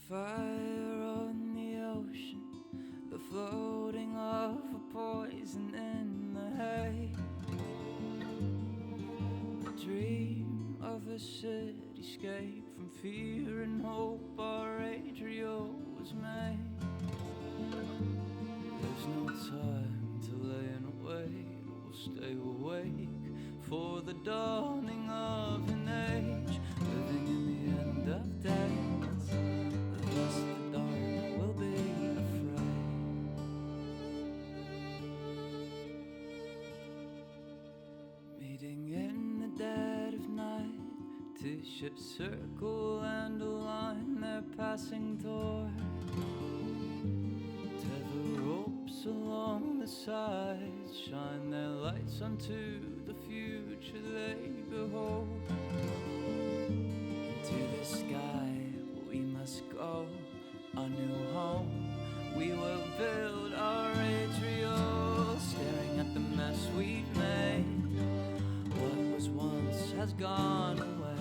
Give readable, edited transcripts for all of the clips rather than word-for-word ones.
fire on the ocean, the floating of a poison in the hay. A dream of a cityscape from fear and hope our Adrio was made. There's no time to lay and wait, we'll stay awake for the dawning of an age, living in the end of days. Thus the dark will be afraid. Meeting in the dead of night, two ships circle and align their passing toward. Tether ropes along the sides shine their lights onto the future they behold. Into the sky we must go, a new home we will build our Adrio, staring at the mess we've made. What was once has gone away.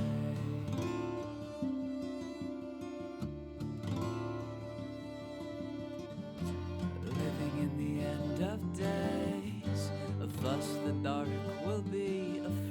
Living in the end of days, of us the dark will be afraid.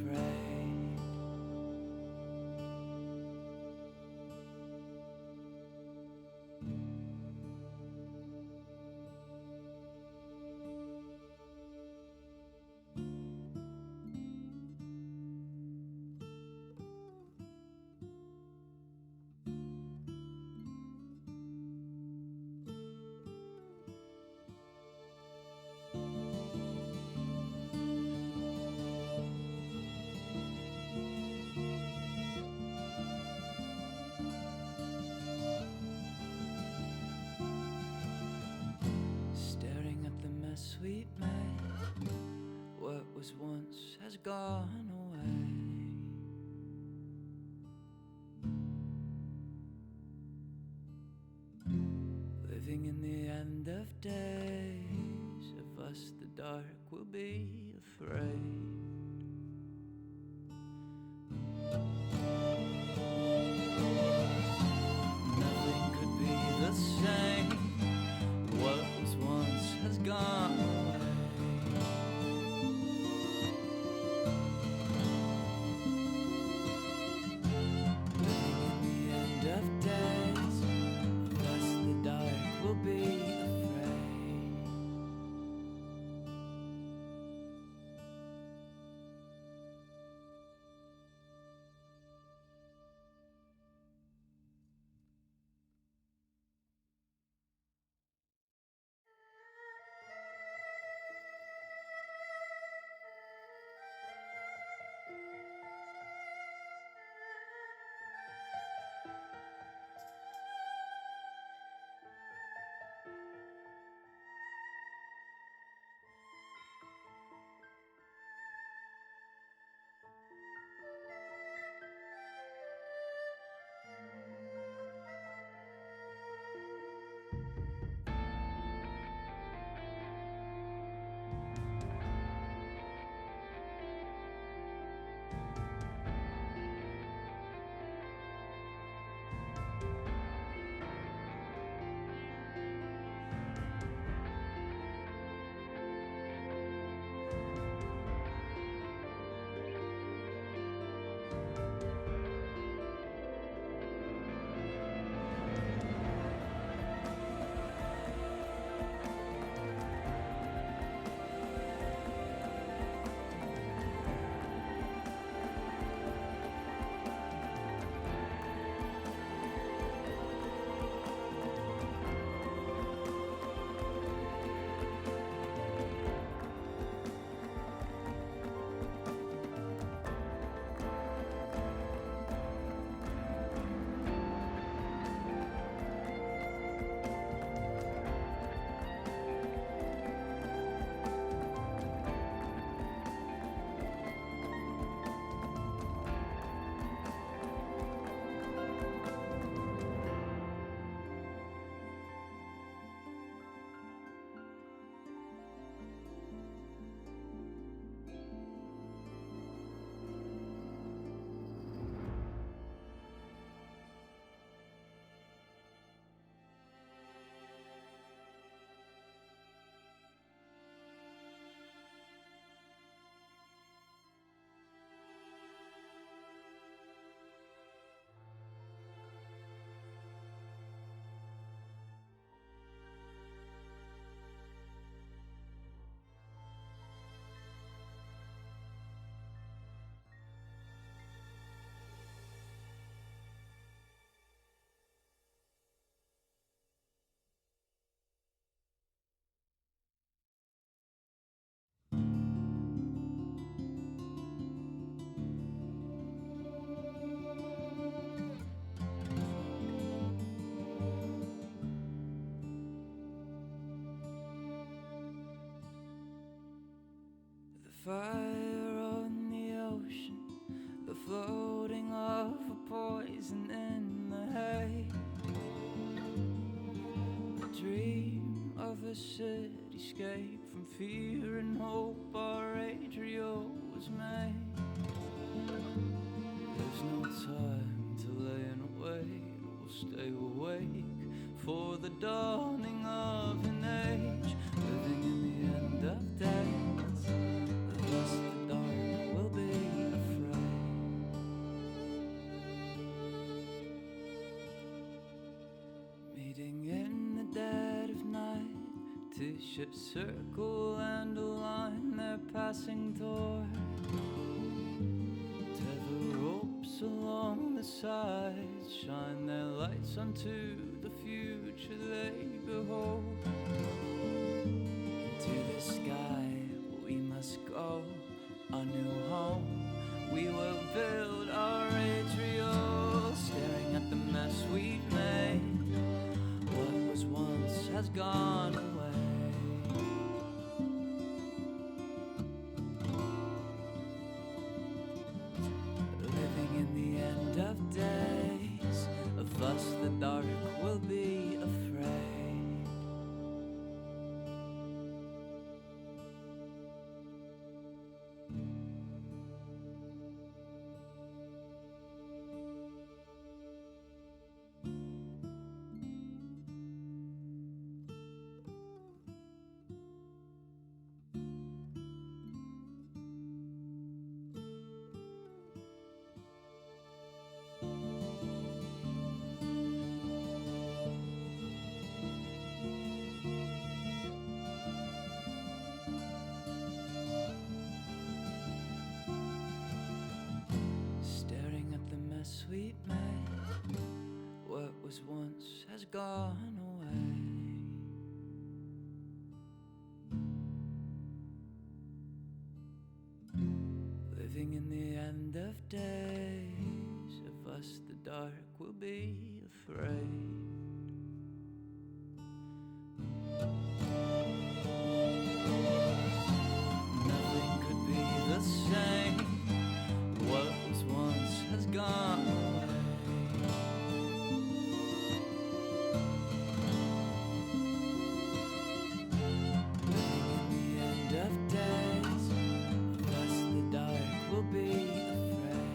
Sweet mate, what was once has gone away. Living in the end of days, of us the dark will be afraid. Nothing could be the same. What was once has gone away. Living in the end of days, thus the dark will be afraid. fire on the ocean, the floating of a poison in the hay. The dream of a cityscape from fear and hope our Adrio was made. There's no time to lay and wait, we'll stay awake for the dawning of an age, living in the end of days. Thus the dark will be afraid. Meeting in the dead of night, two ships circle and align their passing toward. Tether ropes along the sides shine their lights onto the future they behold. Into the sky we must go, a new home we will build our Adriel, staring at the mess we've made. What was once has gone away. Living in the end of days, of us the dark will be afraid. Sweet mate, what was once has gone away. Living in the end of days, of us the dark will be afraid. Nothing could be the same. What was once has gone away. Living in the end of days, thus the dark will be afraid.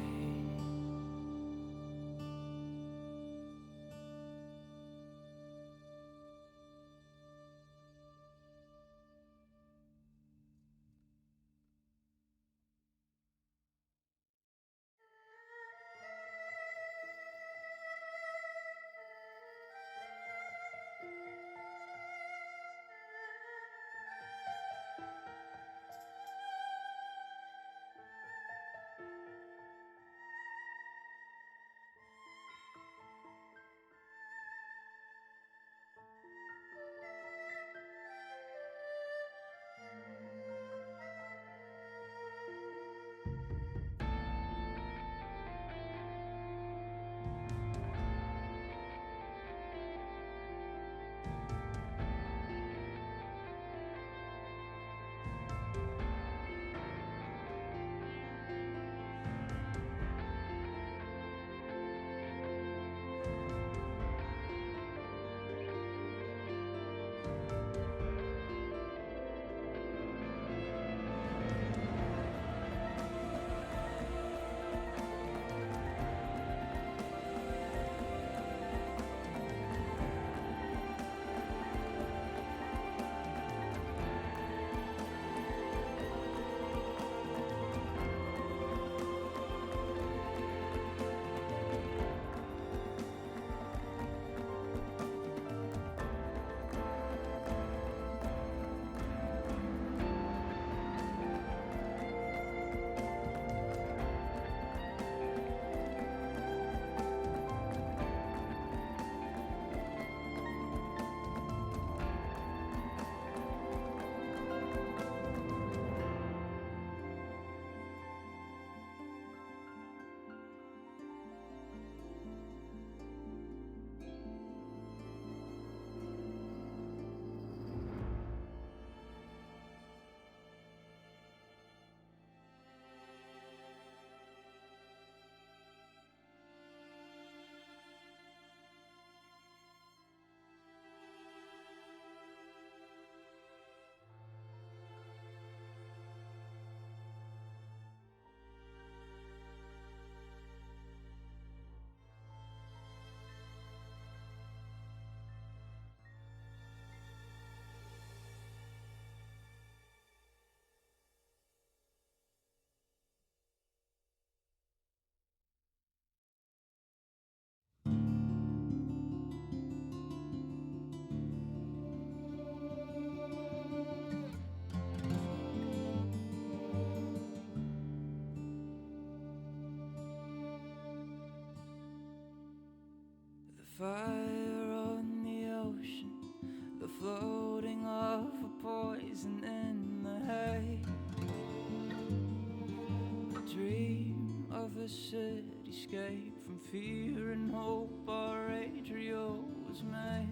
fire on the ocean, the floating of a poison in the hay. A dream of a cityscape from fear and hope our Adrio was made.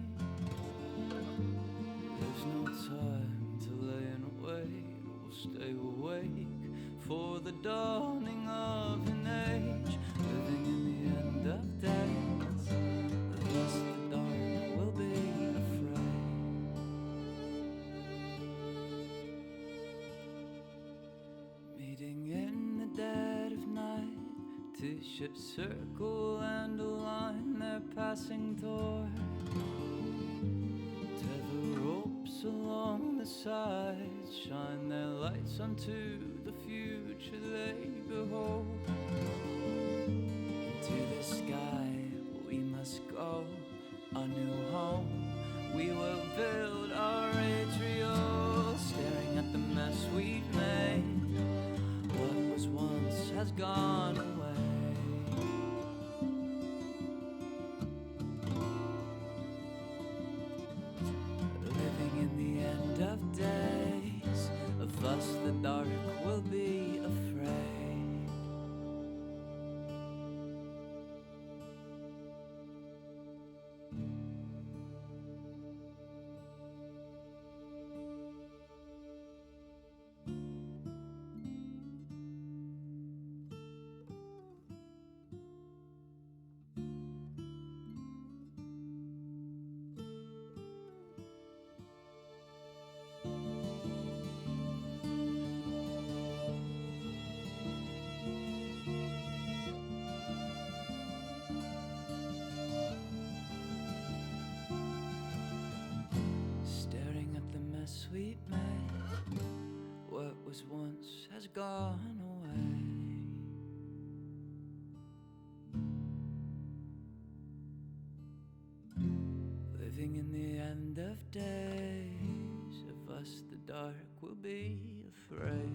There's no time to lay and wait, we'll stay awake for the dawning of an age, living in the end of days, thus the dark will be afraid. Meeting in the dead of night, two ships circle and align their passing toward. Tether ropes along the sides shine their lights onto the future they behold. Into the sky we must go, a new home we will build our Adriel, staring at the mess we've made. What was once has gone away. Living in the end of days, of us the dark will be afraid. Sweet mate, what was once has gone away. Living in the end of days, of us the dark will be afraid.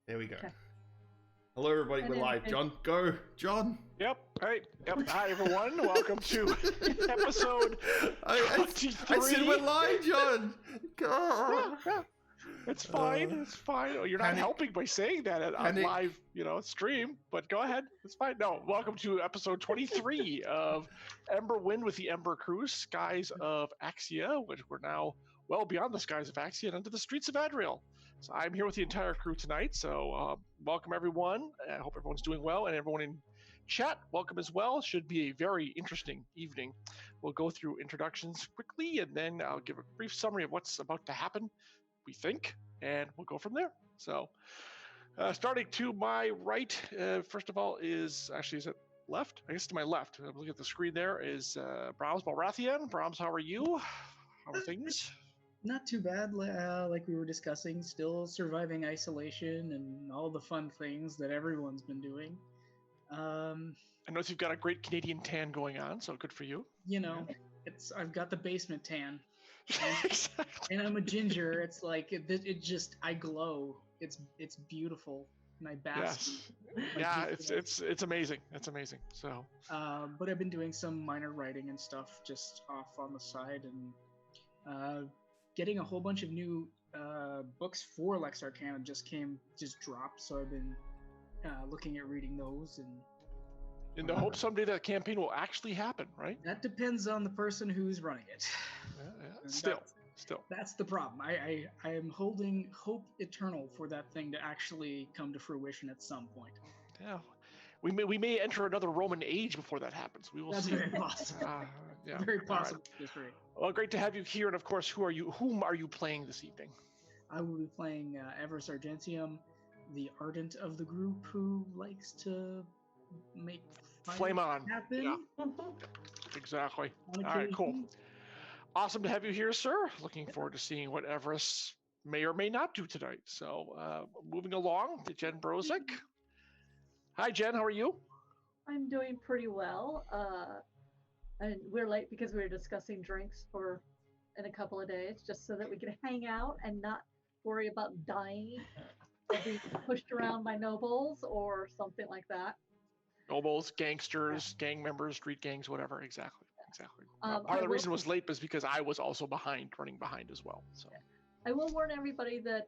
There we go. Okay. Hello, everybody. We're live. John, go. John. Yep. Hey. Yep. Hi, everyone. Welcome to episode 23. I said we're live, John. Go. Yeah. It's fine. It's fine. Oh, you're not helping by saying that on live, stream. But go ahead. It's fine. No. Welcome to episode 23 of Emberwind with the Ember Crew, Skies of Axia, which we're now well beyond the skies of Axia and into the streets of Adriel. So I'm here with the entire crew tonight. So welcome, everyone. I hope everyone's doing well. And everyone in chat, welcome as well. Should be a very interesting evening. We'll go through introductions quickly, and then I'll give a brief summary of what's about to happen, we think, and we'll go from there. So starting to my right, first of all, is it left? I guess to my left. I'm looking at the screen there is Brahms Balrathian. Brahms, how are you? How are things? Not too bad, like we were discussing, still surviving isolation and all the fun things that everyone's been doing. I notice you've got a great Canadian tan going on, so good for you. I've got the basement tan. Exactly. And I'm a ginger. It's like it just I glow. It's beautiful, and I bask. Yes. Like Yeah, youthfulness. it's amazing. It's amazing. So But I've been doing some minor writing and stuff just off on the side, and getting a whole bunch of new books for Lex Arcana just dropped. So I've been looking at reading those, and in the hope someday that campaign will actually happen, right? that depends on the person who's running it. Yeah. And Still. that's the problem. I am holding hope eternal for that thing to actually come to fruition at some point. Yeah. We may enter another Roman age before that happens. We will That's see. very possible. Yeah. Very All right. possible. That's great. Well, great to have you here. And of course, whom are you playing this evening? I will be playing Everus Argentium, the ardent of the group who likes to make Flame on. happen. Yeah. Exactly. On All right, cool. occasion. Awesome to have you here, sir. Looking forward to seeing what Everest may or may not do tonight. So, moving along to Jen Brozick. Hi, Jen. How are you? I'm doing pretty well. And we're late because we were discussing drinks in a couple of days, just so that we could hang out and not worry about dying or being pushed around by nobles or something like that. Nobles, gangsters, gang members, street gangs, whatever. Exactly. Part I of the will- reason was late was because I was also running behind as well. So I will warn everybody that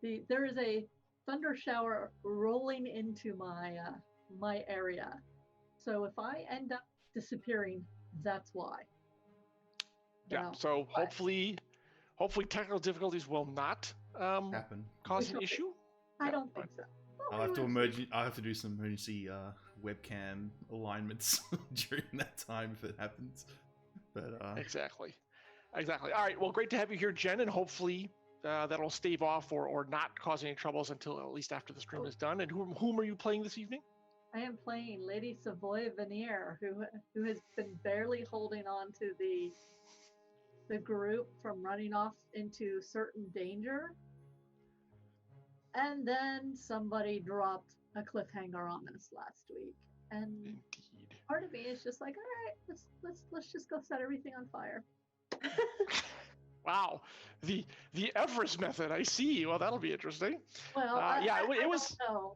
there is a thunder shower rolling into my area. So if I end up disappearing, that's why. yeah. Now, So hopefully technical difficulties will not Happen. cause an issue. I Yeah, don't think so. I'll have to I'll have to do some emergency webcam alignments during that time if it happens. But Exactly. All right. Well, great to have you here, Jen, and hopefully that'll stave off or not cause any troubles until at least after the stream is done. And whom are you playing this evening? I am playing Lady Savoy Veneer, who has been barely holding on to the group from running off into certain danger. And then somebody dropped a cliffhanger on us last week. And Indeed. part of me is just like, all right, let's just go set everything on fire. Wow, the Everest method. I see. Well, that'll be interesting. Well, it was. No,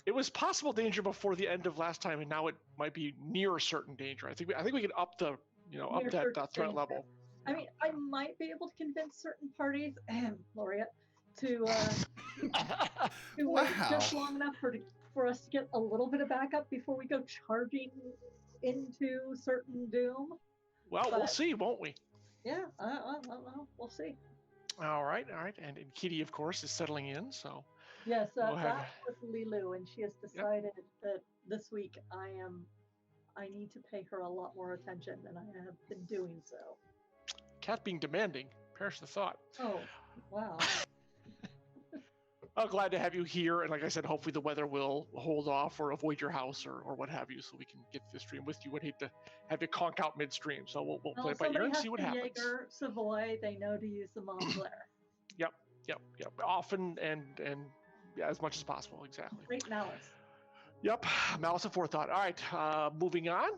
It was possible danger before the end of last time, and now it might be near certain danger. I think we can up the up Near that certain threat danger. level. I mean, I might be able to convince certain parties, Laureate, to wait Wow. just long enough for us to get a little bit of backup before we go charging into certain doom. Well, we'll But- see, won't we? Yeah, we'll see. All right. And Kitty, of course, is settling in. So Yes, We'll have- that was Lilu, and she has decided that this week I need to pay her a lot more attention than I have been doing so. Cat being demanding. Perish the thought. Oh, wow. Oh, glad to have you here. And like I said, hopefully the weather will hold off or avoid your house or what have you, so we can get the stream with you. Would hate to have you conk out midstream. So we'll play it by ear and see what happens. Jaeger, Savoy, they know to use the Montclair. Yep. Often and as much as possible. Exactly. Great malice. Yep. Malice of forethought. All right. Moving on.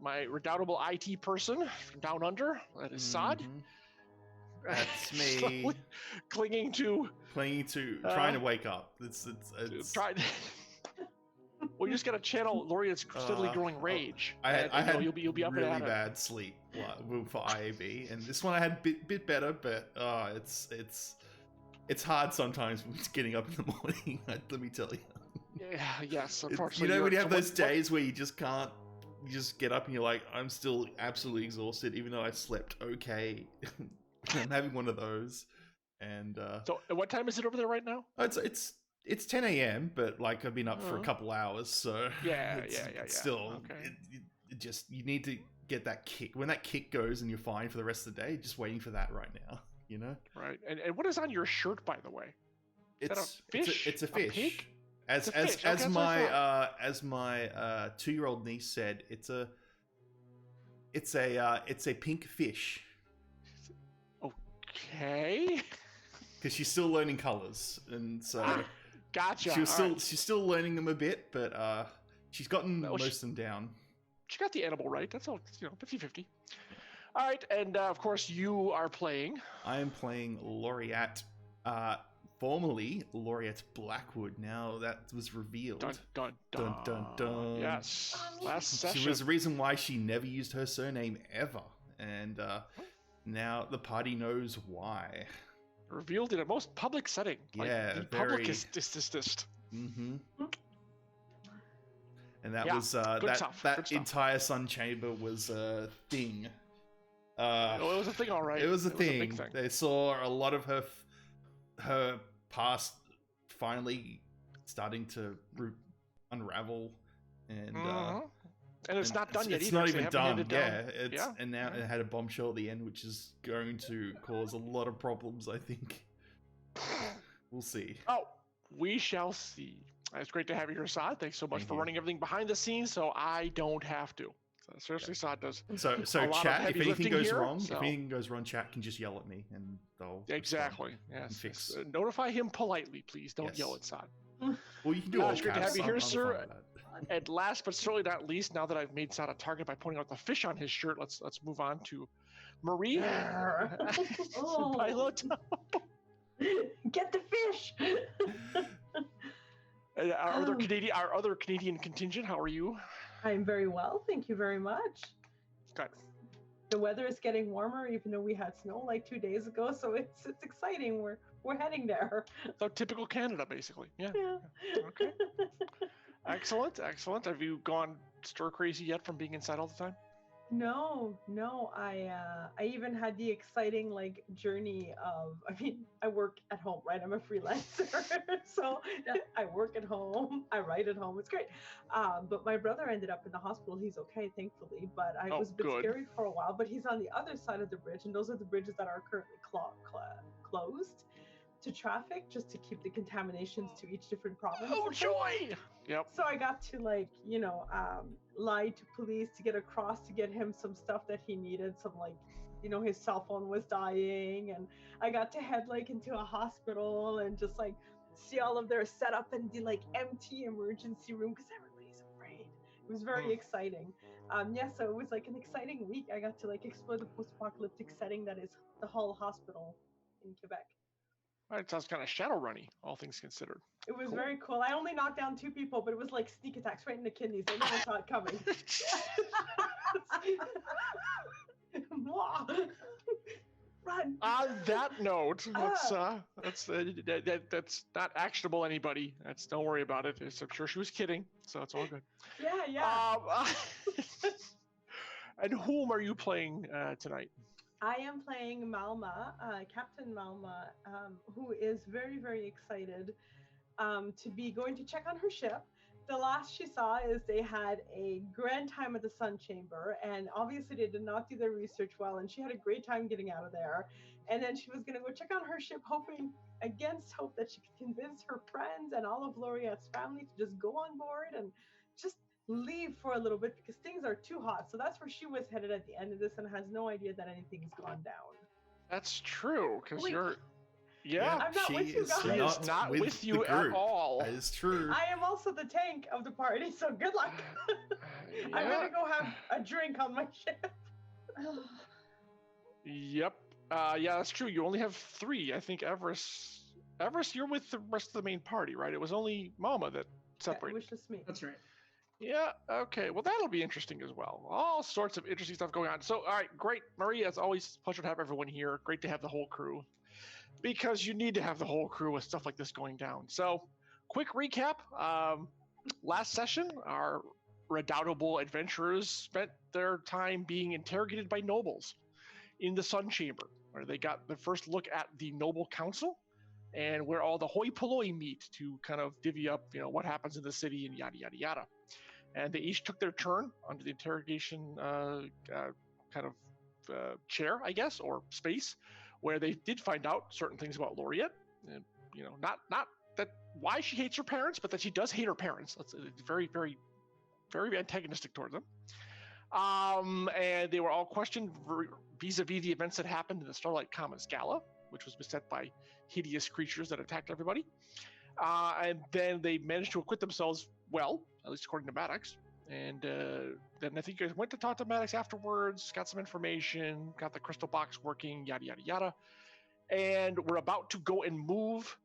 My redoubtable IT person from down under. That is Sod. Mhm. That's me. Slowly clinging to. Trying to wake up. It's Trying. Well, you just got to channel Laureate's steadily growing rage. I had you'll be up really and at it. bad sleep for IAB, and this one I had a bit better, but it's hard sometimes getting up in the morning. Let me tell you. Yeah, yes, You unfortunately. know when you have so those what- days where you just can't, you just get up and you're like, I'm still absolutely exhausted, even though I slept okay. I'm having one of those, and So, what time is it over there right now? it's 10 a.m. But like I've been up for a Oh. couple hours, so Yeah, it's yeah. Still, Okay. it just you need to get that kick. When that kick goes and you're fine for the rest of the day, just waiting for that right now. You know, Right. And what is on your shirt, by the way? that a fish? It's a A fish. pig? As It's a fish. Okay, as that's what I my 2-year-old niece said, it's a pink fish Okay. because she's still learning colors, and so Gotcha. she's still learning them a bit, but she's gotten Well, most of them down. She got the animal right. That's all, 50-50. All right, and of course you are playing. I am playing Laureate, formerly Laureate Blackwood. Now that was revealed. Dun dun dun. Dun, dun, dun. Yes, last session. She was the reason why she never used her surname ever, and now the party knows why. Revealed in a most public setting. Yeah, the very. public is distist. Mm-hmm. And that Yeah, was good stuff, good stuff. entire Sun Chamber was a thing. Well, it was a thing, all right. It was a thing. big thing. They saw a lot of her past finally starting to unravel, and and it's not done yet. It's either, not so they even haven't done. handed down- Yeah, and now it had a bombshell at the end, which is going to cause a lot of problems. I think. We'll see. Oh, we shall see. It's great to have you here, Saad. Thanks so much Thank for you. running everything behind the scenes, so I don't have to. So seriously, Saad does. So a lot of chat. If heavy anything lifting goes here, wrong, so- if anything goes wrong, chat can just yell at me, and they'll Exactly. respond Yes. and fix. Notify him politely, please. Don't Yes. yell at Saad. Well, you can do all it's great to caps, have you I'm- here, I'm sir. fine with that. And last but certainly not least, now that I've made Saad a target by pointing out the fish on his shirt, let's move on to Marie. Oh. Piloto. Get the fish. Our other Canadian contingent. How are you? I'm very well, thank you very much. Good. The weather is getting warmer, even though we had snow like 2 days ago, so it's exciting. We're heading there. So typical Canada, basically. Yeah. Yeah. Okay. Excellent. Have you gone stir crazy yet from being inside all the time? No. I even had the exciting journey of. I mean, I work at home, right? I'm a freelancer, so I work at home. I write at home. It's great. But my brother ended up in the hospital. He's okay, thankfully. But it was a bit good. scary for a while. But he's on the other side of the bridge, and those are the bridges that are currently closed to traffic, just to keep the contaminations to each different province. Oh joy! Yep. So I got to lie to police to get across to get him some stuff that he needed. Some his cell phone was dying, and I got to head into a hospital and just see all of their setup and the empty emergency room because everybody's afraid. It was very exciting. So it was an exciting week. I got to explore the post-apocalyptic setting that is the Hull Hospital in Quebec. It sounds kind of Shadowrunny, all things considered. It was Cool. very cool. I only knocked down 2 people, but it was like sneak attacks right in the kidneys. I never saw it coming. Run. On that note, that's not actionable. Anybody? Don't worry about it. I'm sure she was kidding, so it's all good. Yeah. And whom are you playing tonight? I am playing Malma, Captain Malma, who is very, very excited to be going to check on her ship. The last she saw is they had a grand time at the Sun Chamber, and obviously they did not do their research well, and she had a great time getting out of there. And then she was going to go check on her ship, hoping against hope that she could convince her friends and all of Laureate's family to just go on board and just leave for a little bit because things are too hot. So that's where she was headed at the end of this and has no idea that anything's gone down. That's true, because Wait. you're... Yeah, I'm not she with you is guys. she is not with the you at group. all. That is true. I am also the tank of the party, so good luck. I'm Yeah. gonna go have a drink on my ship. Yep. Yeah, that's true. You only have 3. I think Everest, you're with the rest of the main party, right? It was only Mama that It separated. was just me. That's right. Yeah, okay. Well, that'll be interesting as well. All sorts of interesting stuff going on. So, all right, great. Maria, it's always a pleasure to have everyone here. Great to have the whole crew. Because you need to have the whole crew with stuff like this going down. So, quick recap. Last session, our redoubtable adventurers spent their time being interrogated by nobles in the Sun Chamber, where they got the first look at the Noble Council and where all the hoi polloi meet to kind of divvy up, what happens in the city and yada, yada, yada. And they each took their turn under the interrogation chair, I guess, or space, where they did find out certain things about Laureate. And, not that why she hates her parents, but that she does hate her parents. It's very, very, very antagonistic towards them. And they were all questioned vis-a-vis the events that happened in the Starlight Commons Gala, which was beset by hideous creatures that attacked everybody. And then they managed to acquit themselves well, at least according to Maddox. And then I think you guys went to talk to Maddox afterwards, got some information, got the crystal box working, yada, yada, yada. And we're about to go and move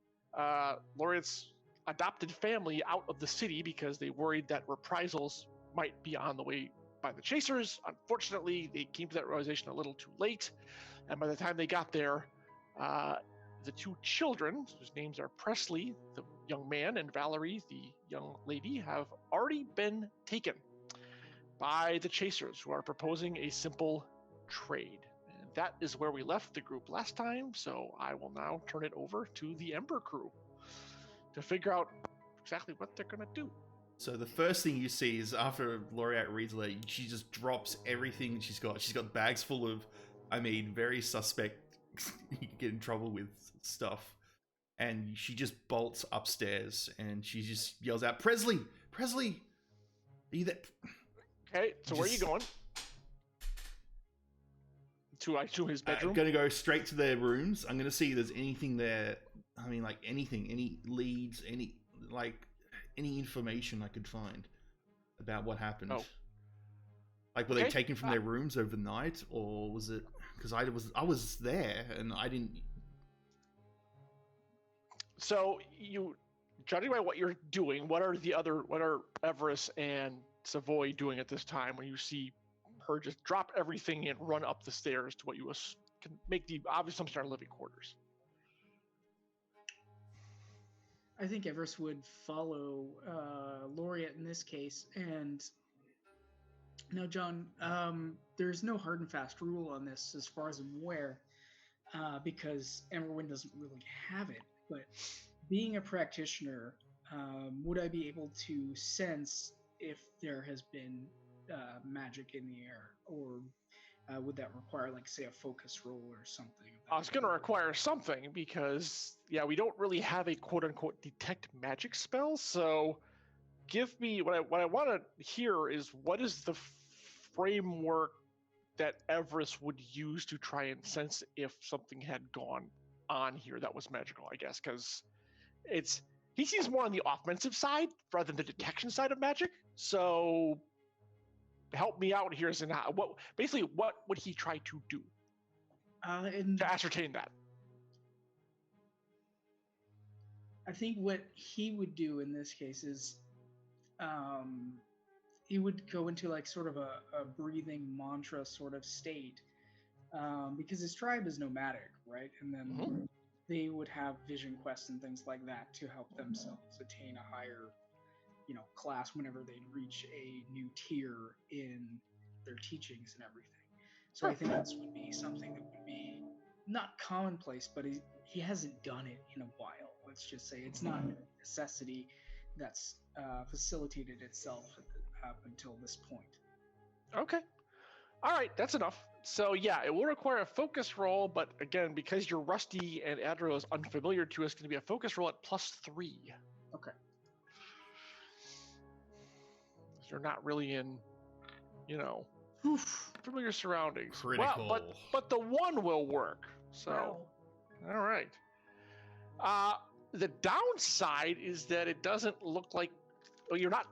Laureate's adopted family out of the city because they worried that reprisals might be on the way by the chasers. Unfortunately, they came to that realization a little too late. And by the time they got there, the two children, whose names are Presley, the young man, and Valerie, the young lady, have already been taken by the chasers, who are proposing a simple trade. And that is where we left the group last time, so I will now turn it over to the Ember crew to figure out exactly what they're going to do. So the first thing you see is after Laureate reads the letter, she just drops everything she's got. She's got bags full of, very suspect, you can get in trouble with stuff. And she just bolts upstairs and she just yells out, Presley, are you there? Okay, so where are you going? To his bedroom? I'm going to go straight to their rooms. I'm going to see if there's anything there. Anything, any leads, any information I could find about what happened. Oh. Were they taken from their rooms overnight, or was it because I was there and I didn't? So judging by what you're doing, what are Everest and Savoy doing at this time when you see her just drop everything and run up the stairs to what you can make the obvious assumption are living quarters? I think Everest would follow Laureate in this case. And now, John, there's no hard and fast rule on this as far as I'm aware, because Emberwind doesn't really have it. But being a practitioner, would I be able to sense if there has been magic in the air, or would that require, say, a focus roll or something? It's going to require something because, we don't really have a quote-unquote detect magic spell. So give me what I want to hear is what is the framework that Everest would use to try and sense if something had gone on here that was magical, I guess, because he seems more on the offensive side rather than the detection side of magic. So help me out here. What would he try to do to ascertain that? I think what he would do in this case is he would go into sort of a breathing mantra sort of state, because his tribe is nomadic, right? And then they would have vision quests and things like that to help themselves attain a higher class whenever they reach a new tier in their teachings and everything. So I think this would be something that would be not commonplace, but he hasn't done it in a while. Let's just say it's not a necessity that's facilitated itself up until this point. Okay. All right, that's enough. So it will require a focus roll, but again, because you're rusty and Adro is unfamiliar to us, it's going to be a focus roll at +3. Okay. You're not really in, familiar surroundings. Critical. Well, but the 1 will work. So, All right. The downside is that it doesn't look like you're not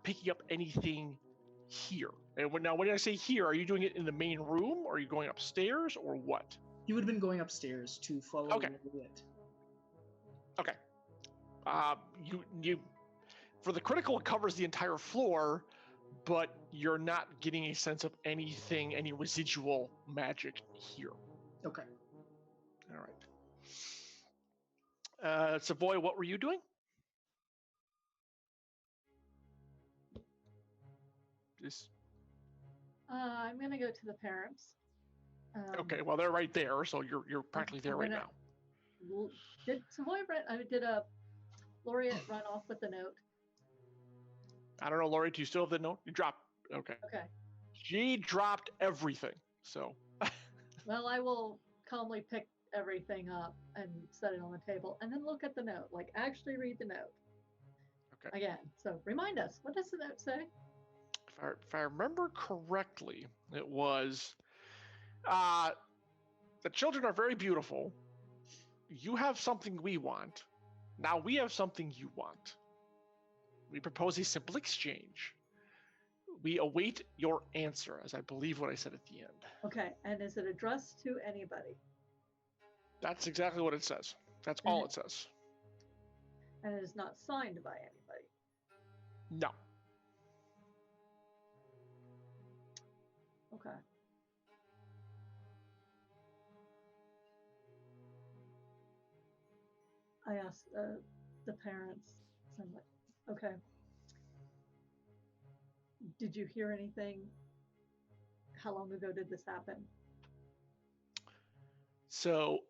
picking up anything here. And when I say here, are you doing it in the main room, or are you going upstairs, or what? You would have been going upstairs to follow it. Okay. You for the critical, it covers the entire floor, but you're not getting a sense of anything, any residual magic here. Okay. All right. Savoy, what were you doing? I'm gonna go to the parents. Okay, well they're right there, so you're practically there right now. Did Savoy did Laureate run off with the note? I don't know, Laureate, do you still have the note? You dropped. Okay. Okay. She dropped everything. So. Well, I will calmly pick everything up and set it on the table, and then look at the note. Actually read the note. Okay. Again. So remind us. What does the note say? If I remember correctly, it was, the children are very beautiful. You have something we want. Now we have something you want. We propose a simple exchange. we await your answer, as I believe what I said at the end. Okay, and is it addressed to anybody? That's exactly what it says. That's And all it- it says. And it is not signed by anybody. No. Okay. I asked the parents, so I'm like, okay. Did you hear anything? How long ago did this happen? So,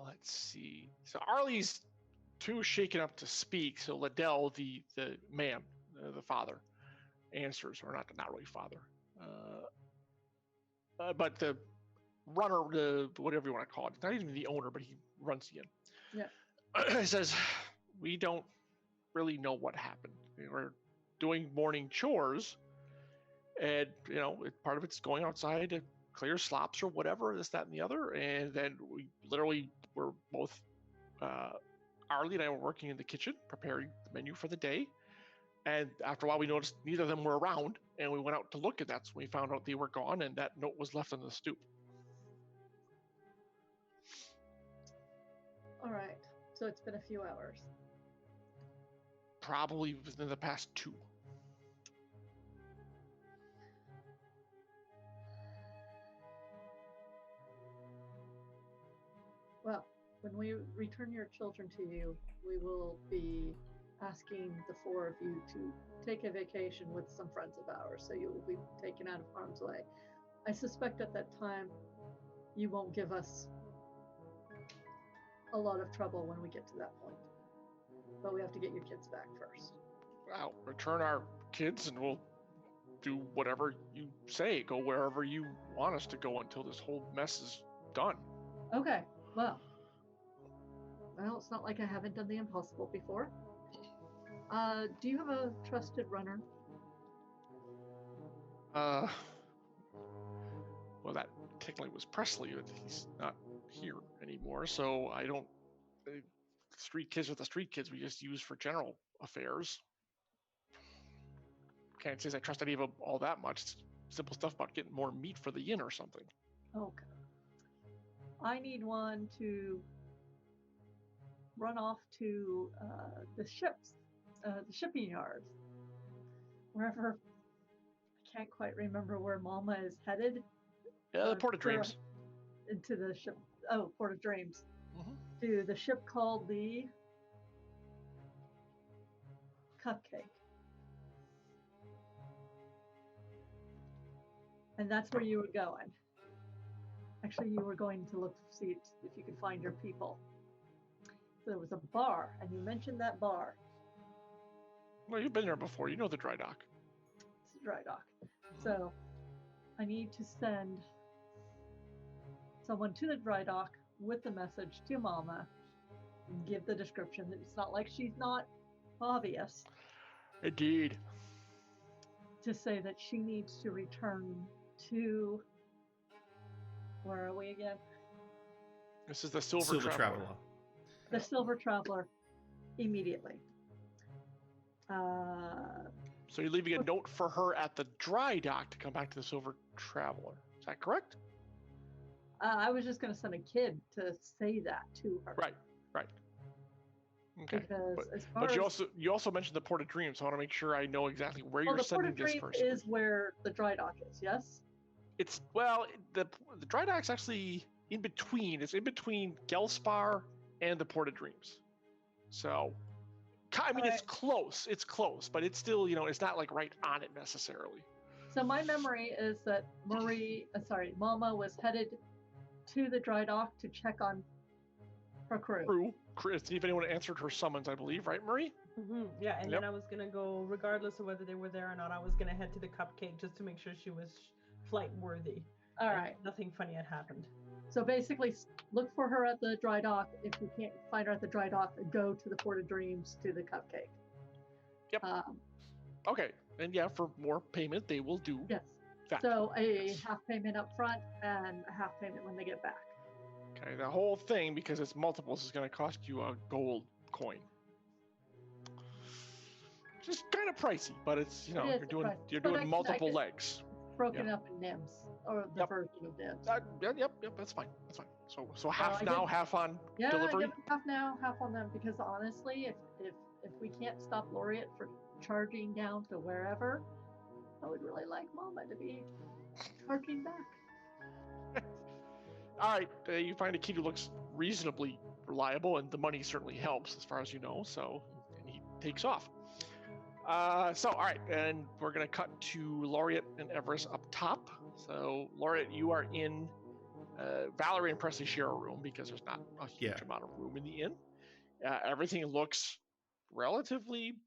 let's see. So Arlie's too shaken up to speak. So Liddell, the man, the father, answers, or not really father, but the runner, the whatever you want to call it. Not even the owner, but he runs the inn. Yeah. He says, "We don't really know what happened. We were doing morning chores, and part of it's going outside to clear slops or whatever, this, that, and the other. And then we literally were both, Arlie and I were working in the kitchen preparing the menu for the day. And after a while, we noticed neither of them were around, and we went out to look, and that's when we found out they were gone, and that note was left on the stoop." All right. So it's been a few hours. Probably within the past 2. Well, when we return your children to you, we will be asking the 4 of you to take a vacation with some friends of ours, so you will be taken out of harm's way. I suspect at that time you won't give us a lot of trouble when we get to that point. But we have to get your kids back first. Well, return our kids, and we'll do whatever you say. Go wherever you want us to go until this whole mess is done. Okay, well, it's not like I haven't done the impossible before. Do you have a trusted runner? Well, that technically was Presley, but he's not here anymore, so I don't. Street kids with the street kids we just use for general affairs. Can't say I trust any of them all that much. It's simple stuff about getting more meat for the inn or something. Okay. I need one to run off to the ships, the shipping yards, wherever. I can't quite remember where Mama is headed. Yeah, the Port of Dreams. Into the ship. Oh, Port of Dreams. Mm-hmm. To the ship called the Cupcake. And that's where you were going. Actually, you were going to look to see if you could find your people. So there was a bar, and you mentioned that bar. Well, you've been there before. You know the dry dock. It's a dry dock. So I need to send someone to the dry dock with the message to Mama. And give the description. It's not like she's not obvious. Indeed. To say that she needs to return to. Where are we again? This is the Silver Traveler. The Silver Traveler immediately. So you're leaving a note for her at the dry dock to come back to the Silver Traveler. Is that correct? I was just going to send a kid to say that to her. Right. Okay. Because as far as you also mentioned the Port of Dreams, so I want to make sure I know exactly where you're sending this person. The Port of Dreams is where the dry dock is, yes? It's, well, the dry dock's actually in between. It's in between Gelspar and the Port of Dreams. So, I mean, it's close. It's close, but it's still, it's not like right on it necessarily. So my memory is that Mama was headed to the dry dock to check on her crew. See if anyone answered her summons, I believe, right, Marie? Mm-hmm. Yeah, and then I was going to go, regardless of whether they were there or not, I was going to head to the Cupcake just to make sure she was flight worthy. All right. Nothing funny had happened. So basically, look for her at the dry dock. If you can't find her at the dry dock, go to the Port of Dreams to the Cupcake. Yep. Okay. And yeah, for more payment, they will do yes. that. So a half payment up front and a half payment when they get back. Okay, the whole thing, because it's multiples, is going to cost you a gold coin. just kind of pricey, but it's It you're is doing pricey, but I can- multiple I can- legs. Broken up in nibs, or the Yep. version of nibs. Yep, that's fine. That's fine. So half I now, give- half on Yeah, delivery. give them half now, half on them, because honestly, if we can't stop Laureate from charging down to wherever, I would really like Mama to be charging back. All right, you find a kid who looks reasonably reliable, and the money certainly helps, as far as you know. So, and he takes off. So, all right, and we're gonna cut to Laureate and Everest up top. So, Laureate, you are in Valerie and Presley share a room because there's not a huge amount of room in the inn. Everything looks relatively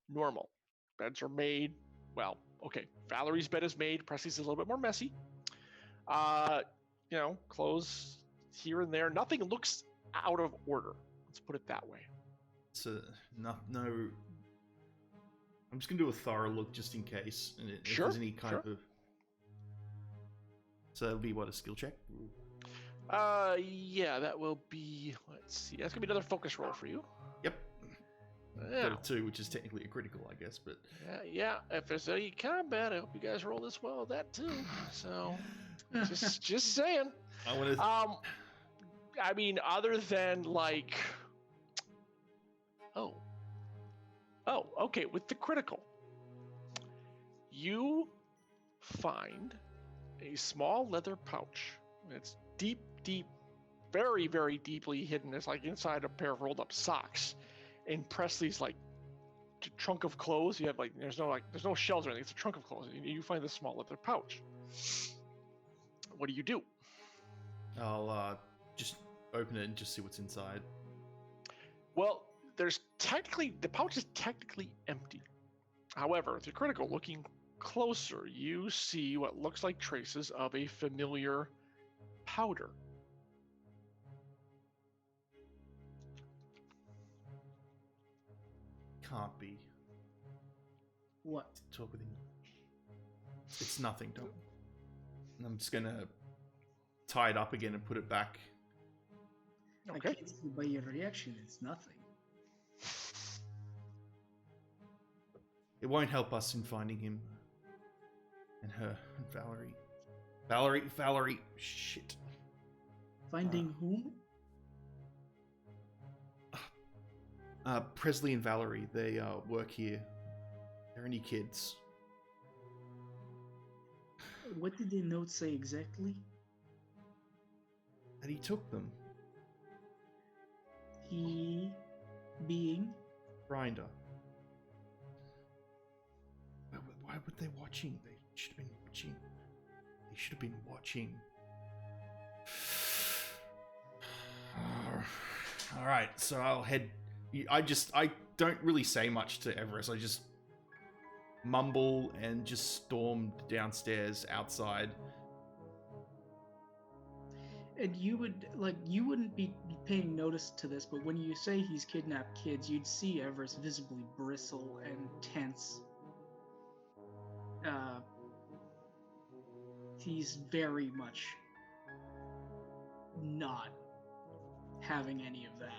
normal. Beds are made. Well, okay. Valerie's bed is made. Presley's a little bit more messy. Clothes here and there. Nothing looks out of order. Let's put it that way. So no. I'm just gonna do a thorough look just in case, and if Sure, there's any kind of. So that'll be what, a skill check? Yeah, that will be. Let's see. That's gonna be another focus roll for you. Yep. Yeah. Got a 2, which is technically a critical, I guess, but. Yeah. If there's any combat, I hope you guys roll this well at that too. So, just saying. I want to. I mean, other than like. Oh, okay. With the critical, you find a small leather pouch. It's deep, very, very deeply hidden. It's like inside a pair of rolled up socks. In Presley's like trunk of clothes, you have like there's no shelves or anything. It's a trunk of clothes. You find this small leather pouch. What do? I'll just open it and just see what's inside. Well, the pouch is technically empty. However, if you're critical, looking closer, you see what looks like traces of a familiar powder. Can't be. What? Talk with him. It's nothing, Dom. I'm just gonna tie it up again and put it back. Okay. I can't see by your reaction, it's nothing. It won't help us in finding him. And her, and Valerie. Shit. Finding whom? Presley and Valerie, they work here. They're any kids. What did the note say exactly? And he took them. He being? Grinder. Why were they watching? They should have been watching. They should have been watching. All right, so I'll head. I don't really say much to Everest. I just mumble and just storm downstairs outside. And you wouldn't be paying notice to this, but when you say he's kidnapped kids, you'd see Everest visibly bristle and tense. He's very much not having any of that.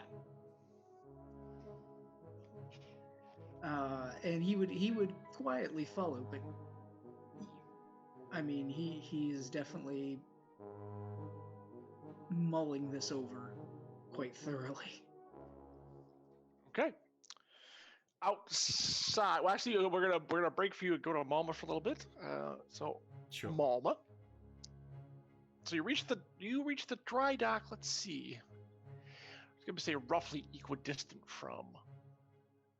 And he would quietly follow, but I mean, he is definitely mulling this over quite thoroughly. Okay. Outside. Well, actually, we're gonna break for you and go to Malma for a little bit. So Sure. Malma. So you reach the dry dock. Let's see. I was gonna say roughly equidistant from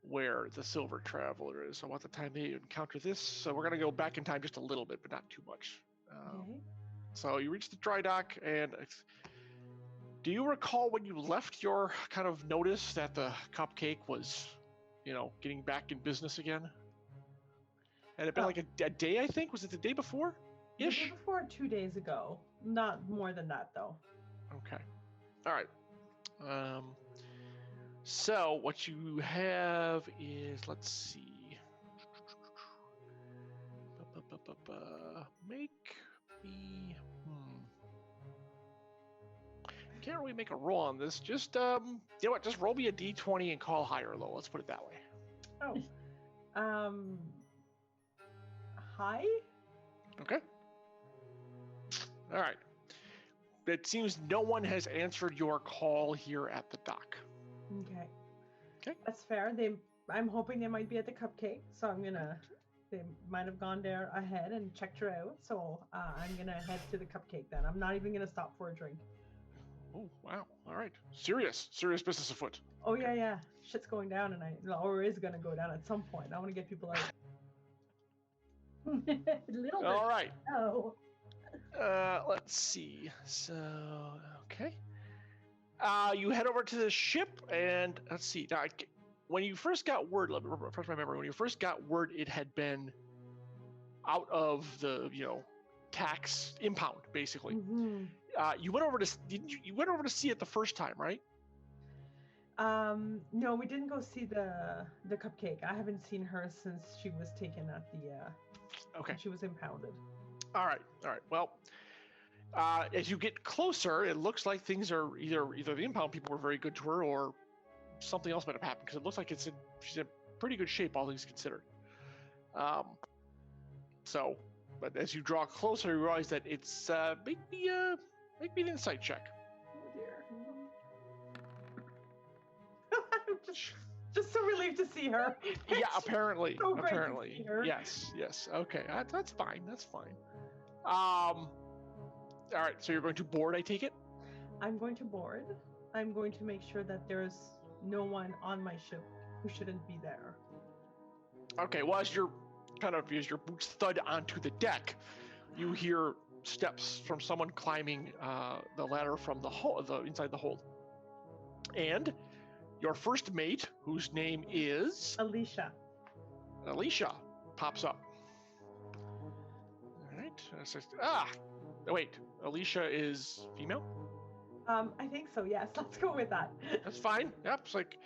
where the Silver Traveler is. So at the time they encounter this, so we're gonna go back in time just a little bit, but not too much. Okay. So you reach the dry dock, and do you recall when you left your kind of notice that the cupcake was, getting back in business again? And it been like a day, I think. Was it the day before? The day before, 2 days ago. Not more than that, though. Okay. All right. So what you have is, let's see. Make me. Can't really make a roll on this. Just you know what? Just roll me a d20 and call high or low. Let's put it that way. Oh. Hi. Okay. All right. It seems no one has answered your call here at the dock. Okay. Okay. That's fair. I'm hoping they might be at the cupcake, so they might have gone there ahead and checked her out. So I'm gonna head to the cupcake then. I'm not even gonna stop for a drink. Oh, wow. All right. Serious business afoot. Oh yeah. Shit's going down, or is gonna go down at some point. I want to get people out. Little bit. All right. Oh. Let's see. So, okay. You head over to the ship, and let's see. Now, when you first got word, let me refresh my memory. When you first got word, it had been out of the tax impound, basically. Mm-hmm. You went over to you went over to see it the first time, right? No, we didn't go see the cupcake. I haven't seen her since she was taken at the Okay. she was impounded. All right. Well, as you get closer, it looks like things are either the impound people were very good to her, or something else might have happened, because it looks like she's in pretty good shape, all things considered. But as you draw closer, you realize that it's make me an insight check. Oh dear. I'm just so relieved to see her. Yeah, apparently. So great to see her. Yes. Okay, that's fine. All right, so you're going to board, I take it? I'm going to board. I'm going to make sure that there's no one on my ship who shouldn't be there. Okay, well, as your boots thud onto the deck, you hear steps from someone climbing the ladder from the inside the hold. And your first mate, whose name is Alicia, pops up. All right. Wait. Alicia is female? I think so, yes. Let's go with that. That's fine. Yep. It's like,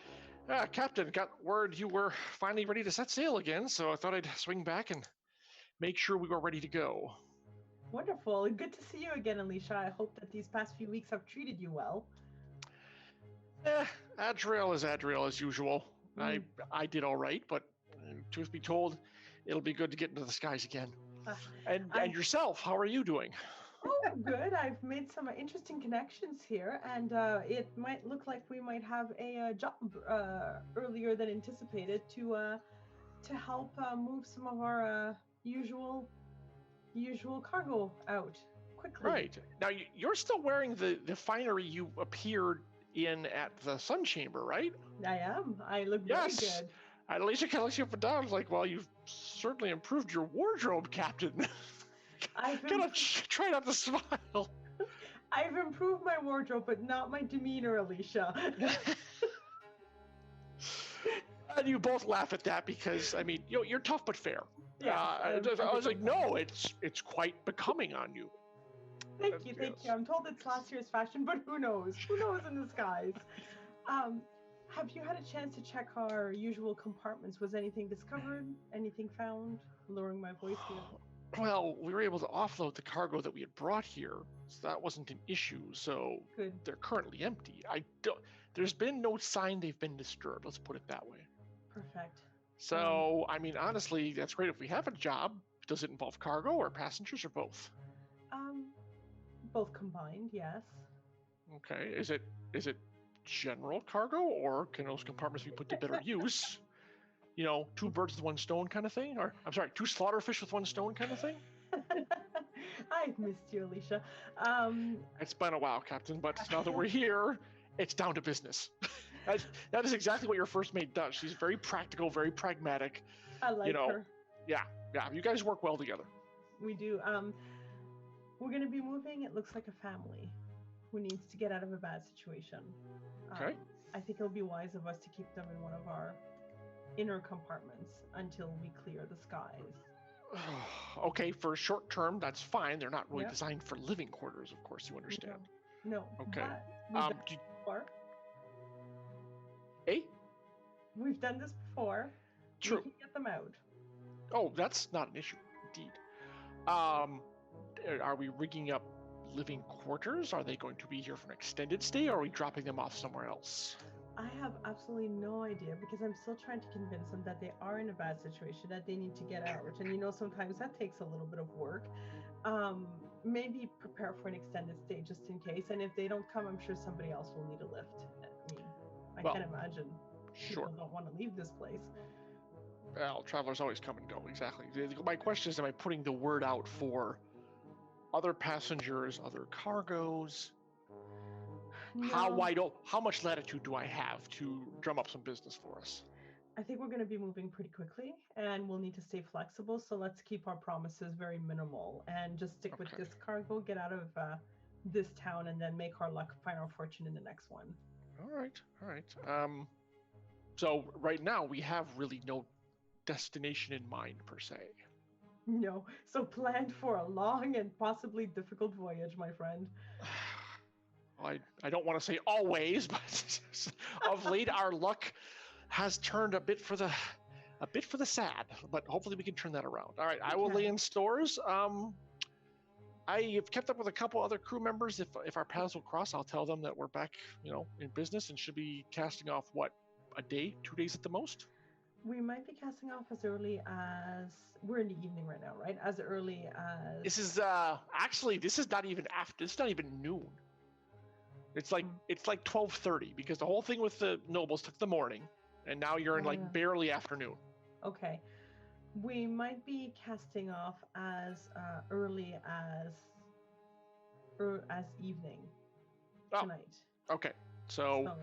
Captain, got word you were finally ready to set sail again, so I thought I'd swing back and make sure we were ready to go. Wonderful. Good to see you again, Alicia. I hope that these past few weeks have treated you well. Adriel is Adriel as usual. I did all right, but truth be told, it'll be good to get into the skies again. And yourself, how are you doing? Oh, good. I've made some interesting connections here, and it might look like we might have a job earlier than anticipated to help move some of our usual cargo out quickly. Right. Now, you're still wearing the finery you appeared in at the Sun Chamber, right? I am. I look very good. At least I kind of looks you up and down. I was like, well, you've certainly improved your wardrobe, Captain. I've Gotta try not to smile. I've improved my wardrobe, but not my demeanor, Alicia. And you both laugh at that because, I mean, you're tough but fair. Yeah, I was like, no, it's quite becoming on you. Thank you. I'm told it's last year's fashion, but who knows? Who knows in the skies? Have you had a chance to check our usual compartments? Was anything discovered? Anything found? Lowering my voice here. Well, we were able to offload the cargo that we had brought here, so that wasn't an issue. So good. They're currently empty. There's been no sign they've been disturbed. Let's put it that way. Perfect. So, I mean, honestly, that's great if we have a job. Does it involve cargo or passengers or both? Both combined, yes. Okay. Is it general cargo, or can those compartments be put to better use? You know, two birds with one stone kind of thing? Or, I'm sorry, two slaughterfish with one stone kind of thing? I've missed you, Alicia. It's been a while, Captain, but now that we're here, it's down to business. That is exactly what your first mate does. She's very practical, very pragmatic. I like her. Yeah. You guys work well together. We do. We're going to be moving, it looks like a family who needs to get out of a bad situation. Okay. I think it'll be wise of us to keep them in one of our inner compartments until we clear the skies. Okay, for short term, that's fine. They're not really designed for living quarters, of course, you understand. No. Okay. We've done this before. True. We can get them out. Oh, that's not an issue, indeed. Are we rigging up living quarters? Are they going to be here for an extended stay, or are we dropping them off somewhere else? I have absolutely no idea because I'm still trying to convince them that they are in a bad situation, that they need to get out. And sometimes that takes a little bit of work. Maybe prepare for an extended stay just in case. And if they don't come, I'm sure somebody else will need a lift. I mean, I Well, can't imagine sure. people don't want to leave this place. Well, travelers always come and go. Exactly. My question is, am I putting the word out for other passengers, other cargoes? No. How much latitude do I have to drum up some business for us? I think we're going to be moving pretty quickly and we'll need to stay flexible. So let's keep our promises very minimal and just stick with this cargo, get out of this town, and then make our luck, find our fortune in the next one. All right. So right now we have really no destination in mind per se. No. So planned for a long and possibly difficult voyage, my friend. I don't want to say always, but of late our luck has turned a bit for the sad, but hopefully we can turn that around. All right, I will lay in stores. I have kept up with a couple other crew members. If our paths will cross, I'll tell them that we're back, in business and should be casting off a day, 2 days at the most. We might be casting off as early as we're in the evening right now, right? As early as this is not even after. It's not even noon. It's like 12:30 because the whole thing with the nobles took the morning, and now you're in barely afternoon. Okay, we might be casting off as early as evening tonight. Okay, so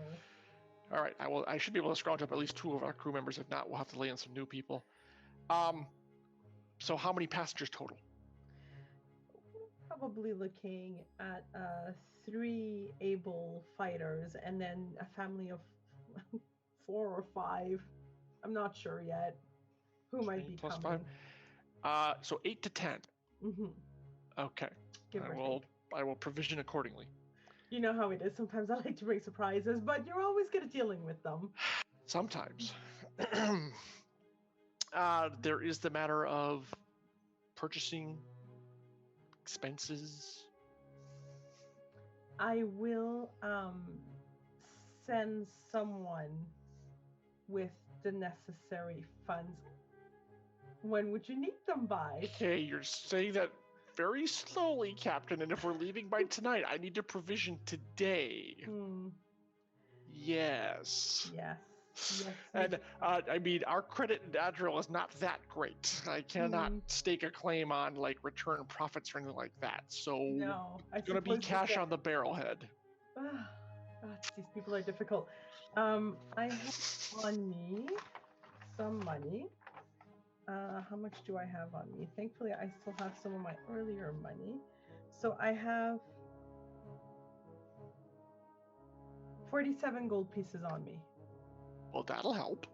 all right, I should be able to scrounge up at least 2 of our crew members. If not, we'll have to lay in some new people. So how many passengers total? Probably looking at 3 able fighters and then a family of 4 or 5. I'm not sure yet who might be coming. 5. So 8 to 10. Mm-hmm. Okay. I will provision accordingly. You know how it is. Sometimes I like to bring surprises, but you're always good at dealing with them. Sometimes. There is the matter of purchasing expenses. I will send someone with the necessary funds. When would you need them by? Okay, you're saying that very slowly, Captain, and if we're leaving by tonight, I need to provision today. Yes. And our credit in Adriel is not that great. I cannot stake a claim on return profits or anything like that. So it's going to be cash on the barrelhead. These people are difficult. I have on me some money. How much do I have on me? Thankfully, I still have some of my earlier money. So I have 47 gold pieces on me. Well, that'll help.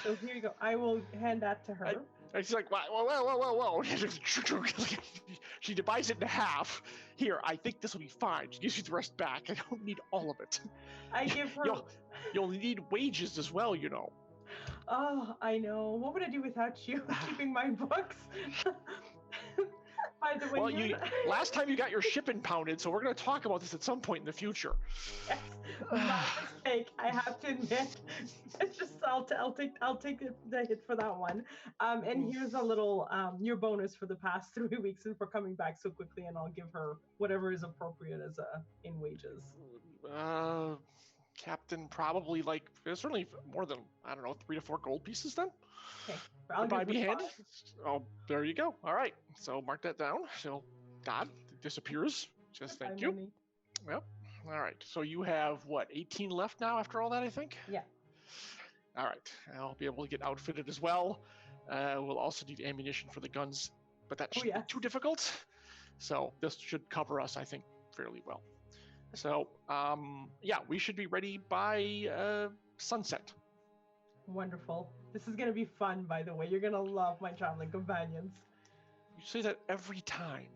So here you go. I will hand that to her. She's like, whoa. She divides it in half. Here, I think this will be fine. She gives you the rest back. I don't need all of it. I give her... You'll need wages as well, Oh, I know. What would I do without you keeping my books? By the way, last time you got your ship impounded, so we're going to talk about this at some point in the future. Yes, my mistake. I have to admit. It's just I'll take the hit for that one. And here's a little your bonus for the past 3 weeks and for coming back so quickly. And I'll give her whatever is appropriate as in wages. Captain, probably certainly more than 3 to 4 gold pieces then. Okay, I'll buy me hand. Oh, there you go. All right, so mark that down. So, disappears. Just thank you. Money. Yep. All right. So you have 18 left now after all that, I think. Yeah. All right. I'll be able to get outfitted as well. We'll also need ammunition for the guns, but that shouldn't be too difficult. So this should cover us, I think, fairly well. So, we should be ready by sunset. Wonderful. This is going to be fun, by the way. You're going to love my traveling companions. You say that every time.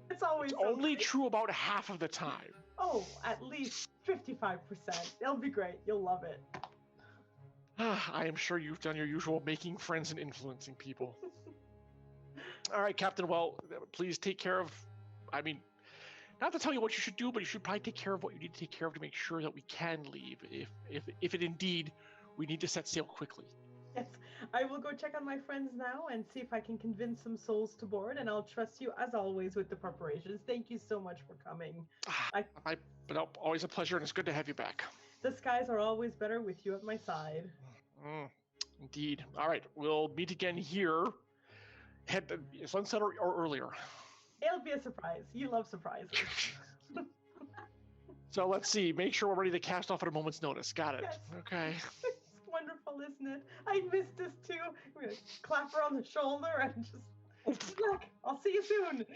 It's always only true about half of the time. Oh, at least 55%. It'll be great. You'll love it. I am sure you've done your usual making friends and influencing people. All right, Captain. Well, please take care of... not to tell you what you should do, but you should probably take care of what you need to take care of to make sure that we can leave if it indeed we need to set sail quickly. Yes, I will go check on my friends now and see if I can convince some souls to board, and I'll trust you as always with the preparations. Thank you so much for coming. But always a pleasure, and it's good to have you back. The skies are always better with you at my side. Indeed. All right, we'll meet again here. Head to sunset or earlier. It'll be a surprise. You love surprises. So let's see. Make sure we're ready to cast off at a moment's notice. Got it. Yes. Okay. It's wonderful, isn't it? I missed this too. I'm gonna clap her on the shoulder and just good luck. I'll see you soon.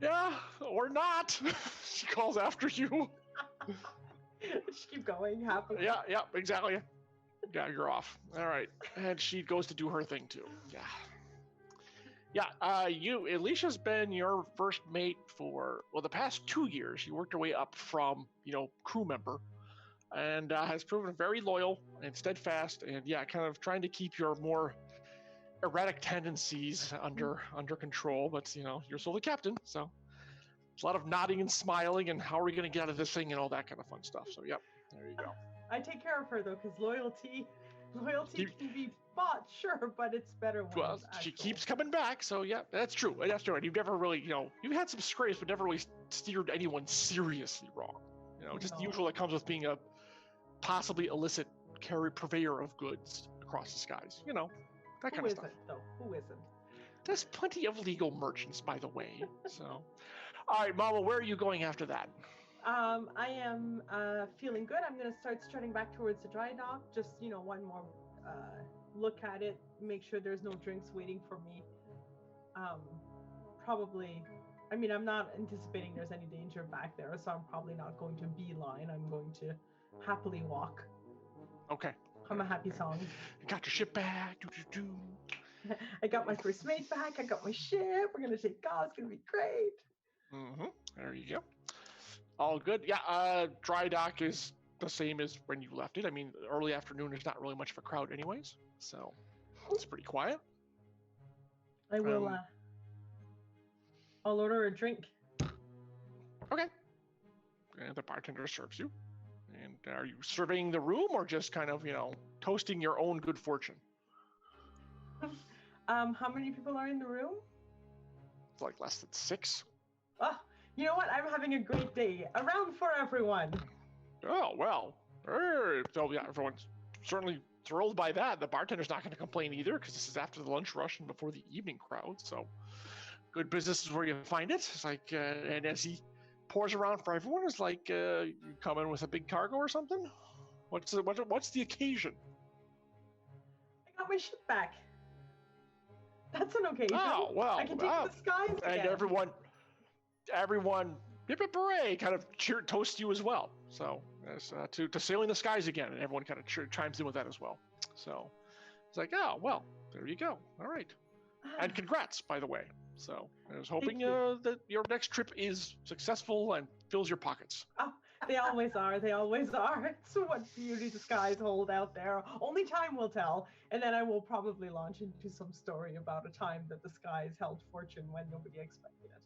Yeah, or not. She calls after you. Just keep going, happily. Yeah, exactly. Yeah, you're off. All right. And she goes to do her thing too. Yeah. Alicia's been your first mate for, the past 2 years. You worked your way up from, crew member, and has proven very loyal and steadfast, and kind of trying to keep your more erratic tendencies under control. But you're still the captain, so it's a lot of nodding and smiling, and how are we going to get out of this thing, and all that kind of fun stuff. So yep, there you go. I take care of her though, because loyalty can be bought, sure, but it's better when Well, it's she actual. keeps coming back, so yeah, that's true. That's true. And you've never really, you've had some scrapes, but never really steered anyone seriously wrong. Just the No. usual that comes with being a possibly illicit purveyor of goods across the skies. That kind Who of stuff. isn't though? Who isn't? There's plenty of legal merchants, by the way. So, all right, Mama, where are you going after that? I am feeling good. I'm going to start strutting back towards the dry dock. Just, one more look at it, make sure there's no drinks waiting for me. Probably, I'm not anticipating there's any danger back there, so I'm probably not going to beeline. I'm going to happily walk. Okay. Hum a happy song. You got your ship back. I got my first mate back. I got my ship. We're going to take off. It's going to be great. Mm-hmm. There you go. All good. Yeah, dry dock is the same as when you left it. Early afternoon is not really much of a crowd anyways, so it's pretty quiet. I will, I'll order a drink. Okay. And the bartender serves you. And are you surveying the room or just kind of, toasting your own good fortune? How many people are in the room? It's like less than 6. Oh, you know what? I'm having a great day. A round for everyone. Oh, well. So, yeah, everyone's certainly thrilled by that. The bartender's not going to complain either, because this is after the lunch rush and before the evening crowd. So, good business is where you find it. It's like, and as he pours around for everyone, it's like, you come in with a big cargo or something? What's the occasion? I got my ship back. That's an occasion. Oh, well. I can take the skies again. And everyone, hip hip hooray, kind of toast you as well. So, to sailing the skies again, and everyone kind of chimes in with that as well. So, it's like, oh, well, there you go. All right. And congrats, by the way. So, I was hoping that your next trip is successful and fills your pockets. Oh, they always are. They always are. So what beauty the skies hold out there. Only time will tell. And then I will probably launch into some story about a time that the skies held fortune when nobody expected it.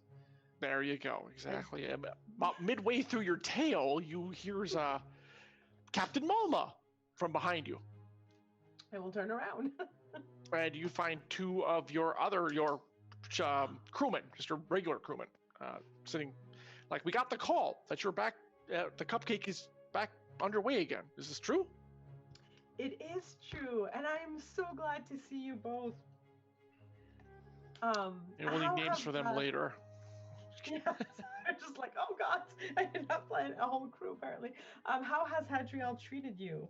There you go. Exactly. About midway through your tale, you hears Captain Malma from behind you. I will turn around. And you find 2 of your crewmen, just your regular crewmen, sitting. Like, we got the call that you're back. The cupcake is back underway again. Is this true? It is true, and I'm so glad to see you both. And we'll leave names for them later. Yes, I'm just like, oh god, I did not plan a whole crew apparently. How has Hadriel treated you?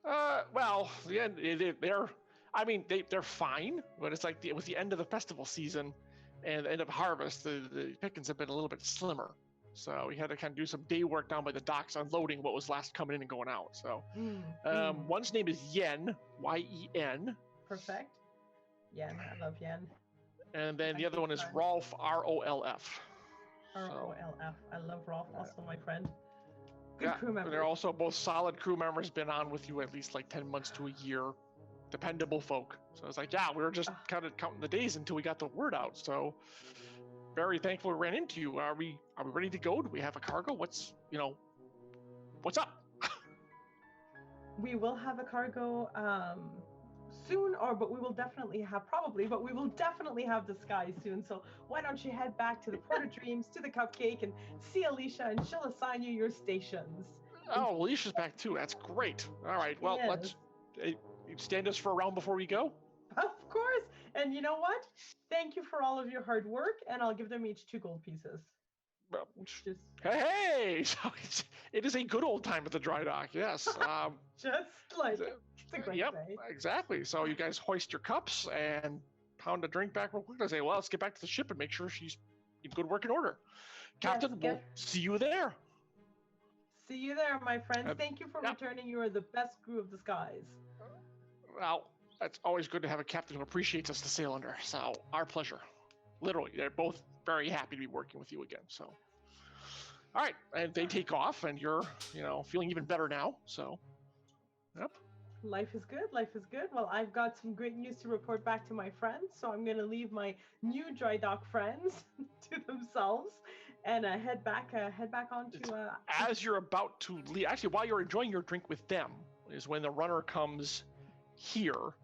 Well, yeah, they're fine, but it's like with the end of the festival season and the end of harvest, the pickings have been a little bit slimmer. So we had to kind of do some day work down by the docks, unloading what was last coming in and going out. So one's name is Yen, Y-E-N. Perfect. Yen, I love Yen. And then the other one is Rolf, R-O-L-F. R-O-L-F. I love Rolf, also my friend. Good Yeah, crew member. they're also both solid crew members, been on with you at least like 10 months to a year. Dependable folk. So it's like, yeah, we were just kind of counting the days until we got the word out. So very thankful we ran into you. Are we ready to go? Do we have a cargo? What's up? We will have a cargo soon, but we will definitely have the sky soon. So why don't you head back to the Port of Dreams, to the Cupcake, and see Alicia, and she'll assign you your stations. Oh, Alicia's back too. That's great. All right. Well, Yes. let's stand us for a round before we go. Of course. And you know what? Thank you for all of your hard work, and I'll give them each 2 gold pieces. Well, Just, hey, so it is a good old time at the dry dock. Yes. just like it's a great Yep, day. exactly. So you guys hoist your cups and pound a drink back real quick. I say, well, let's get back to the ship and make sure she's in good working order. Captain, we'll see you there. See you there, my friends. Thank you for returning. You are the best crew of the skies. Well, it's always good to have a captain who appreciates us to sail under. So our pleasure. Literally, they're both very happy to be working with you again. So, all right, and they take off, and you're, feeling even better now. So, yep. Life is good. Life is good. Well, I've got some great news to report back to my friends. So I'm going to leave my new dry dock friends to themselves and head back on to. As you're about to leave, actually, while you're enjoying your drink with them, is when the runner comes here.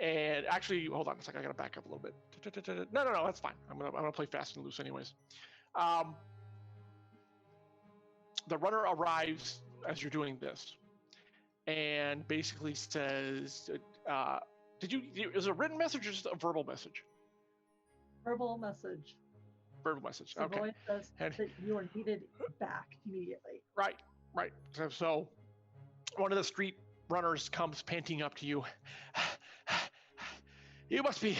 And actually, hold on a second. I got to back up a little bit. No, that's fine. I'm gonna play fast and loose, anyways. The runner arrives as you're doing this, and basically says, is it a written message or just a verbal message? Verbal message. Verbal message. So Okay. says that you are needed back immediately. Right. So one of the street runners comes panting up to you. You must be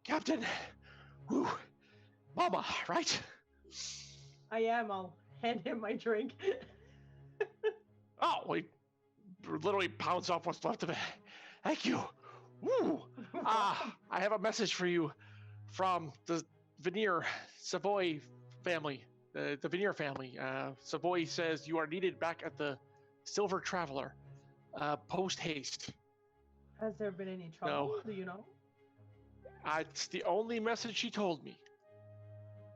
Captain Mama, right? I am. I'll hand him my drink. Oh, he literally pounds off what's left of it. Thank you. Woo! I have a message for you from the Veneer Savoy family. The Veneer family. Savoy says you are needed back at the Silver Traveler. Post haste. Has there been any trouble? No. Do you know? It's the only message she told me.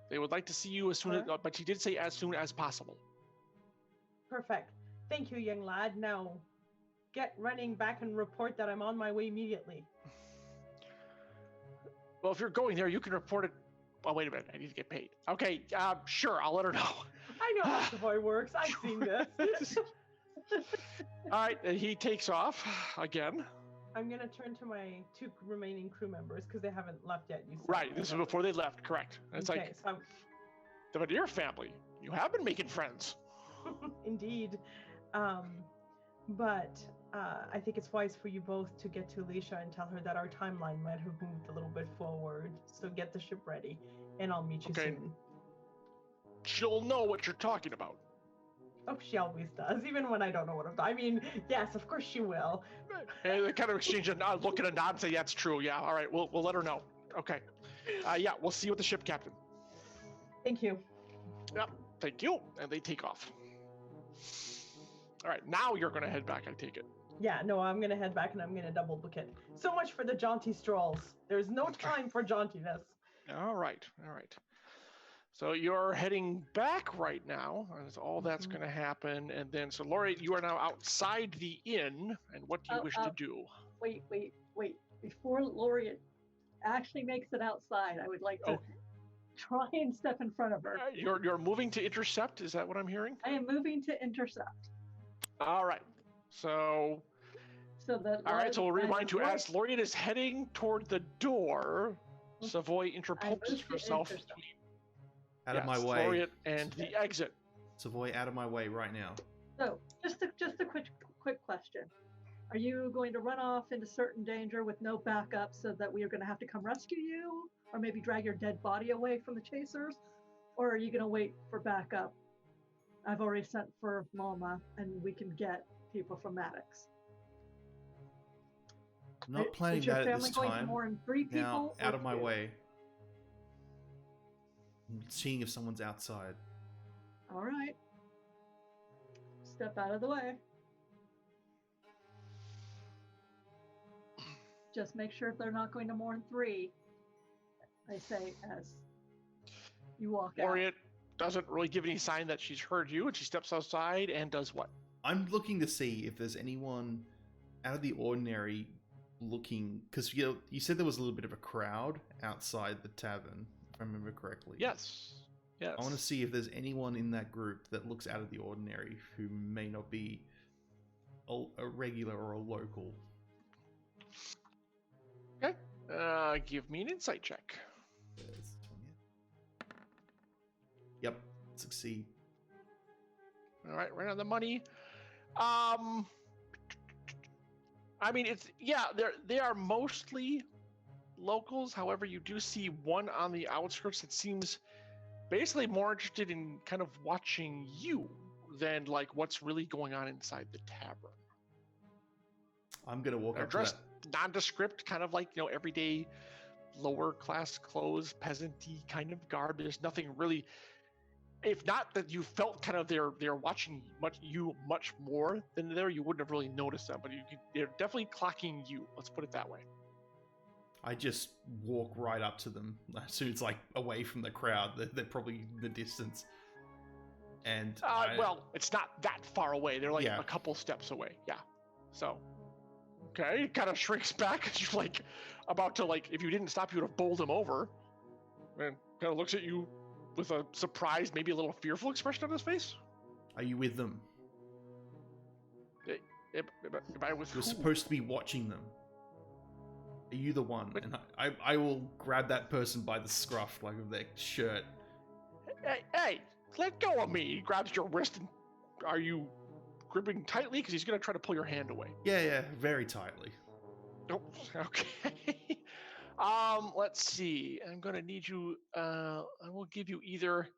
They would like to see you as soon as, but she did say as soon as possible. Perfect. Thank you, young lad. Now, get running back and report that I'm on my way immediately. Well, if you're going there, you can report it. Oh, wait a minute. I need to get paid. Okay, sure. I'll let her know. I know how Savoy works. I've seen this. All right, and he takes off again. I'm going to turn to my 2 remaining crew members because they haven't left yet. You said. Right, this is before they left, correct. And it's like, so the Veneer family, you have been making friends. Indeed. But I think it's wise for you both to get to Alicia and tell her that our timeline might have moved a little bit forward. So get the ship ready, and I'll meet you soon. She'll know what you're talking about. Oh, she always does, even when I don't know what I'm. I mean, yes, of course she will. And they kind of exchange a look and a nod and say, "Yeah, it's true. Yeah, all right, we'll let her know." Okay. Yeah, we'll see you at the ship, Captain. Thank you. Yep, thank you. And they take off. All right, now you're going to head back, I take it. Yeah, no, I'm going to head back and I'm going to double book it. So much for the jaunty strolls. There's no time for jauntiness. All right. So you're heading back right now. That's all that's going to happen. And then, so Laurie, you are now outside the inn. And what do you wish to do? Wait. Before Laurie actually makes it outside, I would like to try and step in front of her. You're moving to intercept? Is that what I'm hearing? I am moving to intercept. All right. So we'll rewind to as Laureate is heading toward the door, Savoy interposes herself out of my way. Laureate and the exit. Savoy, out of my way right now. So, just a quick question. Are you going to run off into certain danger with no backup so that we are going to have to come rescue you? Or maybe drag your dead body away from the chasers? Or are you going to wait for backup? I've already sent for Mama, and we can get people from Maddox. I'm not planning that at this time. More than 3 people, now, out of my way. I'm seeing if someone's outside. All right. Step out of the way. Just make sure if they're not going to more than 3. I say as you walk out. Laureate doesn't really give any sign that she's heard you, and she steps outside and does what? I'm looking to see if there's anyone out of the ordinary looking, because you said there was a little bit of a crowd outside the tavern, if I remember correctly. Yes. Yes. I want to see if there's anyone in that group that looks out of the ordinary who may not be a regular or a local. Okay. Give me an insight check. Yep, succeed. All right, right on the money. I mean, they are mostly locals. However, you do see one on the outskirts that seems basically more interested in kind of watching you than like what's really going on inside the tavern. I'm gonna walk They're up to dressed that. nondescript, kind of like everyday lower class clothes, peasant-y kind of garb. There's nothing really. If not that you felt kind of they're watching much more than there, you wouldn't have really noticed them. But they're definitely clocking you. Let's put it that way. I just walk right up to them as soon as it's like away from the crowd. They're probably in the distance. And well, it's not that far away. They're like Yeah. a couple steps away. Yeah. So, okay, it kind of shrinks back as you're like about to like. If you didn't stop, you would have bowled him over. And kind of looks at you with a surprised, maybe a little fearful expression on his face. Are you with them? Am I with You're who? supposed to be watching them. Are you the one? And I will grab that person by the scruff, like of their shirt. Hey, let go of me. He grabs your wrist and are you gripping tightly? Because he's going to try to pull your hand away. Yeah, very tightly. Oh, okay. Let's see. I'm going to need you. I will give you either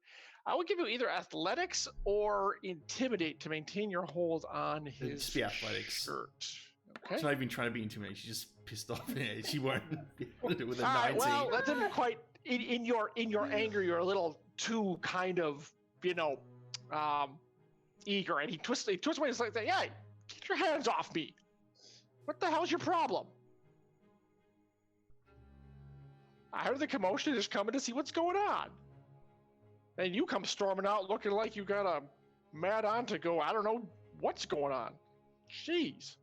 athletics or intimidate to maintain your hold on his Just be athletics. shirt. She's Okay. not even trying to be intimidating. She's just pissed off. Yeah, she won't be able to do it with a All 19. right, well, that didn't quite. In your anger, you're a little too kind of, eager, and he twists away. It's like, "Hey, get your hands off me! What the hell's your problem? I heard the commotion. Just coming to see what's going on, and you come storming out looking like you got a mad on to go. I don't know what's going on. Jeez!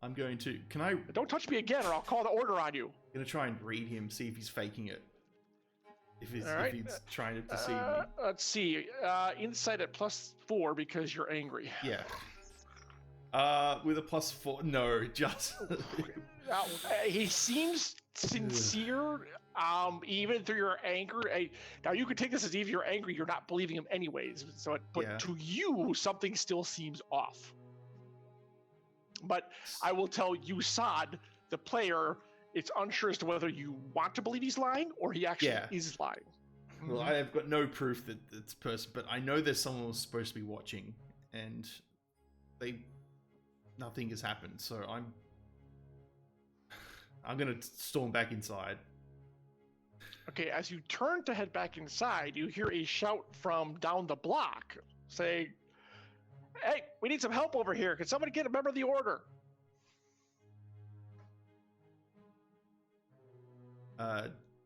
I'm going to. Can I? Don't touch me again, or I'll call the order on you." Gonna try and read him, see if he's faking it. If he's, All right. if he's trying to deceive me. Let's see. Insight at +4 because you're angry. Yeah. With a +4. No, just. He seems sincere, even through your anger. Now you could take this as if you're angry, you're not believing him anyways. But Yeah. to you, something still seems off. But I will tell you, Sod, the player, it's unsure as to whether you want to believe he's lying or he actually is lying. Well, I have got no proof that it's a person, but I know there's someone who's supposed to be watching, and nothing has happened. So I'm gonna storm back inside. Okay, as you turn to head back inside, you hear a shout from down the block saying, "Hey, we need some help over here. Can somebody get a member of the order?"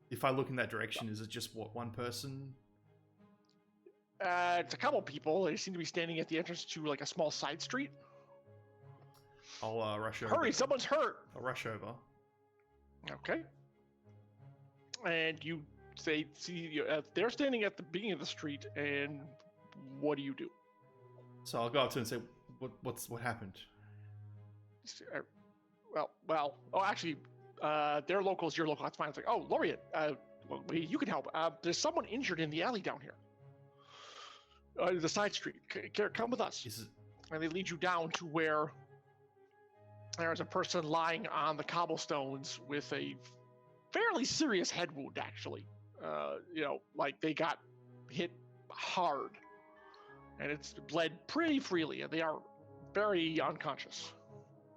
If I look in that direction, is it just one person? It's a couple people. They seem to be standing at the entrance to like a small side street. I'll rush over. Hurry, someone's hurt. I'll rush over. Okay. And you see they're standing at the beginning of the street, and what do you do? So I'll go up to them and say, what happened? Well. Oh, actually, they're locals. You're local. That's fine. It's like, oh, Laureate, you can help. There's someone injured in the alley down here. The side street. Come with us. Is it? And they lead you down to where there's a person lying on the cobblestones with a fairly serious head wound, actually. Like they got hit hard, and it's bled pretty freely, and they are very unconscious.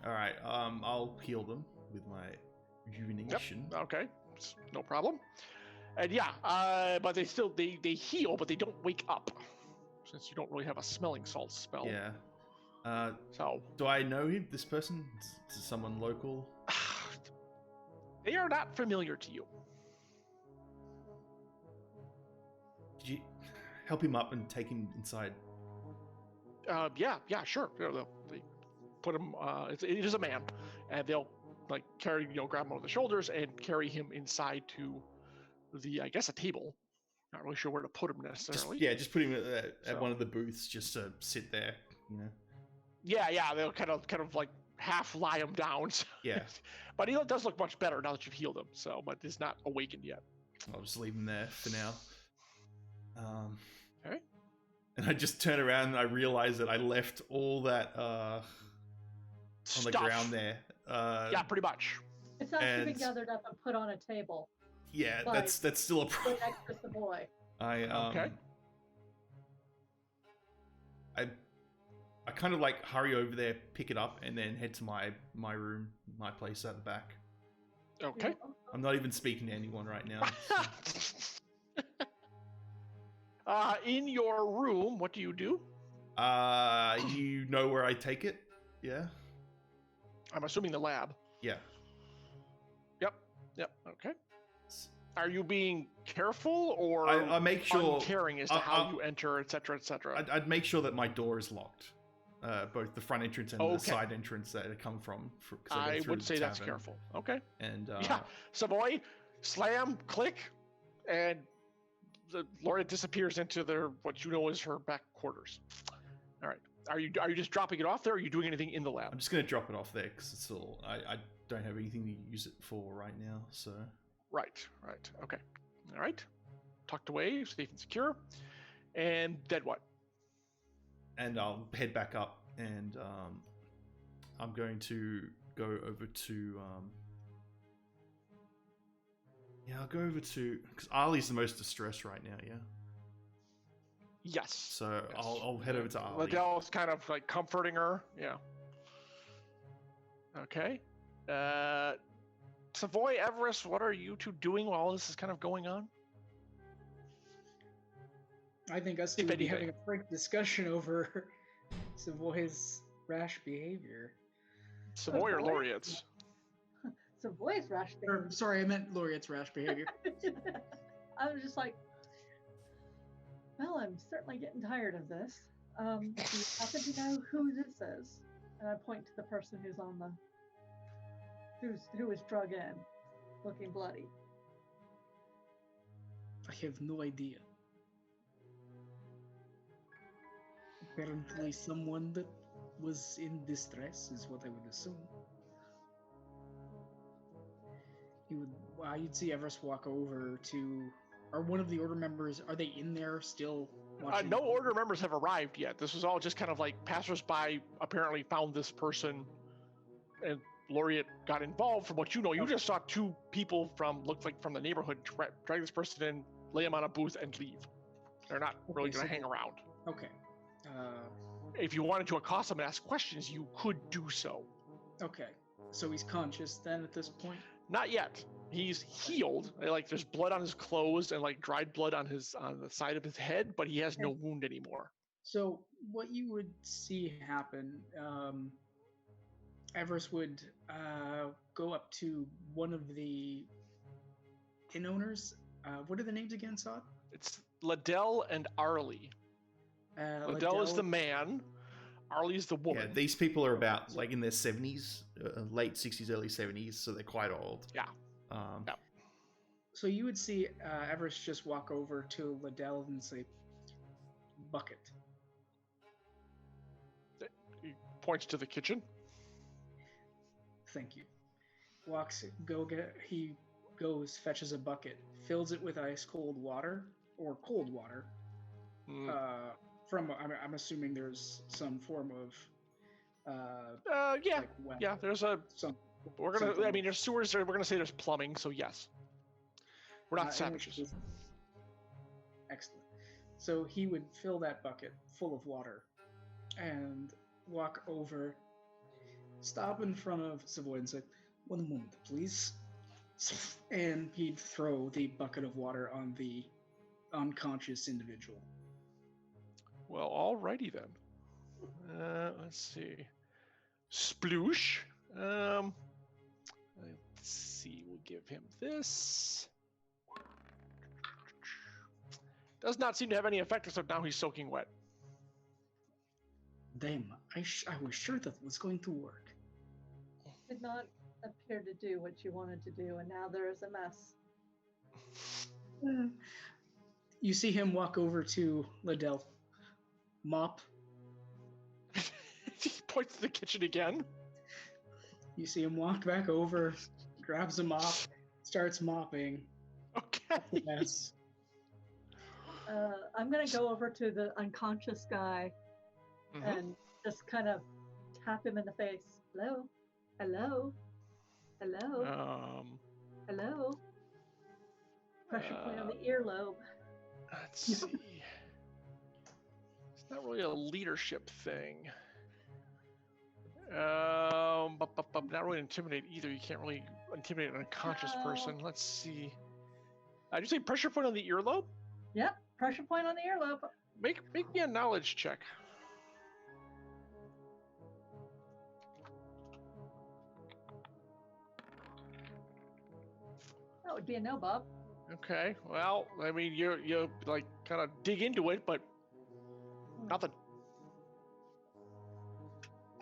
All right. I'll heal them with my rejuvenation. Yep. Okay, no problem. And but they heal, but they don't wake up, since you don't really have a smelling salt spell. Yeah. So Do I know him? This person? Is it someone local? they are not familiar to you. help him up and take him inside? Yeah, sure. They put him. It is a man, and they'll like carry, grab him over the shoulders and carry him inside to I guess, a table. Not really sure where to put him necessarily. Just put him at one of the booths, just to sit there. Yeah, they'll kind of like half lie him down. Yeah. But he does look much better now that you've healed him. So, but he's not awakened yet. I'll just leave him there for now. Okay. And I just turn around and I realize that I left all that on Stuff. the ground there. Yeah, pretty much. It's actually been gathered up and put on a table. Yeah, that's still a problem. Right next to the boy. Okay. I kind of like hurry over there, pick it up, and then head to my room, my place at the back. Okay. I'm not even speaking to anyone right now. In your room, what do you do? You know where I take it? Yeah. I'm assuming the lab. Yeah. Yep. Okay. Are you being careful or I make sure uncaring as to how you enter, etc., etc.? I'd make sure that my door is locked, both the front entrance and the side entrance that I come from. I would say that's careful. Okay. And Savoy, slam, click, and Laura disappears into what you know is her back quarters. All right. Are you just dropping it off there? Or are you doing anything in the lab? I'm just gonna drop it off there because it's all I don't have anything to use it for right now. So. Right. Okay. All right. Tucked away, safe and secure. And then what? And I'll head back up, and I'm going to go over to. I'll go over to because Arlie's the most distressed right now. Yeah. Yes. So yes. I'll head over to Arlie. Liddell's kind of like comforting her. Yeah. Okay. Savoy, Everest, what are you two doing while this is kind of going on? I think us two would be having a frank discussion over Savoy's rash behavior. Savoy or Laureate's? Savoy's rash behavior. Sorry, I meant Laureate's rash behavior. I was just like, well, I'm certainly getting tired of this. Do you happen to know who this is? And I point to the person who's on the who was drug in, looking bloody. I have no idea. Apparently someone that was in distress is what I would assume. You'd see Everest walk over to, are one of the order members, are they in there still watching? No order members have arrived yet. This was all just kind of like passersby apparently found this person and Laureate got involved. From what you know, you just saw two people looked like from the neighborhood drag this person in, lay him on a booth, and leave. They're not really going to hang around. Okay. If you wanted to accost him and ask questions, you could do so. Okay. So he's conscious then at this point? Not yet. He's healed. Like there's blood on his clothes and like dried blood on the side of his head, but he has no wound anymore. So what you would see happen, Everest would go up to one of the inn owners. What are the names again, Sod? It's Liddell and Arlie. Liddell is the man. Arlie's the woman. Yeah, these people are about like in their 70s, late 60s, early 70s, so they're quite old. Yeah. Yeah. So you would see Everest just walk over to Liddell and say, "Bucket." He points to the kitchen. Thank you. He goes, fetches a bucket, fills it with ice cold water or cold water. I'm assuming there's some form of yeah. There's there's sewers there. We're gonna say there's plumbing, so yes. We're not savages. Excellent. So he would fill that bucket full of water and walk over, stop in front of Savoy and say, "One moment, please." And he'd throw the bucket of water on the unconscious individual. Well, alrighty then. Let's see. Sploosh. Let's see. We'll give him this. Does not seem to have any effect, except now he's soaking wet. Damn, I was sure that was going to work. Did not appear to do what you wanted to do, and now there is a mess. You see him walk over to Liddell. Mop. He points to the kitchen again. You see him walk back over, grabs a mop, starts mopping. Okay. Yes. I'm gonna go over to the unconscious guy and just kind of tap him in the face. Hello, hello, hello, hello. Pressure point on the earlobe. Let's see. It's not really a leadership thing. Not really intimidate either. You can't really intimidate an unconscious person. Let's see. Did you say pressure point on the earlobe? Yep, pressure point on the earlobe. Make me a knowledge check. That would be a no, Bob. Okay. Well, I mean, you like kind of dig into it, but nothing.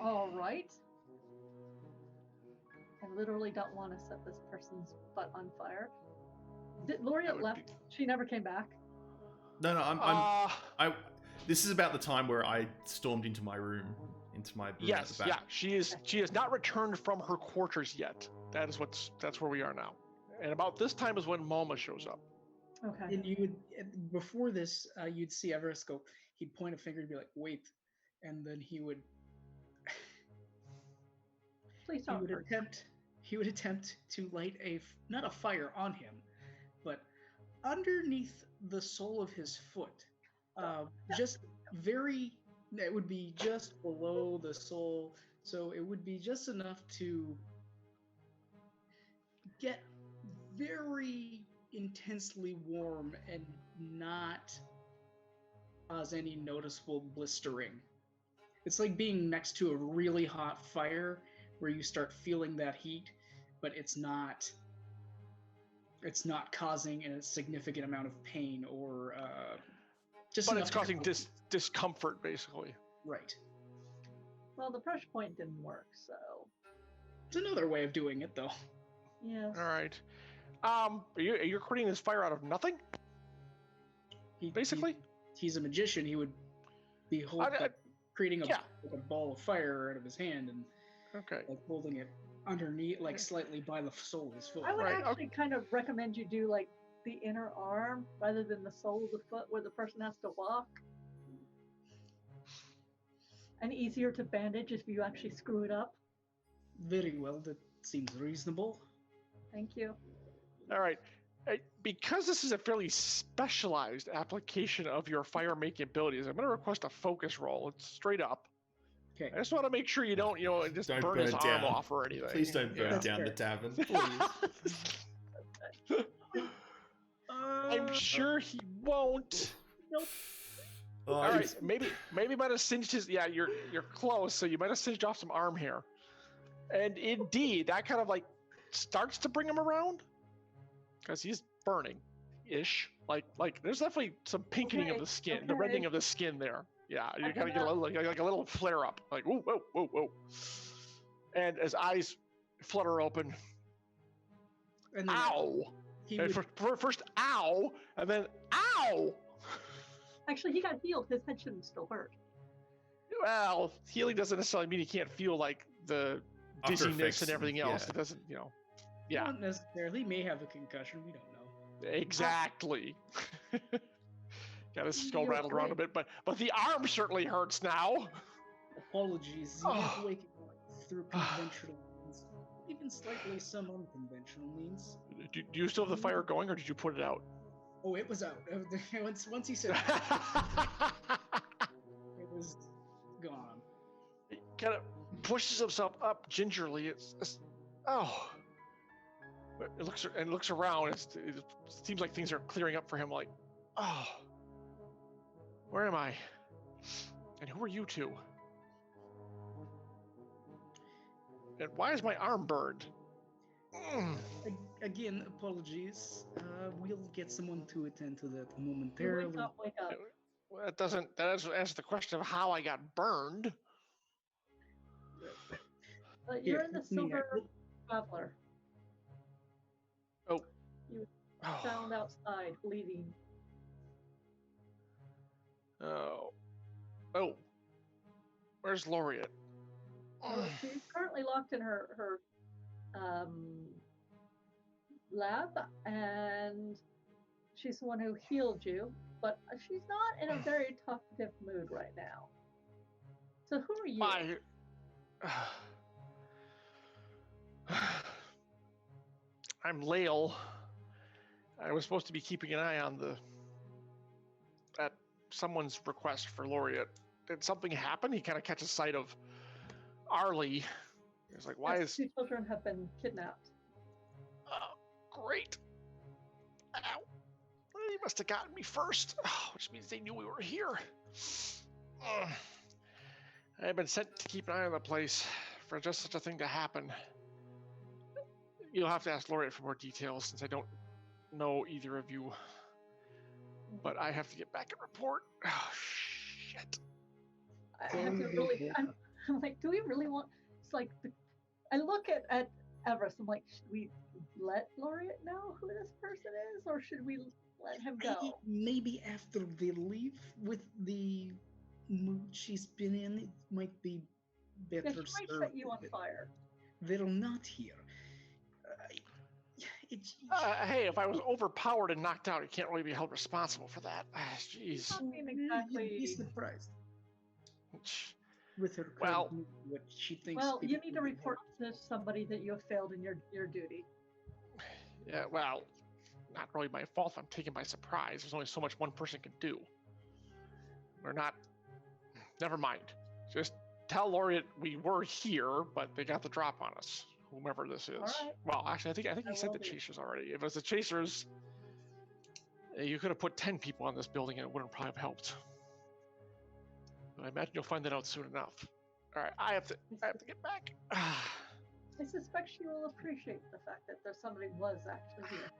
All right. I literally don't want to set this person's butt on fire. Laureate left. She never came back. No, this is about the time where I stormed into my room, into my room at the back. Yeah. She has not returned from her quarters yet. That's where we are now. And about this time is when Mama shows up. Okay. And you would, before this, you'd see Everest go, he'd point a finger and be like, wait. And then he would Please don't. He would attempt to light not a fire on him, but underneath the sole of his foot. It would be just below the sole. So it would be just enough to get very intensely warm and not cause any noticeable blistering. It's like being next to a really hot fire where you start feeling that heat, but it's not causing a significant amount of pain or But it's causing discomfort, basically. Right. Well, the pressure point didn't work, so. It's another way of doing it, though. Yes. All right. You're creating this fire out of nothing? Basically? He's a magician. He would be creating a ball of fire out of his hand and holding it underneath, slightly by the sole of his foot. I would actually kind of recommend you do the inner arm rather than the sole of the foot where the person has to walk. And easier to bandage if you actually screw it up. Very well, that seems reasonable. Thank you. All right. Because this is a fairly specialized application of your fire-making abilities, I'm going to request a focus roll. It's straight up. Okay. I just want to make sure you don't just don't burn his down. arm off or anything. Please don't burn down the tavern, please. I'm sure he won't. Nope. All right, maybe you might have singed his. Yeah, you're close. So you might have singed off some arm hair, and indeed, that kind of starts to bring him around because he's burning, ish. Like there's definitely some pinkening of the skin, the reddening of the skin there. Yeah, you kind of get a little flare up, like whoa, whoa, whoa, whoa, and his eyes flutter open. And then ow! First, ow, and then ow. Actually, he got healed. His head shouldn't still hurt. Well, healing doesn't necessarily mean he can't feel the dizziness and everything else. It doesn't, yeah. Not necessarily. He may have a concussion. We don't know. Exactly. Got his skull rattled around a bit, but the arm certainly hurts now. Apologies. You have to wake up through conventional means, even slightly some unconventional means. Do you still have the fire going, or did you put it out? Oh, it was out. Once he said it was gone. He kind of pushes himself up gingerly. It looks around. It seems like things are clearing up for him. Like, where am I? And who are you two? And why is my arm burned? again, apologies. We'll get someone to attend to that You momentarily. wake up, wake up. Well, that doesn't answer the question of how I got burned. But Here, you're in the let me- Silver Traveler. Oh. You Oh. found outside, bleeding. Oh. Oh. Where's Laureate? So she's currently locked in her lab, and she's the one who healed you, but she's not in a very talkative mood right now. So who are you? I'm Lael. I was supposed to be keeping an eye on at someone's request for Laureate. Did something happen? He kind of catches sight of Arlie. He's like, why Yes, is... 2 children have been kidnapped. Great. Ow. They must have gotten me first, which means they knew we were here. I've been sent to keep an eye on the place for just such a thing to happen. You'll have to ask Laureate for more details since I don't know either of you. But I have to get back and report. Oh, shit. I'm like, do we really want? It's like, I look at Everest. I'm like, should we let Laureate know who this person is, or should we let him go? Maybe after they leave with the mood she's been in, it might be better. Yeah, she might set you on fire. They're not here. Hey, if I was overpowered and knocked out, I can't really be held responsible for that. Jeez. Not being exactly. You'd be surprised with her. Well, what she thinks. Well, you need to report to somebody that you have failed in your duty. Yeah, well, not really my fault if I'm taken by surprise. There's only so much one person can do. We're not... Never mind. Just tell Laureate we were here, but they got the drop on us. Whomever this is. All right. Well, actually, I think he said the Chasers already. If it was the Chasers, you could have put 10 people on this building and it wouldn't probably have helped. But I imagine you'll find that out soon enough. All right, I have to get back. I suspect she will appreciate the fact that there's somebody was actually here.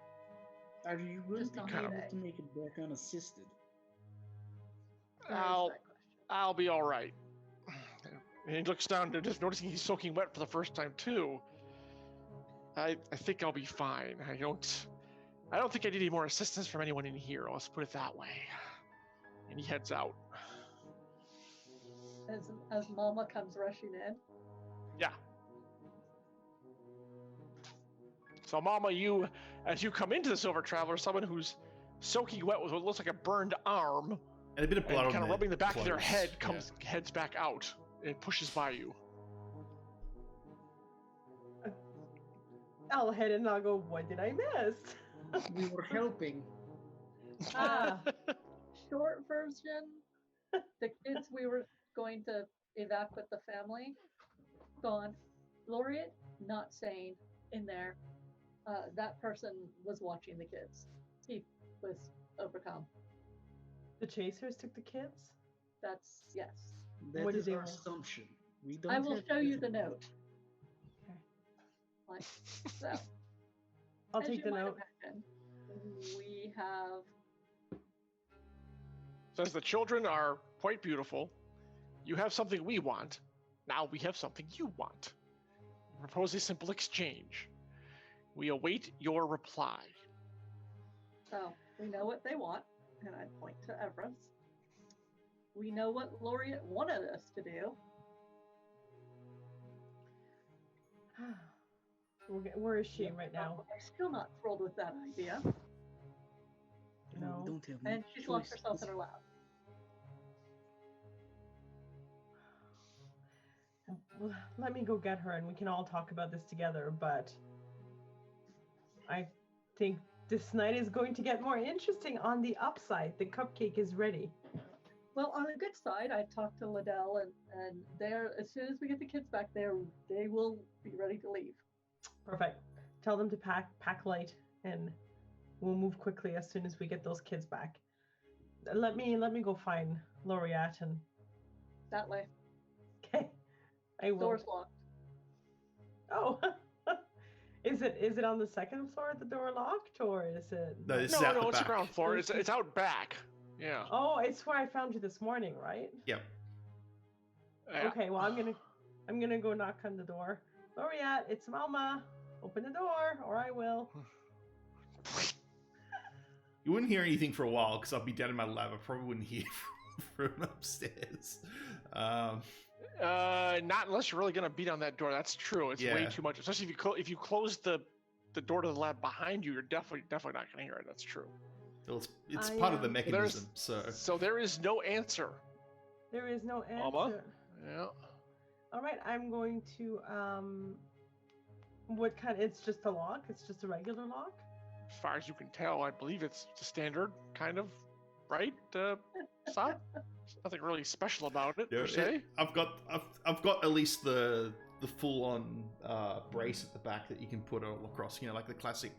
Are you going Just to not be able today. to make it back unassisted? I'll be all right. And he looks down, just noticing he's soaking wet for the first time too. I think I'll be fine. I don't think I need any more assistance from anyone in here. Let's put it that way. And he heads out. As Mama comes rushing in. Yeah. So Mama, as you come into the Silver Traveler, someone who's soaking wet with what looks like a burned arm, and a bit of blood on kind of rubbing the back of their head, yeah. Heads back out and pushes by you. I'll head and I'll go, what did I miss? We were helping. Short version, the kids we were going to evacuate the family, gone. Laureate, not sane in there. That person was watching the kids. He was overcome. The Chasers took the kids? That's, yes. That What is did our they- assumption. We don't I will have show you evidence. the note. Okay. Like, so. I'll As take you the might note. imagine, we have Says the children are quite beautiful. You have something we want. Now we have something you want. Propose a simple exchange. We await your reply. So we know what they want, and I point to Everest. We know what Laureate wanted us to do. Where is she right now? I'm still not thrilled with that idea. No. We don't have And she's locked choice. herself in her lab. Let me go get her and we can all talk about this together, but I think this night is going to get more interesting on the upside. The cupcake is ready. Well, on the good side, I talked to Liddell, and they're, as soon as we get the kids back there, they will be ready to leave. Perfect. Tell them to pack light, and we'll move quickly as soon as we get those kids back. Let me go find Laureate and. That way. Okay, I will. Door's locked. Oh, Is it on the second floor, the door locked, or is it? No, this is out the it's the back. ground floor. It's out back. Yeah. Oh, it's where I found you this morning, right? Yep. Yeah. Okay, well I'm gonna go knock on the door. Laureate, it's Mama. Open the door, or I will. You wouldn't hear anything for a while because I'll be down in my lab. I probably wouldn't hear from upstairs. Not unless you're really gonna beat on that door. That's true. It's way Yeah. too much. Especially if you close the door to the lab behind you, you're definitely not gonna hear it. That's true. Well, it's part of the mechanism, So there is no answer. There is no answer. Mama? Yeah. All right, I'm going to what kind? It's just a lock. It's just a regular lock. As far as you can tell, I believe it's the standard kind of, right? Stop. There's nothing really special about it per se. I've got at least the full-on brace at the back that you can put all across. You know, like the classic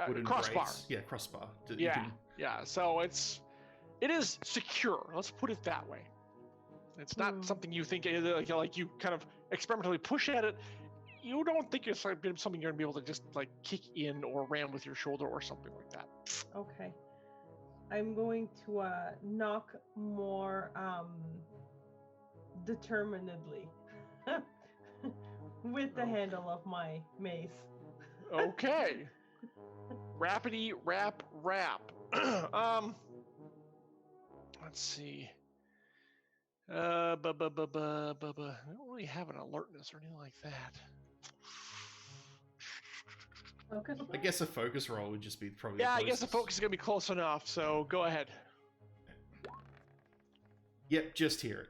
wooden Crossbar. brace. Yeah, crossbar. Yeah. So it is secure. Let's put it that way. It's not something you think like you kind of experimentally push at it. You don't think it's something you're gonna be able to just like kick in or ram with your shoulder or something like that. Okay. I'm going to knock more determinedly with the handle of my mace. Okay. Rappity rap. Let's see. I don't really have an alertness or anything like that. Focus. I guess a focus roll would just be probably. Yeah, I guess the focus is gonna be close enough. So go ahead. Yep, just hear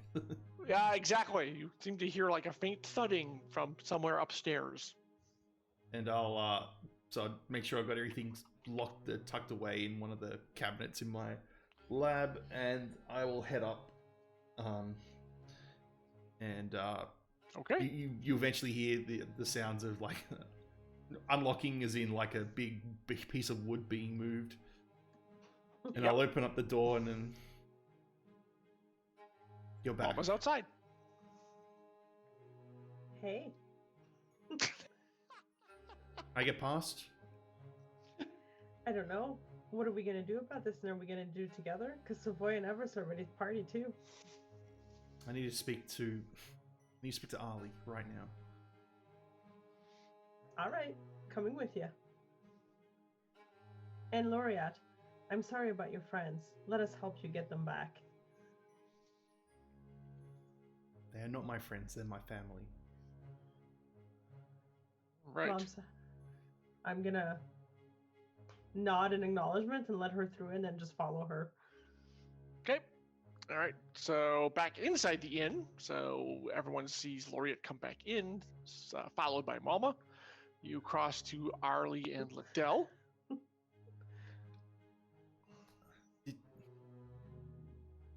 it. Yeah, exactly. You seem to hear like a faint thudding from somewhere upstairs. And I'll make sure I've got everything locked, tucked away in one of the cabinets in my lab, and I will head up. Okay. You eventually hear the sounds of like unlocking, as in like a big piece of wood being moved, and I'll open up the door, and then you're back. Mama's outside. Hey. I get past. I don't know. What are we gonna do about this? And are we gonna do it together? Because Savoy and Everest are ready to party too. I need to speak to Ali right now. All right, coming with you. And Laureate, I'm sorry about your friends. Let us help you get them back. They are not my friends; they're my family. Right. Well, I'm gonna nod in acknowledgement and let her through, and then just follow her. Okay. All right. So back inside the inn. So everyone sees Laureate come back in, followed by Mama. You cross to Arlie and Liddell.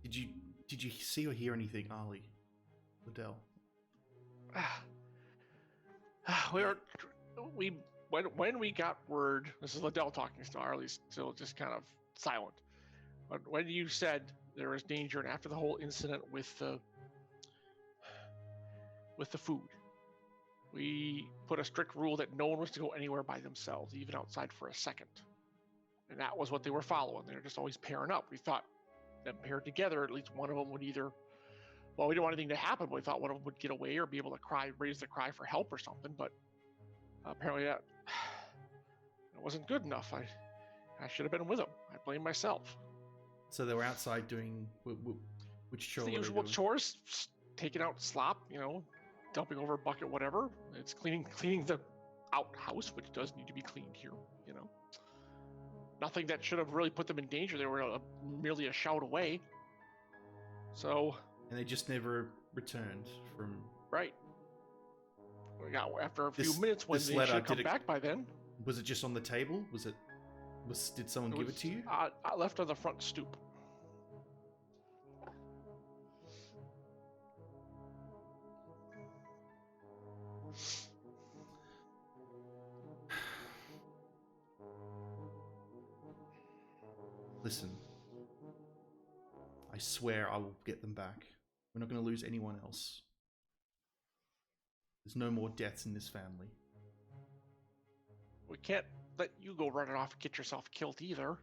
Did you see or hear anything, Ali? Liddell? When we got word, this is Liddell talking, still Arlie's still just kind of silent. But when you said there was danger, and after the whole incident with the food, we put a strict rule that no one was to go anywhere by themselves, even outside for a second. And that was what they were following. They were just always pairing up. We thought them paired together, at least one of them would either, well, we didn't want anything to happen, but we thought one of them would get away or be able to raise the cry for help or something. But apparently that wasn't good enough. I should have been with them. I blame myself. So they were outside doing which chore? The usual chores, taking out slop, dumping over a bucket, whatever. It's cleaning the outhouse, which does need to be cleaned here. Nothing that should have really put them in danger. They were merely a shout away. So. And they just never returned from. Right. Yeah, after a few minutes, when they should have come back by then. Was it just on the table? Did someone give it to you? I left on the front stoop. Listen, I swear I will get them back. We're not going to lose anyone else. There's no more deaths in this family. we can't let you go running off and get yourself killed either.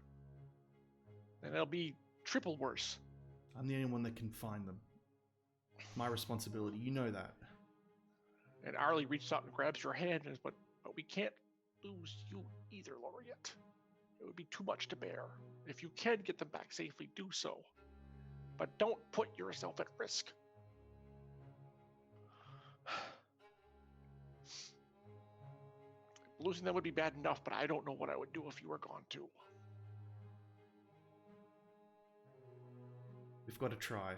And it'll be triple worse. I'm the only one that can find them. My responsibility. You know that. And Arlie reaches out and grabs your hand and says, but we can't lose you either, Laureate. It would be too much to bear. If you can get them back safely, do so. But don't put yourself at risk. Losing them would be bad enough, but I don't know what I would do if you were gone too. We've got to try.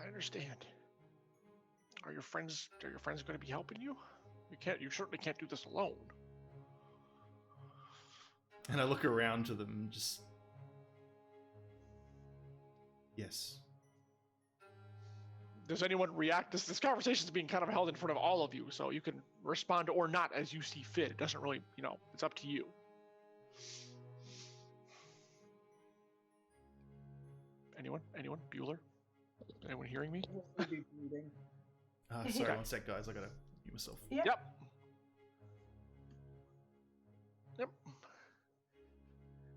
I understand. Are your friends going to be helping you? You certainly can't do this alone. And I look around to them and just... Yes. Does anyone react? This conversation is being kind of held in front of all of you, so you can respond or not as you see fit. It doesn't really, it's up to you. Anyone? Bueller? Anyone hearing me? Sorry, one sec, guys. I gotta mute myself. Yeah. Yep.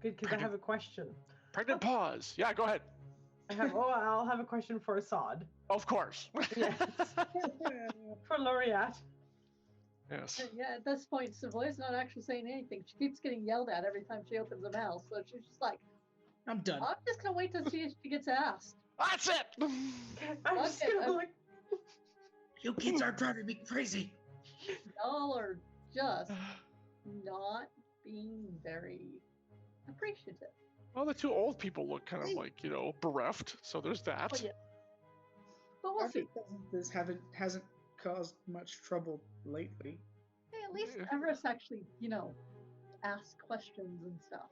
Good, because I have a question. Pregnant pause. Yeah, go ahead. I'll have a question for Assad. Of course. Yes. For Laureate. Yes. Yeah, at this point, Savoy's not actually saying anything. She keeps getting yelled at every time she opens her mouth, so she's just like, I'm done. I'm just gonna wait to see if she gets asked. That's it! I'm just gonna look. You kids are driving me crazy. Y'all are just not being very appreciative. Well, the two old people look kind of like, bereft, so there's that. But, yeah. But we'll see. This hasn't caused much trouble lately. Hey, at least Everest actually, asks questions and stuff.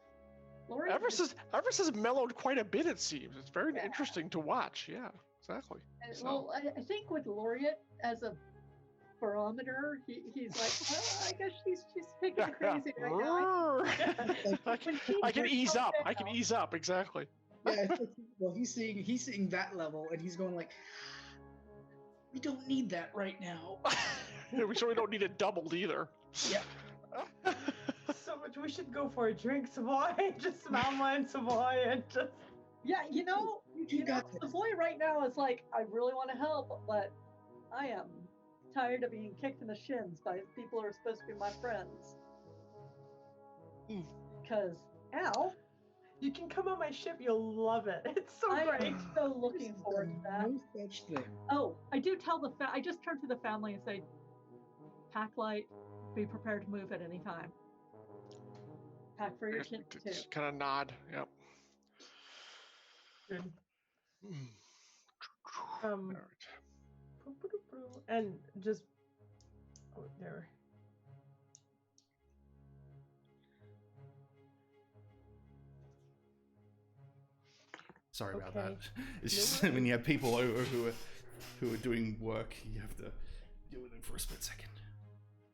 Laurie Everest has mellowed quite a bit, it seems. It's very interesting to watch. Yeah, exactly. So. Well, I think with Laureate as a barometer, he's like, I guess she's taking it crazy right now. I can ease up. I can ease up, exactly. Yeah, well, he's seeing that level, and he's going like, we don't need that right now. We certainly don't need it doubled either. Yeah. So much. We should go for a drink, Savoy. Just Malma and Savoy, and just. Yeah, Savoy right now is like, I really want to help, but I am tired of being kicked in the shins by people who are supposed to be my friends. Because, Al, you can come on my ship. You'll love it. It's so great. I'm so looking forward to that. No such thing. Oh, I do tell I just turn to the family and say, pack light, be prepared to move at any time. Pack for your kids too. Just kind of nod. Yep. Good. All right. And just there. Sorry about that. It's just when you have people over who are doing work, you have to deal with them for a split second.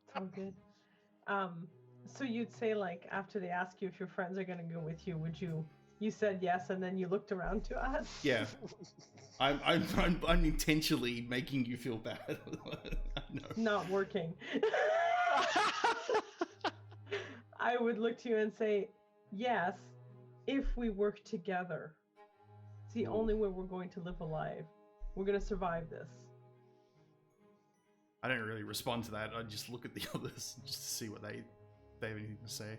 It's all good. So you'd say, like, after they ask you if your friends are going to go with you, you said yes, and then you looked around to us? Yeah. I'm intentionally making you feel bad. No. Not working. I would look to you and say, yes, if we work together. It's the only way we're going to live alive. We're going to survive this. I don't really respond to that. I just look at the others just to see what they have anything to say.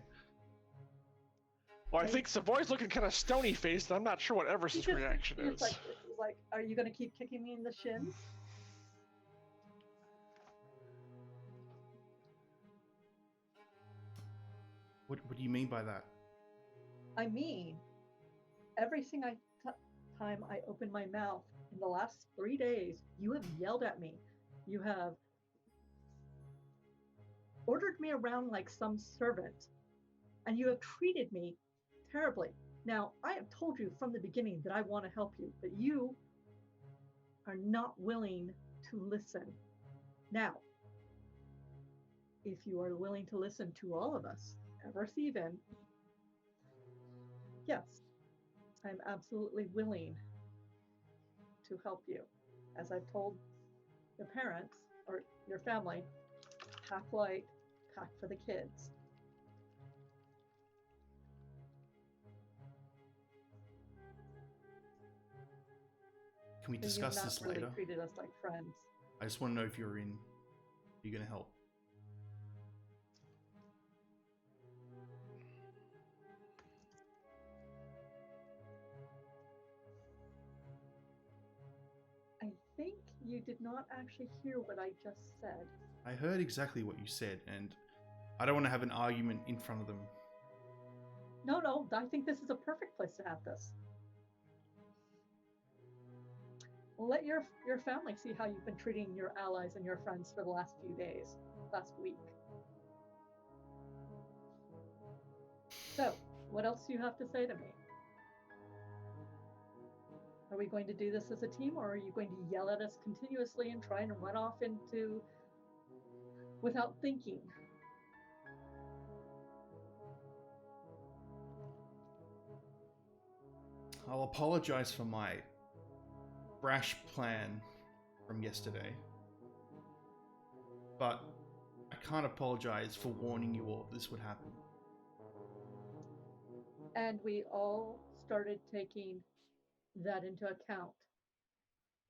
Well, I think Savoy's looking kind of stony-faced. I'm not sure what Everest's reaction is. Like, are you going to keep kicking me in the shins? What do you mean by that? I mean, every single time I open my mouth in the last 3 days, you have yelled at me. You have ordered me around like some servant, and you have treated me terribly. Now, I have told you from the beginning that I want to help you, but you are not willing to listen. Now, if you are willing to listen to all of us, Everest even, yes, I'm absolutely willing to help you. As I've told the parents, or your family, pack light, pack for the kids. Can we You've discuss not this really later? treated us like friends. I just want to know if you're in. You're going to help. I think you did not actually hear what I just said. I heard exactly what you said, and I don't want to have an argument in front of them. No, I think this is a perfect place to have this. Let your family see how you've been treating your allies and your friends for the last few days, last week. So, what else do you have to say to me? Are we going to do this as a team, or are you going to yell at us continuously and try and run off into without thinking? I'll apologize for my brash plan from yesterday, but I can't apologize for warning you all this would happen. And we all started taking that into account.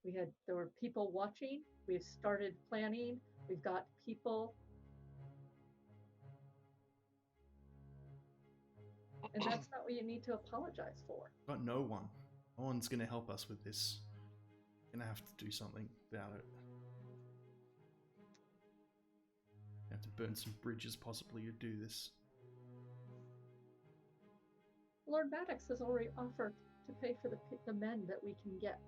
There were people watching. We've started planning. We've got people. And that's not what you need to apologize for. Got no one. No one's going to help us with this. Going to have to do something about it. Have to burn some bridges possibly to do this. Lord Maddox has already offered to pay for the men that we can get.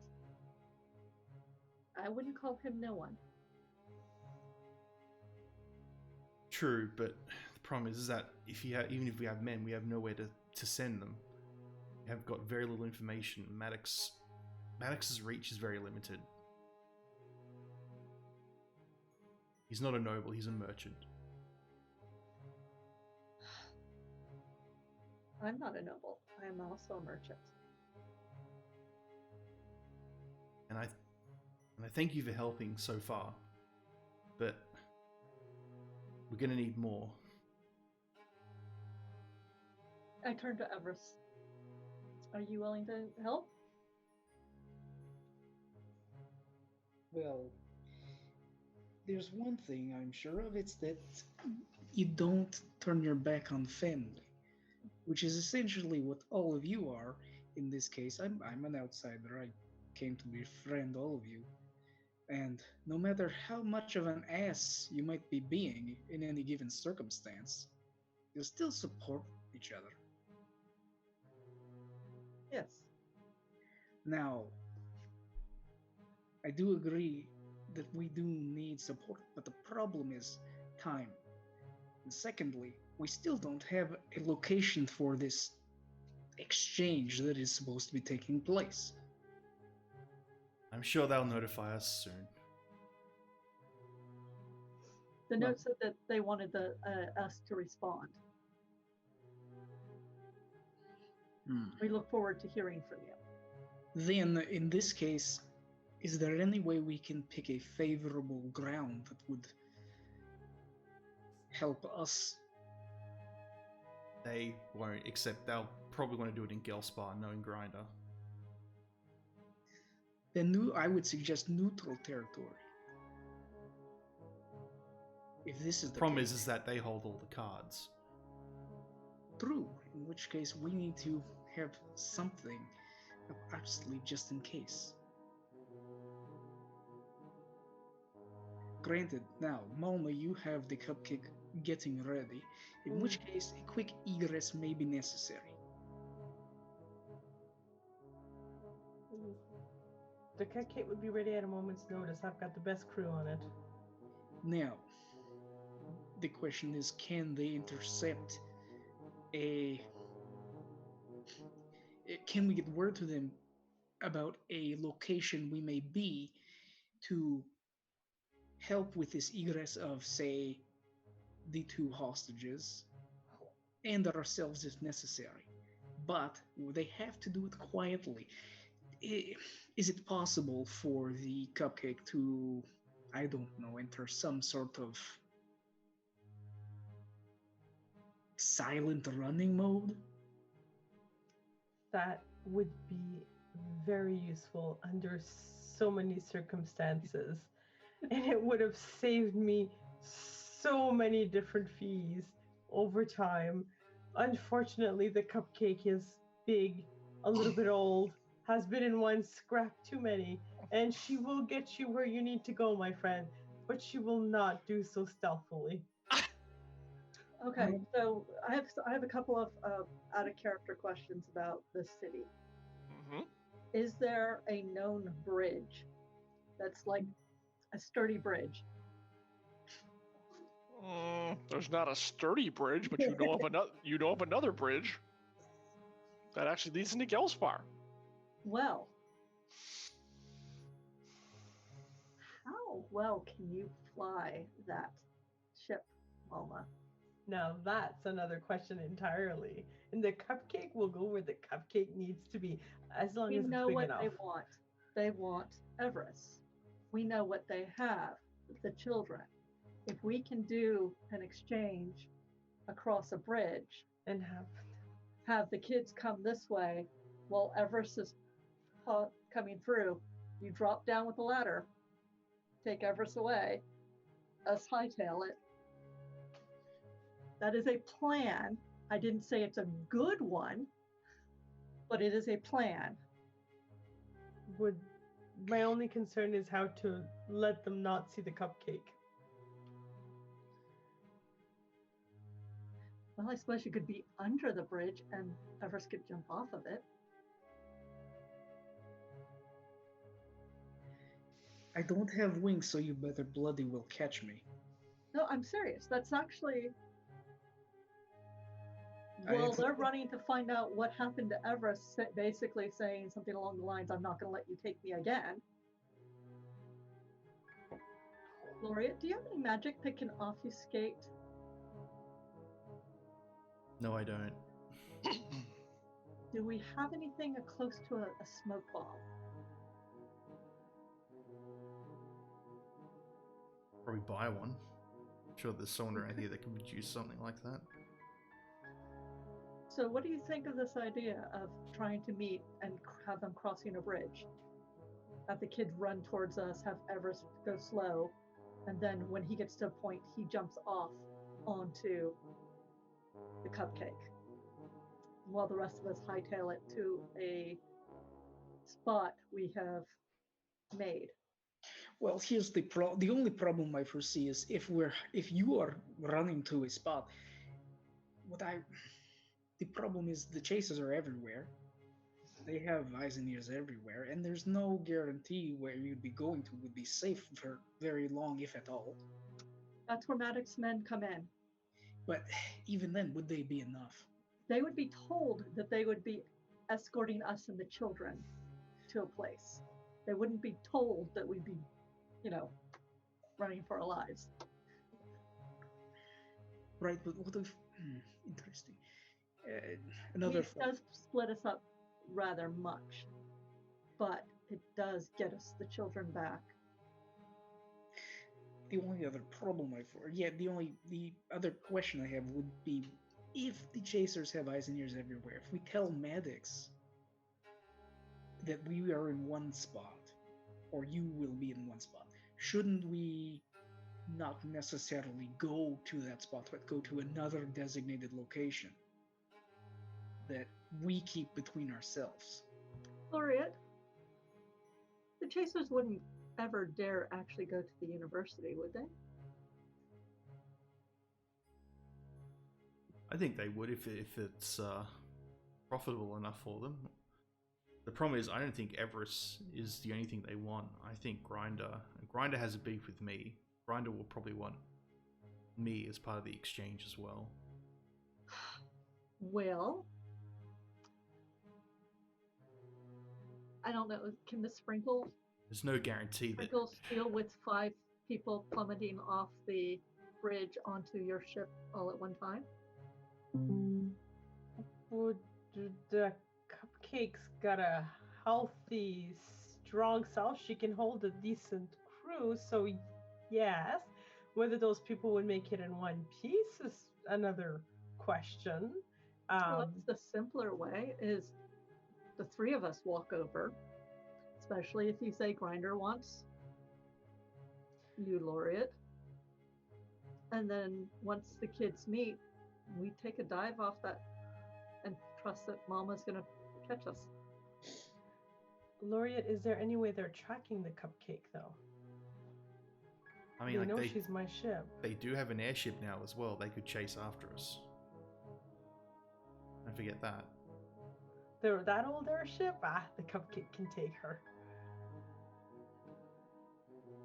I wouldn't call him no one. True, but the problem is that even if we have men, we have nowhere to send them. We have got very little information. Maddox's reach is very limited. He's not a noble, he's a merchant. I'm not a noble. I am also a merchant. And I thank you for helping so far, but we're going to need more. I turn to Everest. Are you willing to help? Well, there's one thing I'm sure of, it's that you don't turn your back on family, which is essentially what all of you are. In this case, I'm an outsider. I came to befriend all of you. And no matter how much of an ass you might be being in any given circumstance, you'll still support each other. Yes. Now, I do agree that we do need support, but the problem is time. And secondly, we still don't have a location for this exchange that is supposed to be taking place. I'm sure they'll notify us soon. The note said that they wanted us to respond. We look forward to hearing from you. Then, in this case, is there any way we can pick a favorable ground that would help us? They won't, except they'll probably want to do it in Gelspar, knowing Grinder. Then I would suggest neutral territory. If this is the Problem case, is that they hold all the cards. True, in which case we need to have something up our sleeve just in case. Granted, now, Malma, you have the cupcake getting ready, in which case a quick egress may be necessary. The cupcake would be ready at a moment's notice. I've got the best crew on it. Now, the question is, can they intercept can we get word to them about a location we may be to help with this egress of, say, the two hostages and ourselves if necessary? But they have to do it quietly. Is it possible for the cupcake to I don't know, enter some sort of silent running mode? That would be very useful under so many circumstances. And it would have saved me so many different fees over time. Unfortunately, the cupcake is big, a little bit old, has been in one scrap too many, and she will get you where you need to go, my friend, but she will not do so stealthily. Okay, so I have a couple of out of character questions about this city. Hmm. Is there a known bridge that's like a sturdy bridge? There's not a sturdy bridge, but you know of another. You know of another bridge that actually leads into Gelspar. Well, how well can you fly that ship, Alma? Now that's another question entirely. And the cupcake will go where the cupcake needs to be, as long We as it's know big what enough. they want. They want Everest. We know what they have, the children. If we can do an exchange across a bridge, And have the kids come this way while Everest is coming through, you drop down with the ladder, take Everest away, us hightail it. That is a plan. I didn't say it's a good one, but it is a plan. would my only concern is how to let them not see the cupcake. Well, I suppose you could be under the bridge and Everest could jump off of it. I don't have wings, so you better bloody will catch me. No, I'm serious. That's actually. Well, they're running to find out what happened to Everest, basically saying something along the lines, I'm not going to let you take me again. Laureate, do you have any magic that can obfuscate? No, I don't. Do we have anything close to a smoke bomb? Probably buy one. I'm sure there's someone around here that can produce something like that. So what do you think of this idea of trying to meet and have them crossing a bridge? Have the kids run towards us, have Everest go slow, and then when he gets to a point, he jumps off onto the cupcake, while the rest of us hightail it to a spot we have made. Well, here's the only problem I foresee is if you are running to a spot, the problem is the chases are everywhere. They have eyes and ears everywhere, and there's no guarantee where you'd be going to would be safe for very long, if at all. That's where Maddox's men come in. But even then, would they be enough? They would be told that they would be escorting us and the children to a place. They wouldn't be told that we'd be, running for our lives. Right, but what if... interesting. It does split us up rather much, but it does get us the children back. The only other problem the other question I have would be, if the chasers have eyes and ears everywhere, if we tell Maddox that we are in one spot, or you will be in one spot, shouldn't we not necessarily go to that spot, but go to another designated location that we keep between ourselves? Laureate, the chasers wouldn't ever dare actually go to the university, would they? I think they would if it's profitable enough for them. The problem is, I don't think Everest is the only thing they want. I think Grinder has a beef with me. Grinder will probably want me as part of the exchange as well. Well, I don't know. Can the sprinkle? There's no guarantee that Sprinkles deal with 5 people plummeting off the bridge onto your ship all at one time? Would the cupcake's got a healthy, strong self? She can hold a decent crew, so Yes. Whether those people would make it in one piece is another question. Well, Um, that's the simpler way is the three of us walk over, especially if you say Grinder wants you, Laureate. And then once the kids meet, we take a dive off that and trust that Mama's gonna catch us. Laureate, is there any way they're tracking the cupcake though? I mean, They like know she's my ship. they do have an airship now as well. They could chase after us. Don't forget that. They're that old airship? Ah, the cupcake can take her.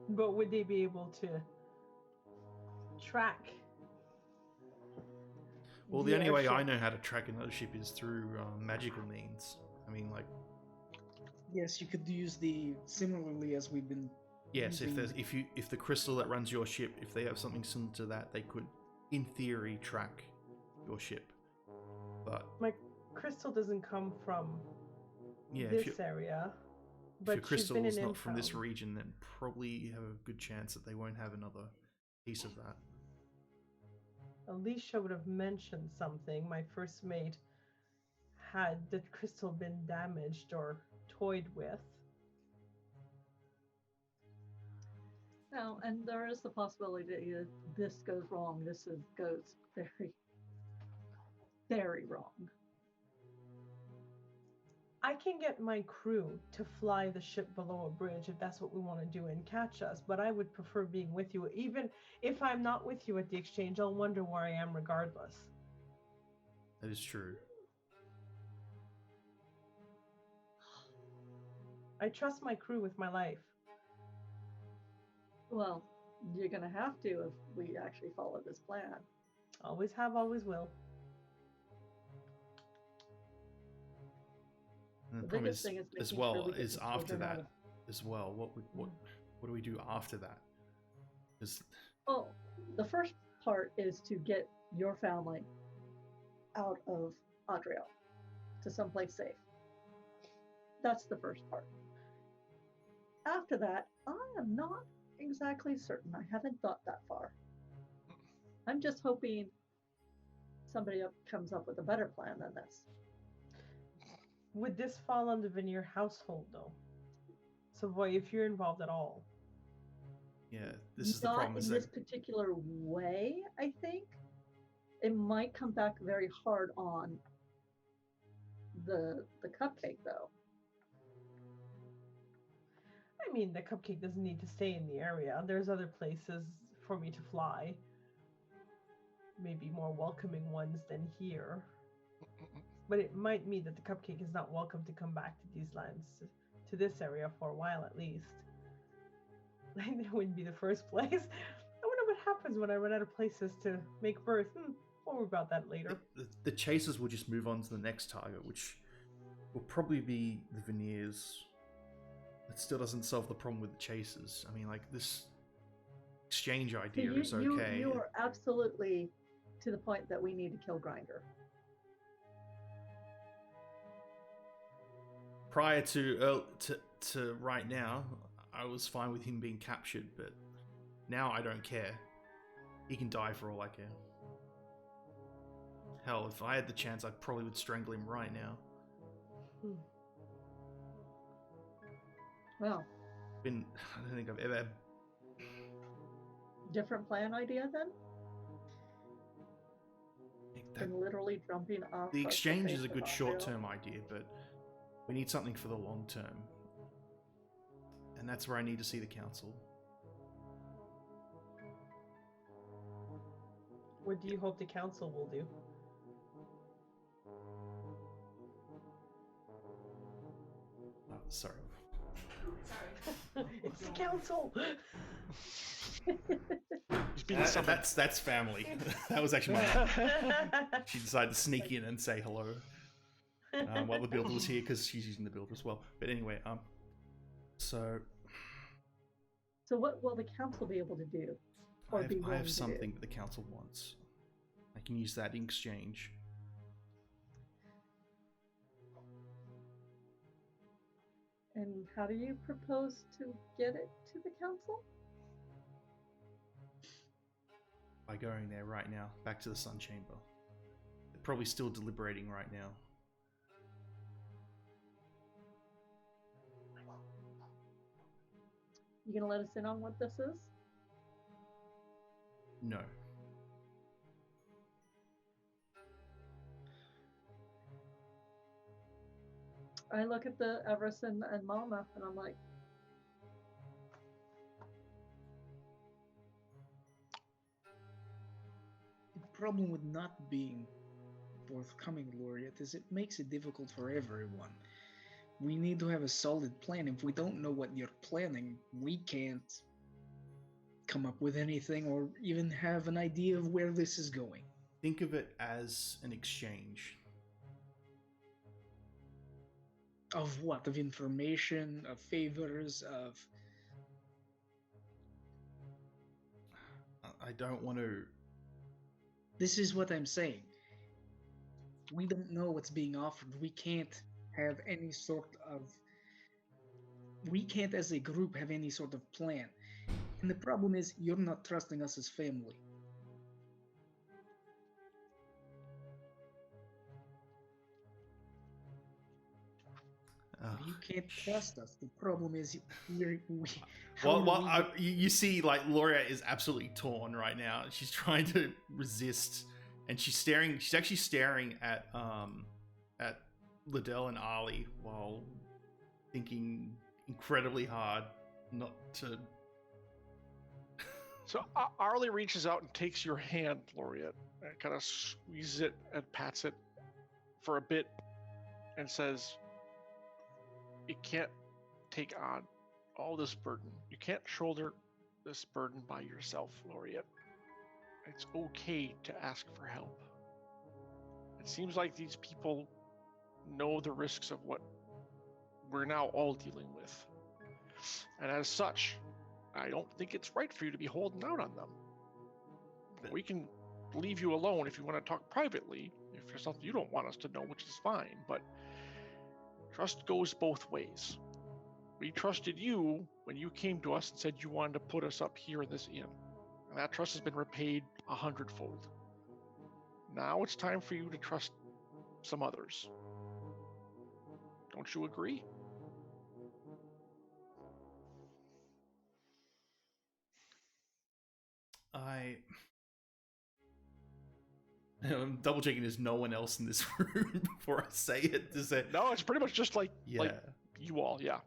But would they be able to track? Well, the only way I airship? know how to track another ship is through magical means. I mean, like, Yes, you could use the similarly as we've been. yes, using. if the crystal that runs your ship, if they have something similar to that, they could, in theory, track your ship. But My crystal doesn't come from yeah, this area. if But your crystal she's been is in not from this Info. region, then probably you have a good chance that they won't have another piece of that. Alicia would have mentioned something. My first mate had the crystal been damaged or toyed with. No, and there is the possibility that this goes wrong. Goes very, very wrong. I can get my crew to fly the ship below a bridge if that's what we want to do and catch us, but I would prefer being with you. Even if I'm not with you at the exchange, I'll wonder where I am regardless. That is true. I trust my crew with my life. Well, you're gonna have to if we actually follow this plan. Always have, always will. And the The problem biggest is, thing is as making well, sure we get is the after children out that of- as well. What do we do after that? Because Well, the first part is to get your family out of Adriel to someplace safe. That's the first part. After that, I am not exactly certain. I haven't thought that far. I'm just hoping somebody comes up with a better plan than this. Would this fall on the Veneer household, though? So, boy, if you're involved at all. yeah, this is the Not problem. in Is this that particular way, I think. It might come back very hard on the cupcake, though. I mean, the cupcake doesn't need to stay in the area. There's other places for me to fly. Maybe more welcoming ones than here. But it might mean that the cupcake is not welcome to come back to these lands, to this area for a while at least. That wouldn't be the first place. I wonder what happens when I run out of places to make birth. We'll worry about that later. the chasers will just move on to the next target, which will probably be the Veneers. It still doesn't solve the problem with the chasers. I mean, like, this exchange idea is okay. You are absolutely to the point that we need to kill Grinder. Prior to right now, I was fine with him being captured, but now I don't care. He can die for all I care. Hell, if I had the chance, I probably would strangle him right now. Well, I don't think I've ever had... different plan idea then? That, Than literally jumping off. the of exchange is face a of good Adriel? short-term idea, but we need something for the long term. And that's where I need to see the council. What do you hope the council will do? Oh, sorry. It's the council! That's family. That was actually my mom. She decided to sneak in and say hello while the builder was here because she's using the builder as well. But anyway, so what will the council be able to do? Or I be willing have to something do? that the council wants. I can use that in exchange. And how do you propose to get it to the council? by going there right now, back to the Sun Chamber. They're probably still deliberating right now. You gonna let us in on what this is? No. I look at the Everest and Mama, and I'm like, The problem with not being forthcoming, Laureate, is it makes it difficult for everyone. We need to have a solid plan. If we don't know what you're planning, we can't come up with anything or even have an idea of where this is going. Think of it as an exchange. Of what? Of information, of favors, of... I don't want to... This is what I'm saying. We don't know what's being offered. We can't have any sort of... We can't, as a group, have any sort of plan. And the problem is, you're not trusting us as family. You can't trust us. The problem is, you see, like, Laureate is absolutely torn right now. She's trying to resist, and she's staring. She's actually staring at Liddell and Arlie while thinking incredibly hard not to. So Arlie reaches out and takes your hand, Laureate, and kind of squeezes it and pats it for a bit, and says, "You can't take on all this burden. You can't shoulder this burden by yourself, Laureate. It's okay to ask for help. It seems like these people know the risks of what we're now all dealing with. And as such, I don't think it's right for you to be holding out on them. We can leave you alone if you want to talk privately, if there's something you don't want us to know, which is fine, but trust goes both ways. We trusted you when you came to us and said you wanted to put us up here in this inn, and that trust has been repaid 100-fold. Now it's time for you to trust some others. Don't you agree?" I'm double checking there's no one else in this room before I say it. No, it's pretty much just like you all, yeah.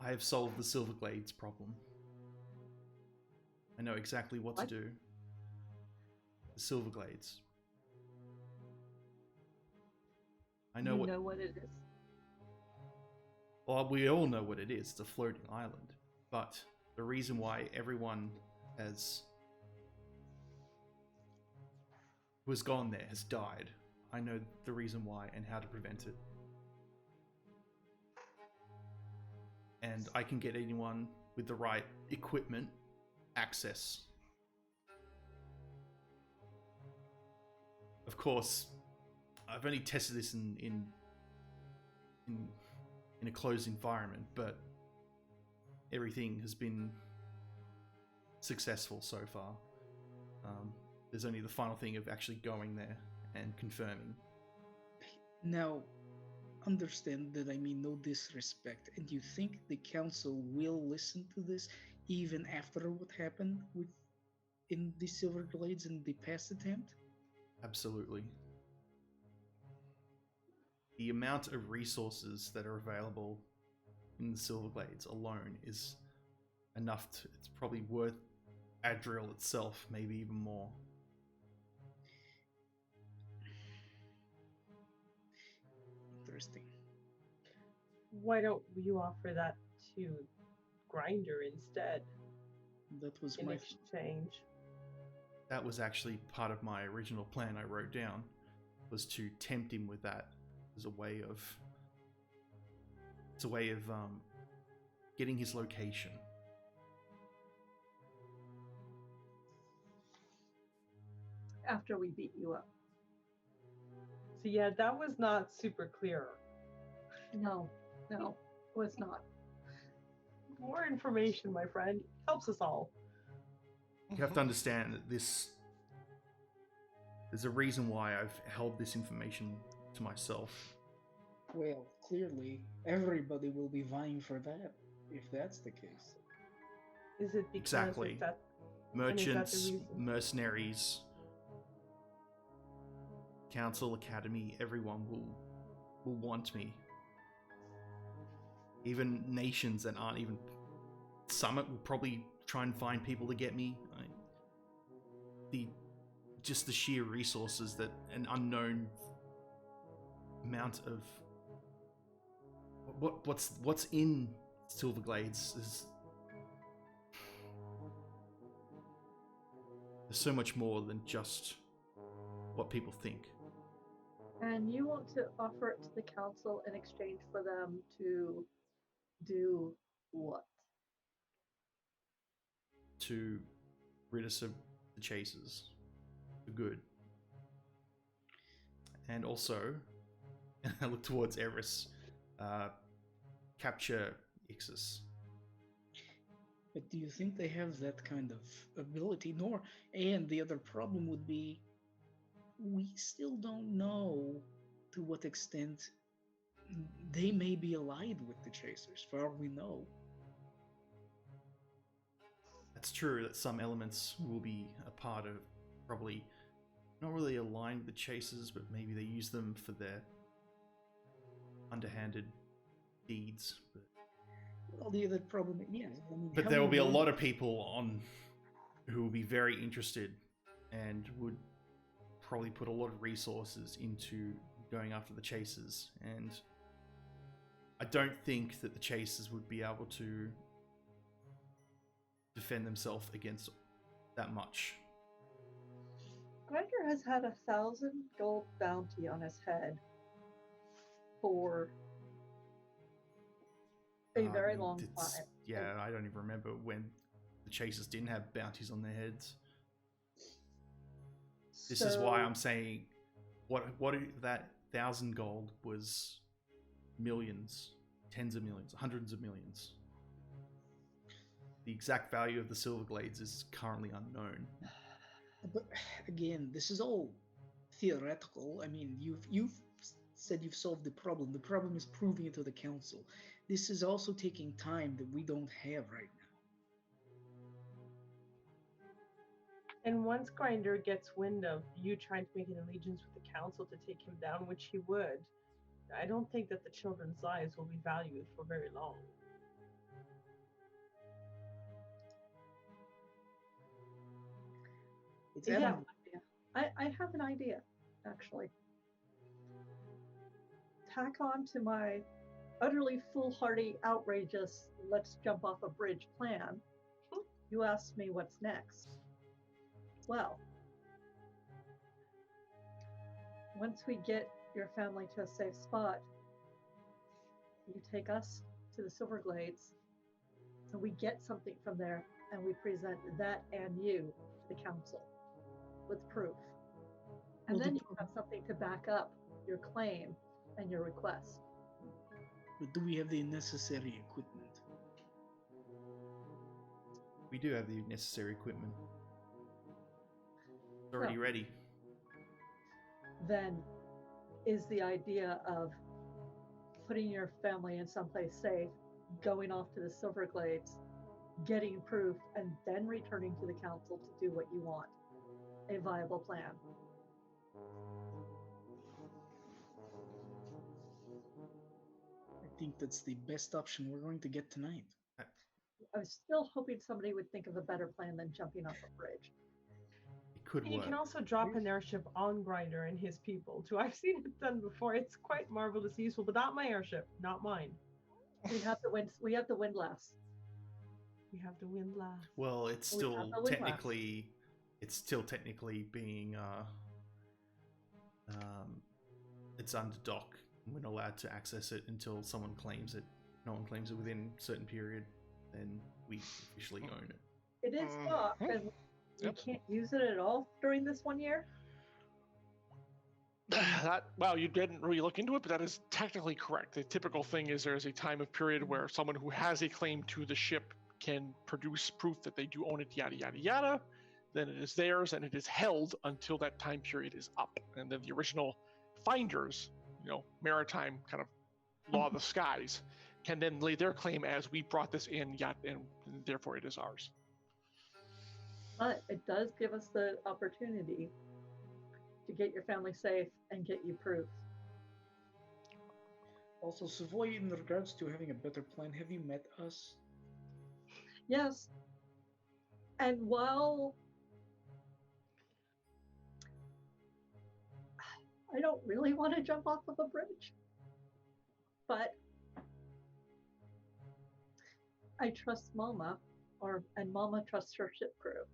I have solved the Silverglades problem. I know exactly what to do. The Silverglades. I know what it is. Well, we all know what it is. It's a floating island. But the reason why everyone who has gone there has died. I know the reason why and how to prevent it. And I can get anyone with the right equipment access. Of course, I've only tested this in a closed environment, but everything has been successful so far. There's only the final thing of actually going there and confirming. Now, understand that I mean no disrespect, and you think the council will listen to this even after what happened in the Silverglades and the past attempt? Absolutely. The amount of resources that are available in the Silverglades alone is enough to, it's probably worth Adriel itself, maybe even more. Interesting. Why don't you offer that to Grinder instead? That was in exchange. That was actually part of my original plan I wrote down, was to tempt him with that as a way of getting his location. After we beat you up. So yeah, that was not super clear. No, it was not. More information, my friend, helps us all. You have to understand that there's a reason why I've held this information to myself. Well, clearly, everybody will be vying for that, if that's the case. Is it because Exactly. is that, Merchants, is that the reason? mercenaries, council, academy, everyone will want me. Even nations that aren't even Summit will probably try and find people to get me. Just the sheer resources that an unknown amount of what's in Silverglades is. There's so much more than just what people think. And you want to offer it to the council in exchange for them to do what? To rid us of the chasers for good. And also, I look towards Eris, capture Ixis. But do you think they have that kind of ability? And the other problem would be, we still don't know to what extent they may be allied with the Chasers, for all we know. It's true that some elements will be a part of, probably not really aligned with the Chasers, but maybe they use them for their underhanded deeds. Well, the other problem, yeah. I mean, But there will be a lot of people who will be very interested and would probably put a lot of resources into going after the Chasers. And I don't think that the Chasers would be able to defend themselves against that much. Grinder has had 1,000 gold bounty on his head for a very long time. Yeah, I don't even remember when the Chasers didn't have bounties on their heads. This is why I'm saying, what that 1,000 gold was millions, tens of millions, hundreds of millions. The exact value of the Silverglades is currently unknown. But again, this is all theoretical. I mean, you've said you've solved the problem. The problem is proving it to the council. This is also taking time that we don't have right now. And once Grinder gets wind of you trying to make an allegiance with the council to take him down, which he would, I don't think that the children's lives will be valued for very long. I have an idea, actually. Tack on to my utterly foolhardy, outrageous, let's jump off a bridge plan. You asked me what's next. Well, once we get your family to a safe spot, you take us to the Silverglades, and we get something from there, and we present that and you to the council with proof. And then you have something to back up your claim and your request. But do we have the necessary equipment? We do have the necessary equipment. It's already ready. Then is the idea of putting your family in someplace safe, going off to the Silverglades, getting proof, and then returning to the council to do what you want. A viable plan. I think that's the best option we're going to get tonight. I was still hoping somebody would think of a better plan than jumping off a bridge. It could work. You can also drop an airship on Grinder and his people too. I've seen it done before. It's quite marvelously useful, but not my airship, not mine. We have the wind. We have the windlass. We have the windlass. Well, it's still technically being it's under dock. We're not allowed to access it until someone claims it. No one claims it within a certain period, then we officially own it. It is docked, and we can't use it at all during this 1 year. Well, you didn't really look into it, but that is technically correct. The typical thing is there's a time of period where someone who has a claim to the ship can produce proof that they do own it, yada yada yada. Then it is theirs, and it is held until that time period is up. And then the original finders, maritime kind of law of the skies, can then lay their claim as we brought this in, and therefore it is ours. But it does give us the opportunity to get your family safe and get you proof. Also, Savoy, in regards to having a better plan, have you met us? Yes. And while I don't really want to jump off of a bridge, but I trust Mama, and Mama trusts her ship crew.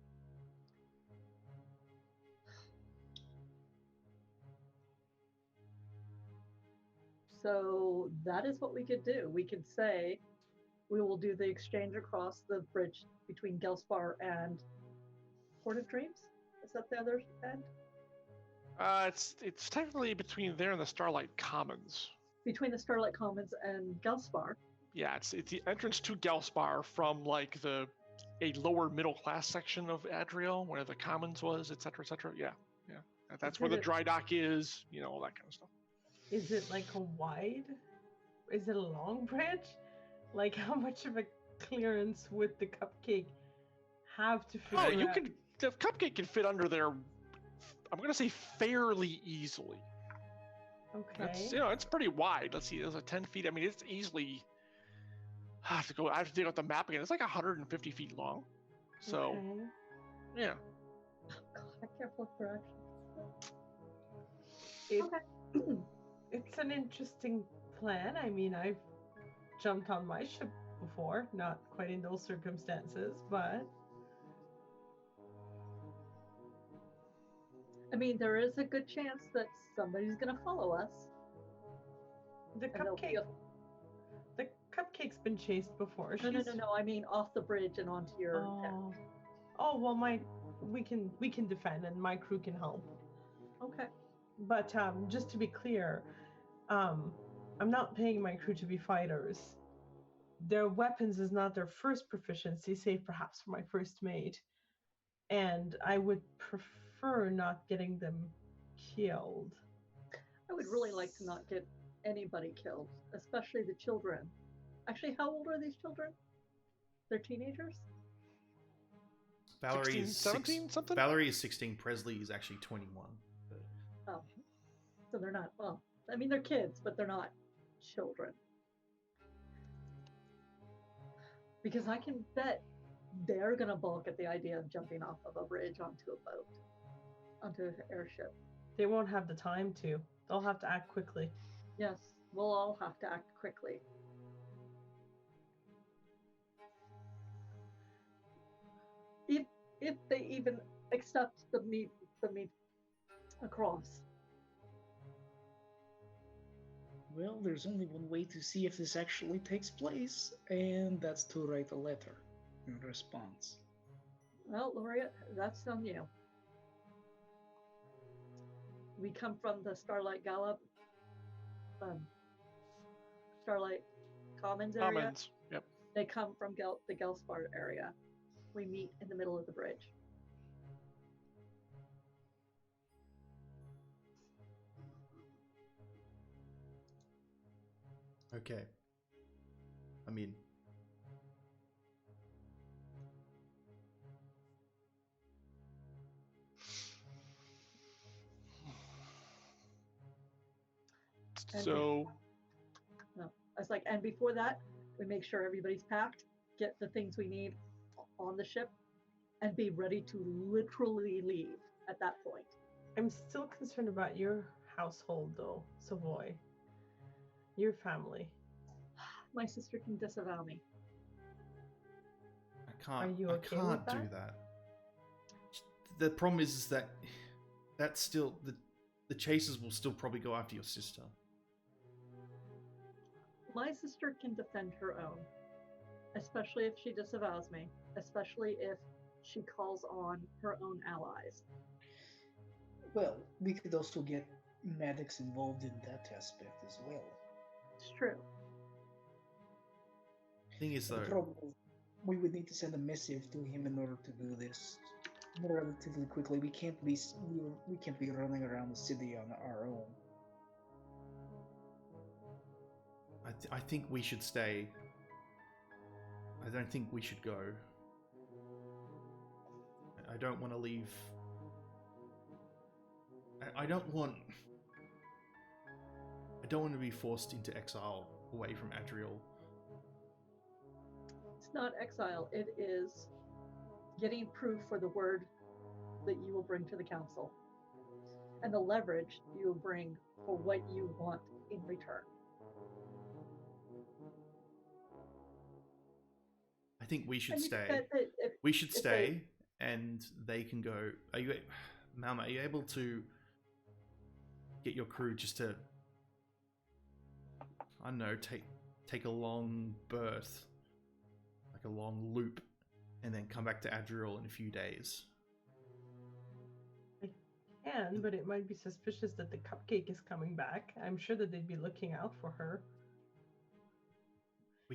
So that is what we could do. We could say we will do the exchange across the bridge between Gelspar and Port of Dreams. Is that the other end? It's technically between there and the Starlight Commons. Between the Starlight Commons and Gelspar. Yeah, it's the entrance to Gelspar from like a lower middle class section of Adriel, where the Commons was, etc., etc. Yeah. That's where the dry dock is. All that kind of stuff. Is it like a wide? Is it a long bridge? Like, how much of a clearance would the cupcake have to fit? The cupcake can fit under there. I'm gonna say fairly easily. Okay. It's pretty wide. Let's see, there's 10 feet. I mean, it's easily. I have to dig out the map again. It's like 150 feet long. So, yeah. Oh God, I can't flip directions. Okay. It's an interesting plan. I mean, I've jumped on my ship before, not quite in those circumstances, but I mean, there is a good chance that somebody's going to follow us. the cupcake's been chased before. No. I mean, off the bridge and onto your deck. Oh well, we can defend, and my crew can help. Okay. But just to be clear, I'm not paying my crew to be fighters. Their weapons is not their first proficiency, save perhaps for my first mate. And I would prefer not getting them killed. I would really like to not get anybody killed, especially the children. Actually, how old are these children? They're teenagers? Valerie 16, is 17 something? Valerie is 16. Presley is actually 21. Oh, so they're not, well, I mean, they're kids, but they're not children. Because I can bet they're going to balk at the idea of jumping off of a bridge onto a boat, onto an airship. They won't have the time to. They'll have to act quickly. Yes, we'll all have to act quickly. If they even accept the meat across. Well, there's only one way to see if this actually takes place, and that's to write a letter in response. Well, Laureate, that's on you. We come from the Starlight Starlight Commons area. Commons, yep. They come from the Gelspar area. We meet in the middle of the bridge. Okay. I mean, so. No, I was like, and before that, we make sure everybody's packed, get the things we need on the ship, and be ready to literally leave at that point. I'm still concerned about your household, though, Savoy. Your family. My sister can disavow me. I Are you okay can't with do that? that. The problem is that that's still the chasers will still probably go after your sister. My sister can defend her own, especially if she disavows me, especially if she calls on her own allies. Well, we could also get medics involved in that aspect as well. It's true. Thing is, The though, problem is we would need to send a missive to him in order to do this relatively quickly. We can't be running around the city on our own. I think we should stay. I don't think we should go. I don't want to leave. I don't want to be forced into exile away from Adriel. It's not exile. It is getting proof for the word that you will bring to the council and the leverage you will bring for what you want in return. I think we should I mean, stay. We should stay, and they can go. Malma, are you able to get your crew just to, I don't know, take a long berth, like a long loop, and then come back to Adriel in a few days? I can, but it might be suspicious that the cupcake is coming back. I'm sure that they'd be looking out for her.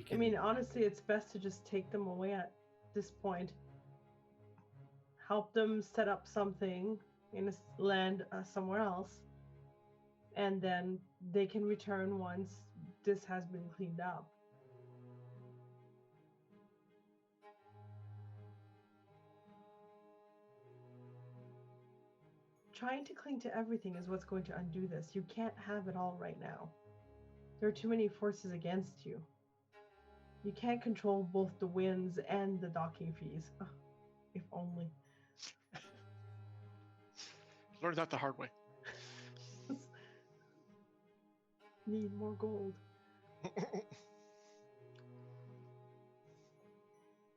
I mean, honestly, it's best to just take them away at this point. Help them set up something in a land somewhere else, and then they can return once this has been cleaned up. Trying to cling to everything is what's going to undo this. You can't have it all right now. There are too many forces against you. You can't control both the winds and the docking fees. Ugh, if only. Learned that the hard way. Need more gold.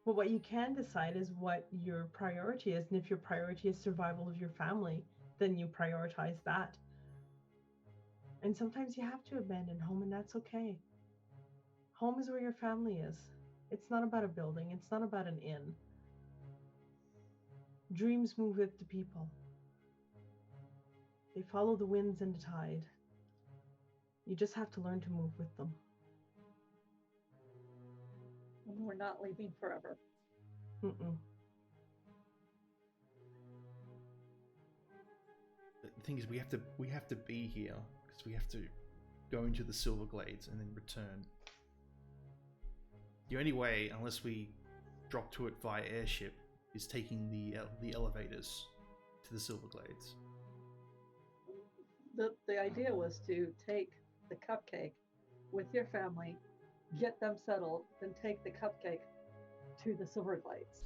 Well, what you can decide is what your priority is. And if your priority is survival of your family, then you prioritize that. And sometimes you have to abandon home, and that's okay. Home is where your family is. It's not about a building. It's not about an inn. Dreams move with the people. They follow the winds and the tide. You just have to learn to move with them. And we're not leaving forever. Mm-mm. The thing is, we have to be here because we have to go into the Silver Glades and then return. The only way, unless we drop to it via airship, is taking the elevators to the Silver Glades. The idea was to take the cupcake with your family, get them settled, then take the cupcake to the Silver Glades.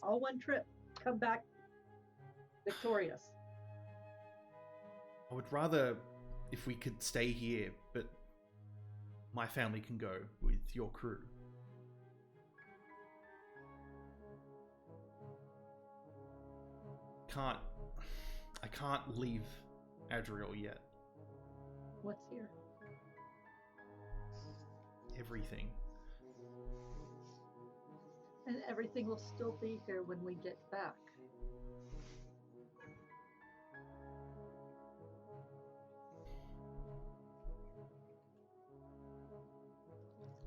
All one trip. Come back victorious. I would rather if we could stay here, but my family can go with your crew. I can't leave Adriel yet. What's here? Everything. And everything will still be here when we get back.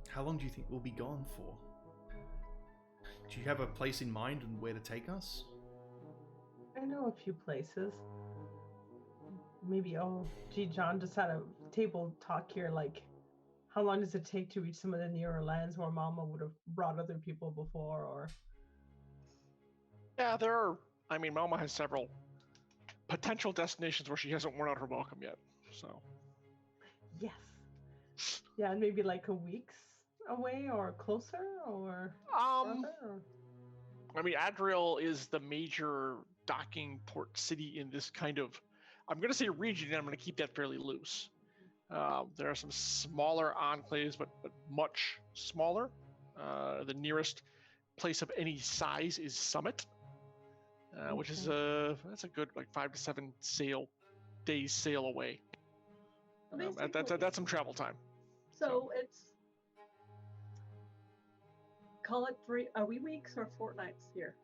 How long do you think we'll be gone for? Do you have a place in mind and where to take us? I know a few places. Maybe, John just had a table talk here, like, how long does it take to reach some of the nearer lands where Mama would have brought other people before, or... Yeah, Mama has several potential destinations where she hasn't worn out her welcome yet, so... Yes. Yeah, and maybe like a week's away, or closer, or... further, or... I mean, Adriel is the major docking port city in this kind of, I'm going to say region, and I'm going to keep that fairly loose. There are some smaller enclaves, but much smaller. The nearest place of any size is Summit, which is that's a good 5 to 7 days sail away. That's some travel time. So it's, call it 3, are we weeks or fortnights here?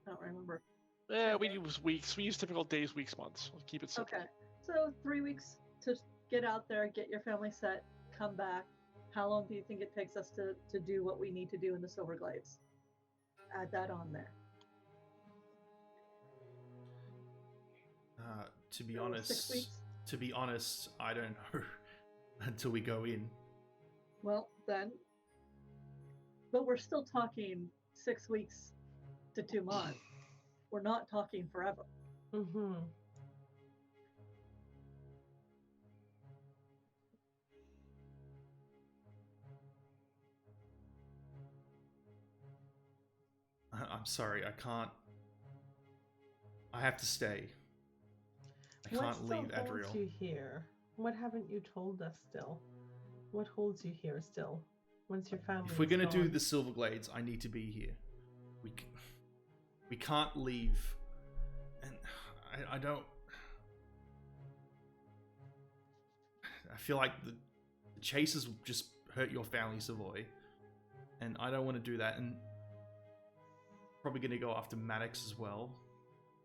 I don't remember. Yeah, we use weeks. We use typical days, weeks, months. We'll keep it simple. Okay. So 3 weeks to get out there, get your family set, come back. How long do you think it takes us to do what we need to do in the Silver Glades? Add that on there. To be So 6 honest, weeks? I don't know until we go in. Well, then. But we're still talking 6 weeks to 2 months. We're not talking forever. Mm-hmm. I'm sorry, I can't. I have to stay. I What can't still leave holds Adriel. you here? What haven't you told us still? What holds you here still? Once your family If we're is gonna do gone? the Silver Glades, I need to be here. We can't leave, and I don't. I feel like the chasers will just hurt your family, Savoy, and I don't want to do that. And probably gonna go after Maddox as well,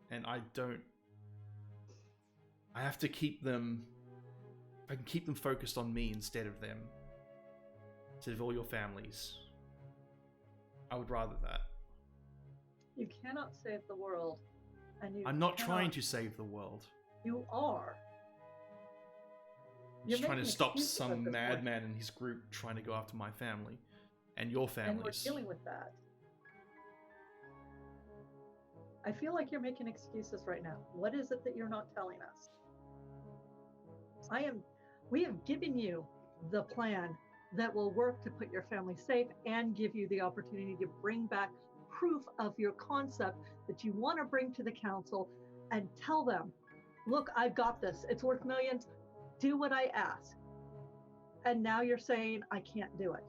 and I don't. I have to keep them. If I can keep them focused on me instead of them, instead of all your families, I would rather that. You cannot save the world. And you I'm not cannot- trying to save the world. You are. I'm just You're trying to making stop excuses at some this point. madman and his group trying to go after my family and your And we're families. dealing with that. I feel like you're making excuses right now. What is it that you're not telling us? We have given you the plan that will work to put your family safe and give you the opportunity to bring back proof of your concept that you want to bring to the council and tell them, look, I've got this. It's worth millions. Do what I ask. And now you're saying I can't do it.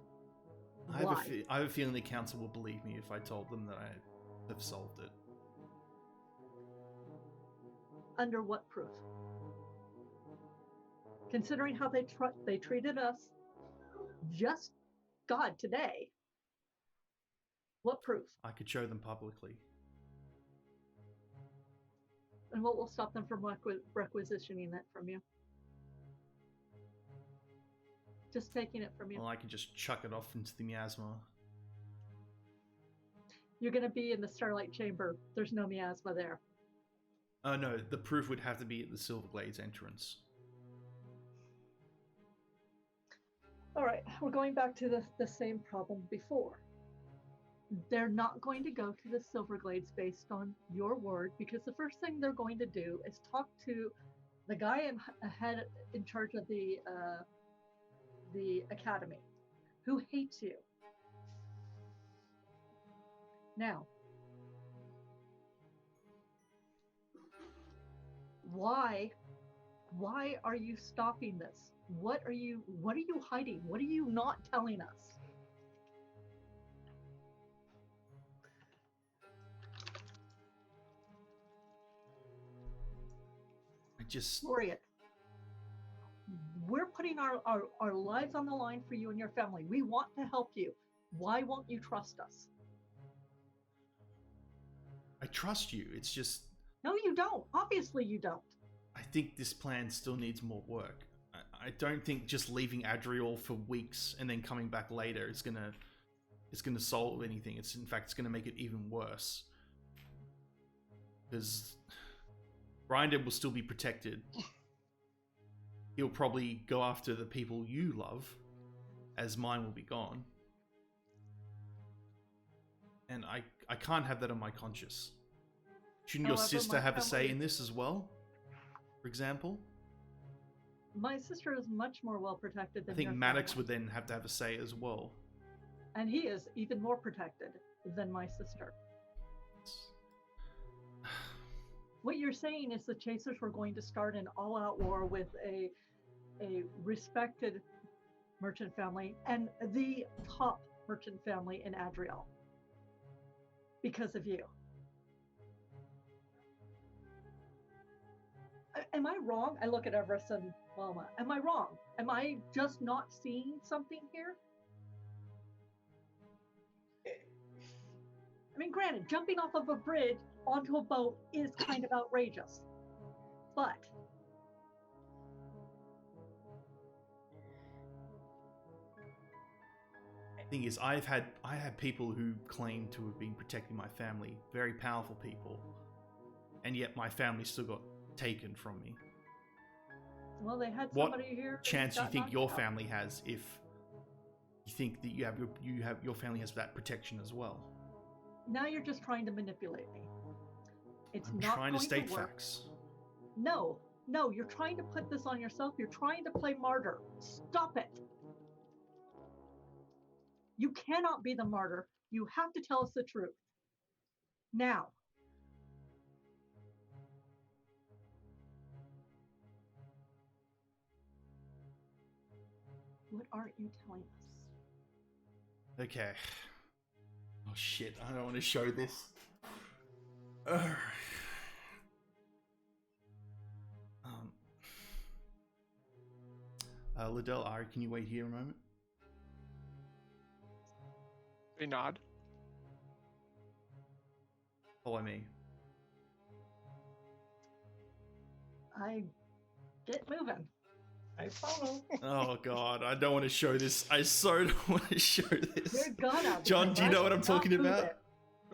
I have, Why? I have a feeling the council will believe me if I told them that I have solved it. Under what proof? Considering how they treated us just God today, what proof? I could show them publicly. And what will stop them from requisitioning it from you? Just taking it from you. Well, I could just chuck it off into the miasma. You're going to be in the Starlight Chamber. There's no miasma there. Oh no, the proof would have to be at the Silver Glades entrance. All right, we're going back to the same problem before. They're not going to go to the Silver Glades based on your word, because the first thing they're going to do is talk to the guy ahead in charge of the academy, who hates you. Now, why are you stopping this? What are you hiding? What are you not telling us? Laureate, we're putting our lives on the line for you and your family. We want to help you. Why won't you trust us? I trust you. It's just... No, you don't. Obviously you don't. I think this plan still needs more work. I don't think just leaving Adriel for weeks and then coming back later is gonna solve anything. In fact, it's gonna make it even worse. Because Grinder will still be protected. He'll probably go after the people you love, as mine will be gone. And I can't have that on my conscience. Shouldn't your However, sister my have a say family- in this as well? For example? My sister is much more well protected than I think your Maddox family. would then have to have a say as well. And he is even more protected than my sister. What you're saying is the Chasers were going to start an all-out war with a respected merchant family and the top merchant family in Adriel because of you. Am I wrong? I look at Everest and Mama. Am I wrong? Am I just not seeing something here? I mean, granted, jumping off of a bridge onto a boat is kind of outrageous, but thing is, I had people who claim to have been protecting my family, very powerful people, and yet my family still got taken from me. well, they had What somebody here. who chance you got think knocked your out. family has if you think that your family has that protection as well? Now you're just trying to manipulate me. It's I'm not trying to going state work. facts. No, you're trying to put this on yourself. You're trying to play martyr. Stop it. You cannot be the martyr. You have to tell us the truth. Now. What aren't you telling us? Okay. Oh shit, I don't want to show this. Liddell, Ari, can you wait here a moment? They nod. Follow me. I get moving. I follow. Oh god, I don't want to show this. I so don't want to show this. You're gonna. John, because do you I know what I'm cannot talking move about? it.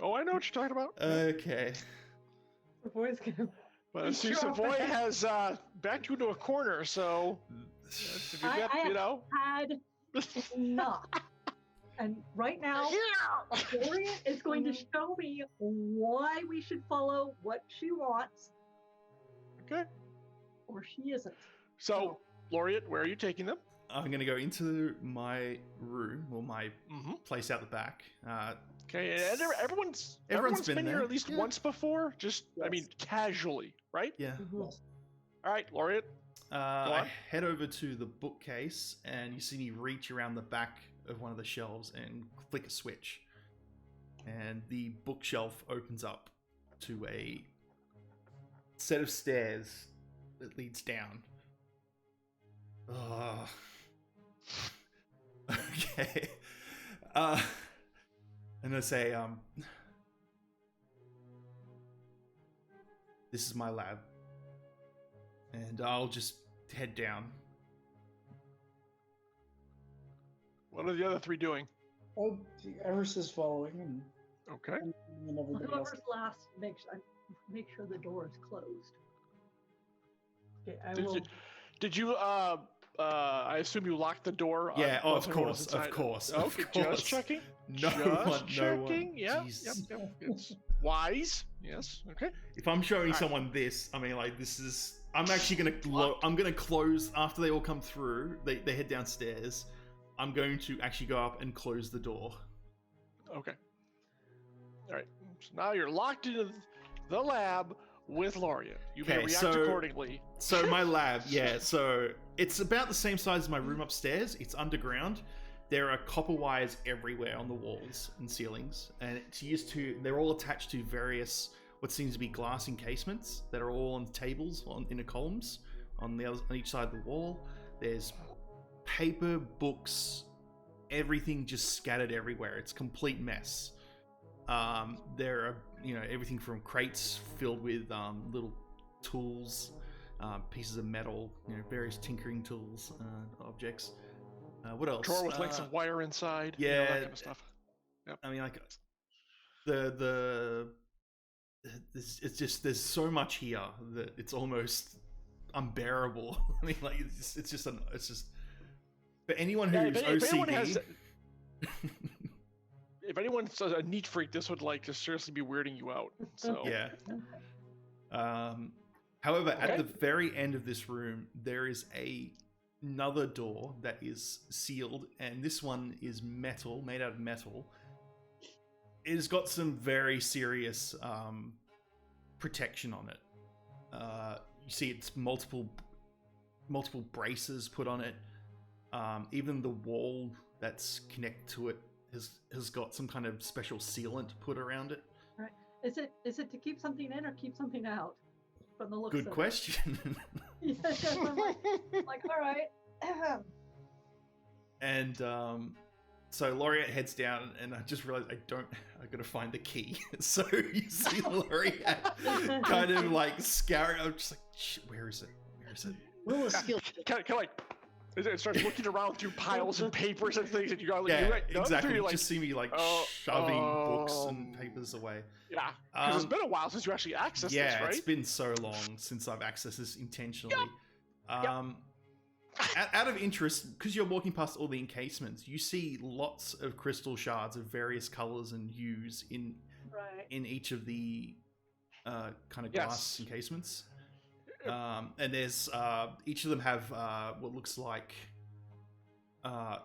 Oh, I know what you're talking about. Okay. The boy's gonna. But see, Drop Savoy it. has backed you into a corner, so if you get, I you know. had enough. And right now, Dorian is going to show me why we should follow what she wants, Okay. or she isn't. So, Laureate, where are you taking them? I'm gonna go into my room, or my Mm-hmm. place out the back. Okay, and everyone's Everyone's been been here there, at least yeah. once before. Just, I mean, casually, right? Yeah. Yes. All right, Laureate. I on. head over to the bookcase, and you see me reach around the back of one of the shelves and flick a switch, and the bookshelf opens up to a set of stairs that leads down. Oh. Okay. And I say, this is my lab, and I'll just head down. What are the other three doing? Oh, Everest is following, and, Okay. and everybody else. Whoever's last, make sure the door is closed. Okay, I Did will. you, did you I assume you locked the door? Yeah, once of everyone was course, of inside? course, Okay, of just course. checking. No Just one, checking. Yep, Jeez. yep. It's wise. Yes. Okay. If I'm showing Alright. someone this, I mean, like, this is. I'm actually gonna close after they all come through. They head downstairs. I'm going to actually go up and close the door. Okay. All right. So now you're locked into the lab with Laureate. You may Okay, react so- accordingly. So my lab, yeah. So it's about the same size as my room upstairs. It's underground. There are copper wires everywhere on the walls and ceilings, and it's used to. They're all attached to various what seems to be glass encasements that are all on tables in the columns on each side of the wall. There's paper, books, everything just scattered everywhere. It's a complete mess. There are, everything from crates filled with little tools, pieces of metal, various tinkering tools, objects. What else? Drawer with lengths of wire inside. yeah, that kind of stuff. I mean, like it's just there's so much here that it's almost unbearable. I mean, like it's just for anyone Yeah, who's if anyone OCD. has- If anyone's a neat freak, this would just seriously be weirding you out. So Yeah. However, at Okay. the very end of this room, there is another door that is sealed, and this one is metal, made out of metal. It has got some very serious protection on it. You see, it's multiple braces put on it. Even the wall that's connected to it has got some kind of special sealant put around it. Right? Is it to keep something in or keep something out? From the looks Good of question. It. Yes, I'm like, all right. And So Laureate heads down, and I just realized I gotta find the key. So you see Laureate kind of like scouring. I'm just like, shit, where is it? Where is it? Roll a skill. Kind of like it starts looking around through piles and papers and things, and you got Yeah, no, exactly. You like, just see me like shoving books and papers away. Yeah, because it's been a while since you actually accessed this, right? It's been so long since I've accessed this intentionally. Yep. Out of interest, because you're walking past all the encasements, you see lots of crystal shards of various colors and hues in each of the kind of glass encasements. And there's each of them have what looks like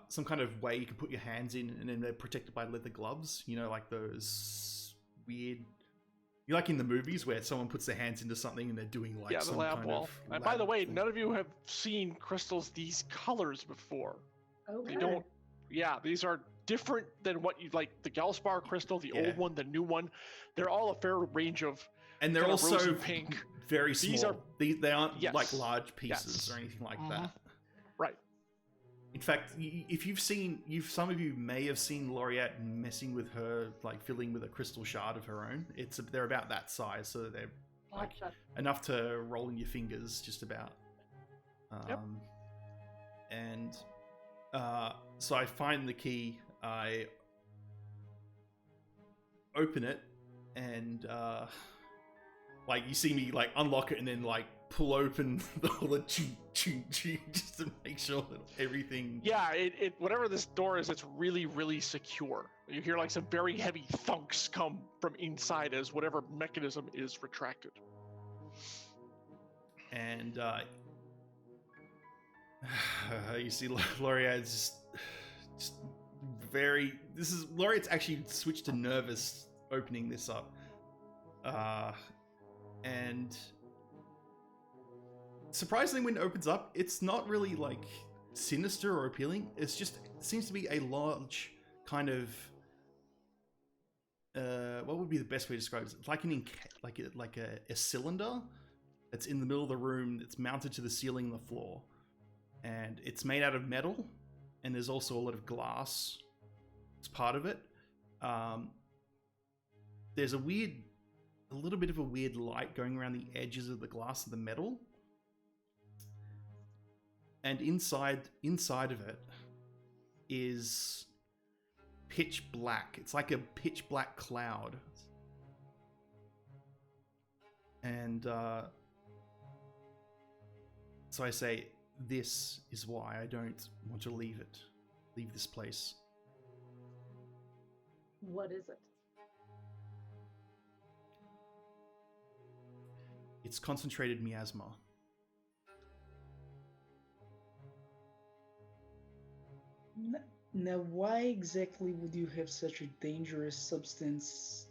some kind of way you can put your hands in, and then they're protected by leather gloves. You know, like those weird. You like in the movies where someone puts their hands into something and they're doing like the lab kind wall. of And by the way, thing. none of you have seen crystals these colors before. Okay. They don't. Yeah, these are different than what you like. The Galspar crystal, the old one, the new one. They're all a fair range of. And they're kind of rose also and pink. very small. These are they aren't Yes. like large pieces Yes. or anything like that. Right. In fact, if you've seen, some of you may have seen Laureate messing with her, like filling with a crystal shard of her own. They're about that size, so they're like Gotcha. enough to roll in your fingers, just about. Yep. And so I find the key. I open it, and like you see me like unlock it, and then like pull open all the just to make sure that everything. Yeah, it whatever this door is, it's really, really secure. You hear like some very heavy thunks come from inside as whatever mechanism is retracted. And you see Laureate's just very. Laureate's actually switched to nervous opening this up, and. Surprisingly, when it opens up, it's not really like sinister or appealing. It seems to be a large kind of what would be the best way to describe it? It's like a cylinder that's in the middle of the room. It's mounted to the ceiling and the floor, and it's made out of metal. And there's also a lot of glass as part of it. There's a little bit of a weird light going around the edges of the glass of the metal. And inside of it is pitch black. It's like a pitch black cloud. And so I say, this is why I don't want to leave this place. What is it? It's concentrated miasma. Now, why exactly would you have such a dangerous substance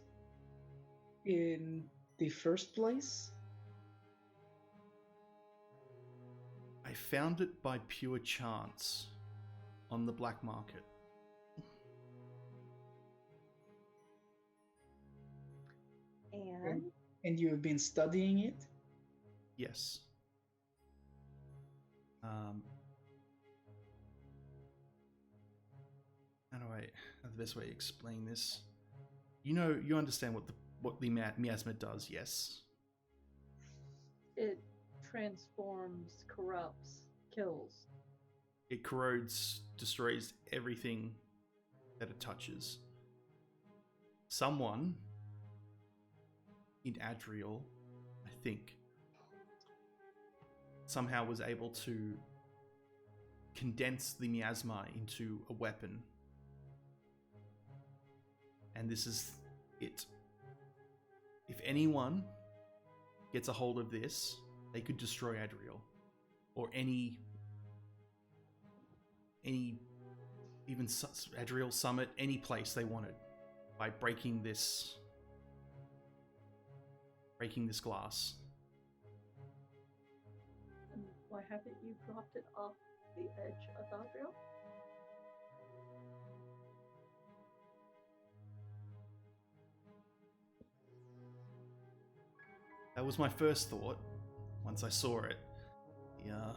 in the first place? I found it by pure chance on the black market. And you have been studying it? Yes. The best way to explain this? You understand what the miasma does, yes? it transforms, corrupts, kills. It corrodes, destroys everything that it touches. Someone in Adriel, I think, somehow was able to condense the miasma into a weapon. And this is it. If anyone gets a hold of this, they could destroy Adriel. Or any even Adriel Summit, any place they wanted, by breaking this glass. And why haven't you dropped it off the edge of Adriel? That was my first thought once I saw it. The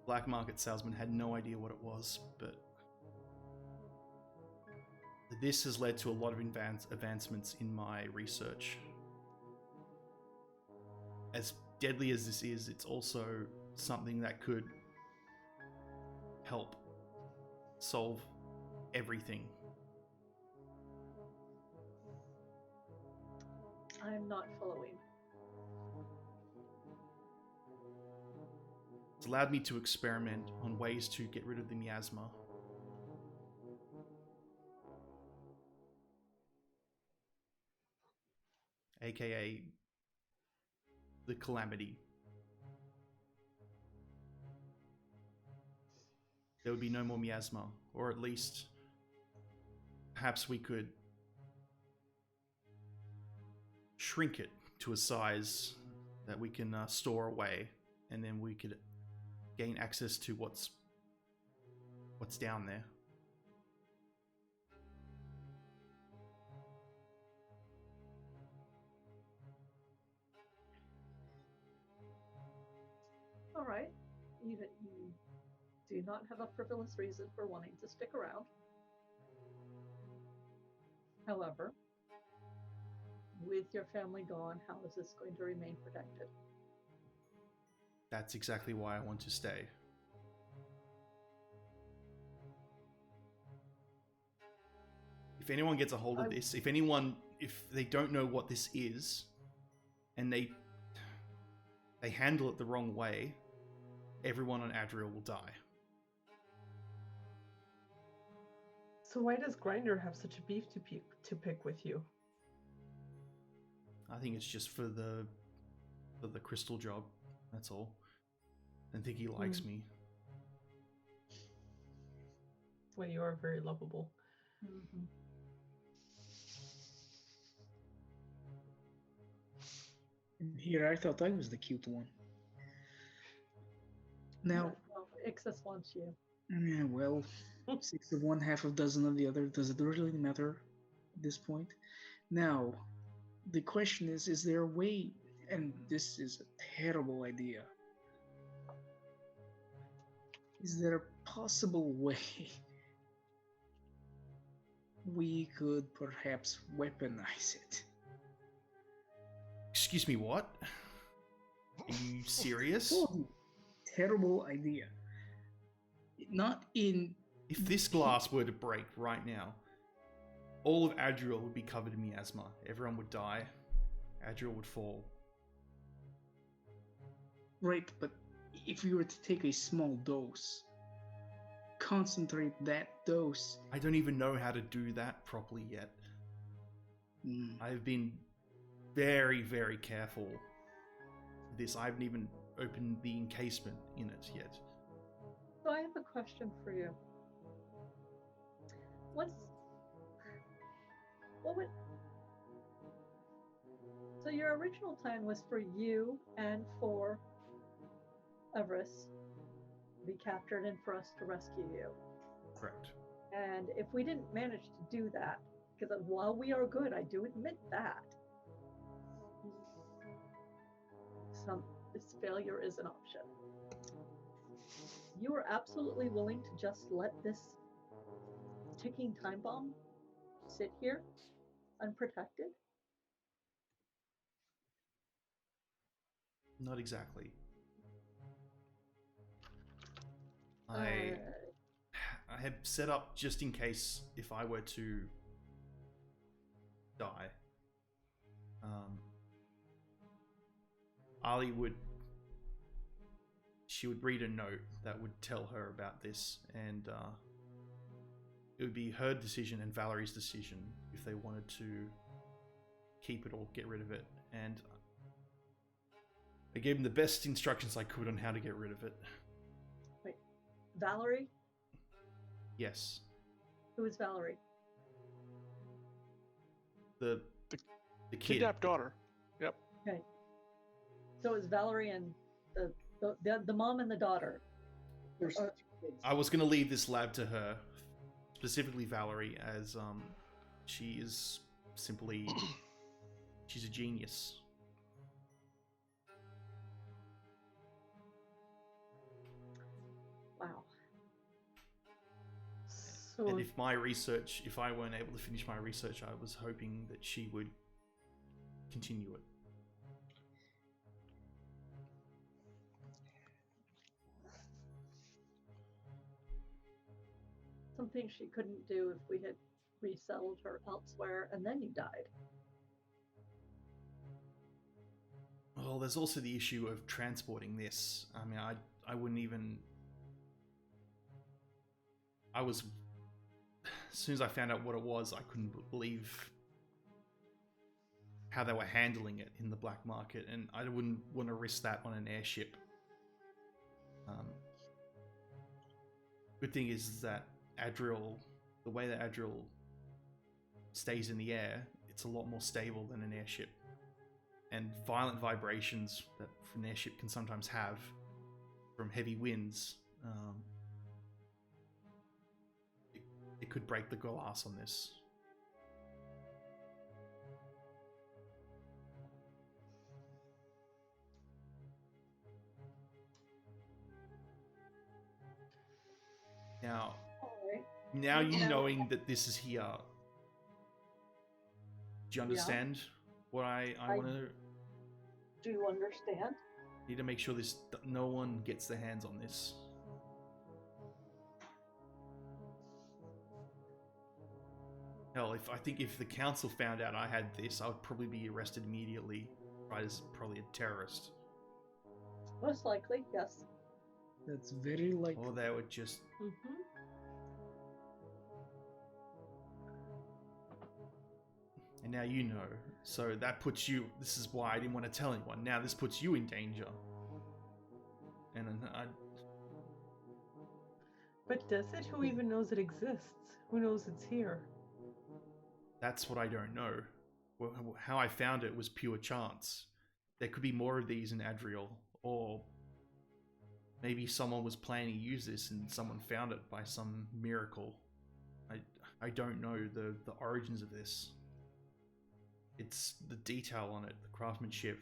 black market salesman had no idea what it was, but this has led to a lot of advancements in my research. As deadly as this is, it's also something that could help solve everything. I'm not following. It's allowed me to experiment on ways to get rid of the miasma. AKA the calamity. There would be no more miasma, or at least perhaps we could shrink it to a size that we can store away, and then we could gain access to what's down there. All right. You do not have a frivolous reason for wanting to stick around. However, with your family gone, how is this going to remain protected? That's exactly why I want to stay. If anyone gets a hold of this, if they don't know what this is, and they handle it the wrong way, everyone on Adriel will die. So why does Grinder have such a beef to pick with you? I think it's just for the crystal job. That's all. I think he likes me. Well, you are very lovable. Mm-hmm. Here, I thought I was the cute one. Now, Well, Ixis wants you. yeah, well, 6 of one, half a dozen of the other. Does it really matter at this point? Now, the question is there a way, and this is a terrible idea, is there a possible way we could perhaps weaponize it? Excuse me, what? Are you serious? Oh, terrible idea. Not in... If this glass were to break right now, all of Adriel would be covered in miasma. Everyone would die. Adriel would fall. Right, but if we were to take a small dose, concentrate that dose... I don't even know how to do that properly yet. I've been very, very careful with this. I haven't even opened the encasement in it yet. So I have a question for you. So your original plan was for you and for Everest to be captured and for us to rescue you. Correct. And if we didn't manage to do that, because while we are good, I do admit that, this failure is an option. You are absolutely willing to just let this ticking time bomb sit here unprotected? Not exactly. I had set up just in case if I were to die. Ali would read a note that would tell her about this, and it would be her decision and Valerie's decision if they wanted to keep it or get rid of it. And I gave them the best instructions I could on how to get rid of it. Wait, Valerie? Yes. Who is Valerie? The kid. Kidnapped daughter. Yep. Okay. So it's Valerie and the mom and the daughter. I was going to leave this lab to her, specifically Valerie, as she is simply she's a genius. Wow. So And if I weren't able to finish my research, I was hoping that she would continue it. Something she couldn't do if we had resettled her elsewhere and then you died. Well, there's also the issue of transporting this. I mean, I wouldn't even... as soon as I found out what it was, I couldn't believe how they were handling it in the black market, and I wouldn't want to risk that on an airship. Good thing is that Adriel, the way that Adriel stays in the air, it's a lot more stable than an airship. And violent vibrations that an airship can sometimes have from heavy winds, it could break the glass on this. Now you knowing that this is here, do you understand what I want to... Do you understand? Need to make sure no one gets their hands on this. Hell, I think if the council found out I had this, I would probably be arrested immediately, right, as probably a terrorist. Most likely, yes. That's very likely. Or they would just... Mm-hmm. And now you know. So that puts you... This is why I didn't want to tell anyone. Now this puts you in danger. And But does it? Who even knows it exists? Who knows it's here? that's what I don't know. Well, how I found it was pure chance. There could be more of these in Adriel, or maybe someone was planning to use this and someone found it by some miracle. I don't know the origins of this. It's the detail on it, the craftsmanship,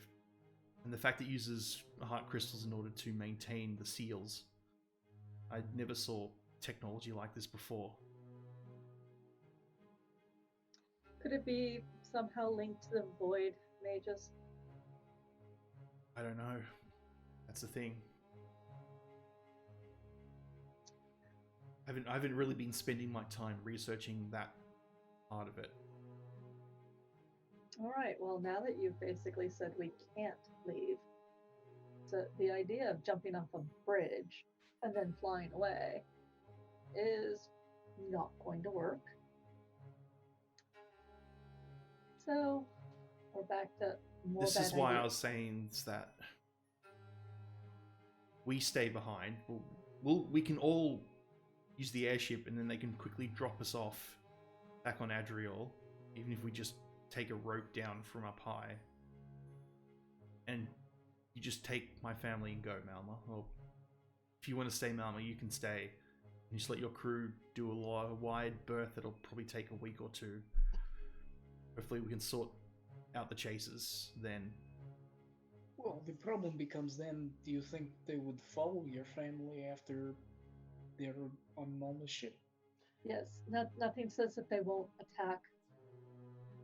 and the fact it uses heart crystals in order to maintain the seals. I never saw technology like this before. Could it be somehow linked to the void mages? I don't know. That's the thing. I haven't really been spending my time researching that part of it. All right, well, now that you've basically said we can't leave, so the idea of jumping off a bridge and then flying away is not going to work. So we're back to more This bad is why ideas. I was saying that we stay behind. We can all use the airship, and then they can quickly drop us off back on Adriel, even if we just take a rope down from up high. And you just take my family and go, Malma. Or if you want to stay, Malma, you can stay. You just let your crew do a wide berth that'll probably take a week or two. Hopefully we can sort out the chasers then. Well, the problem becomes then, do you think they would follow your family after they're on Malma's ship? Yes, nothing says that they won't attack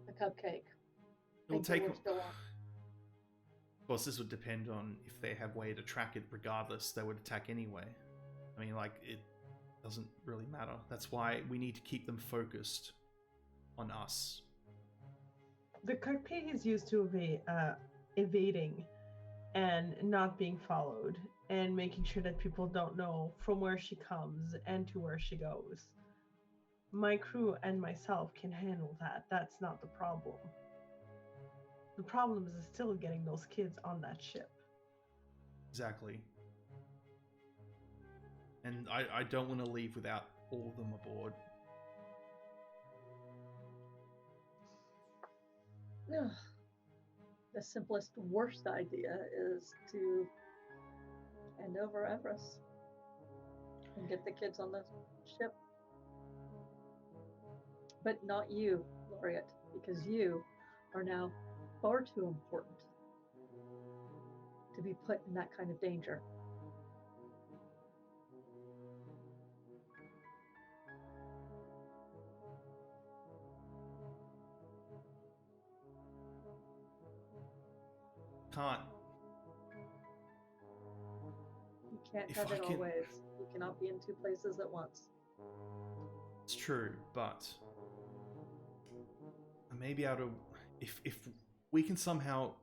the cupcake. It'll Think that take... we're still on. Of course, this would depend on if they have way to track it. Regardless, they would attack anyway. I mean, like, it doesn't really matter. That's why we need to keep them focused on us. The cockpit is used to evading and not being followed, and making sure that people don't know from where she comes and to where she goes. My crew and myself can handle that. That's not the problem. The problem is still getting those kids on that ship. Exactly. And I don't want to leave without all of them aboard. Ugh. The simplest, worst idea is to hand over Everest and get the kids on the ship. But not you, Laureate, because you are now far too important to be put in that kind of danger. can't. You can't If have I it can- always. You cannot be in two places at once. It's true, but I may be able to. If we can somehow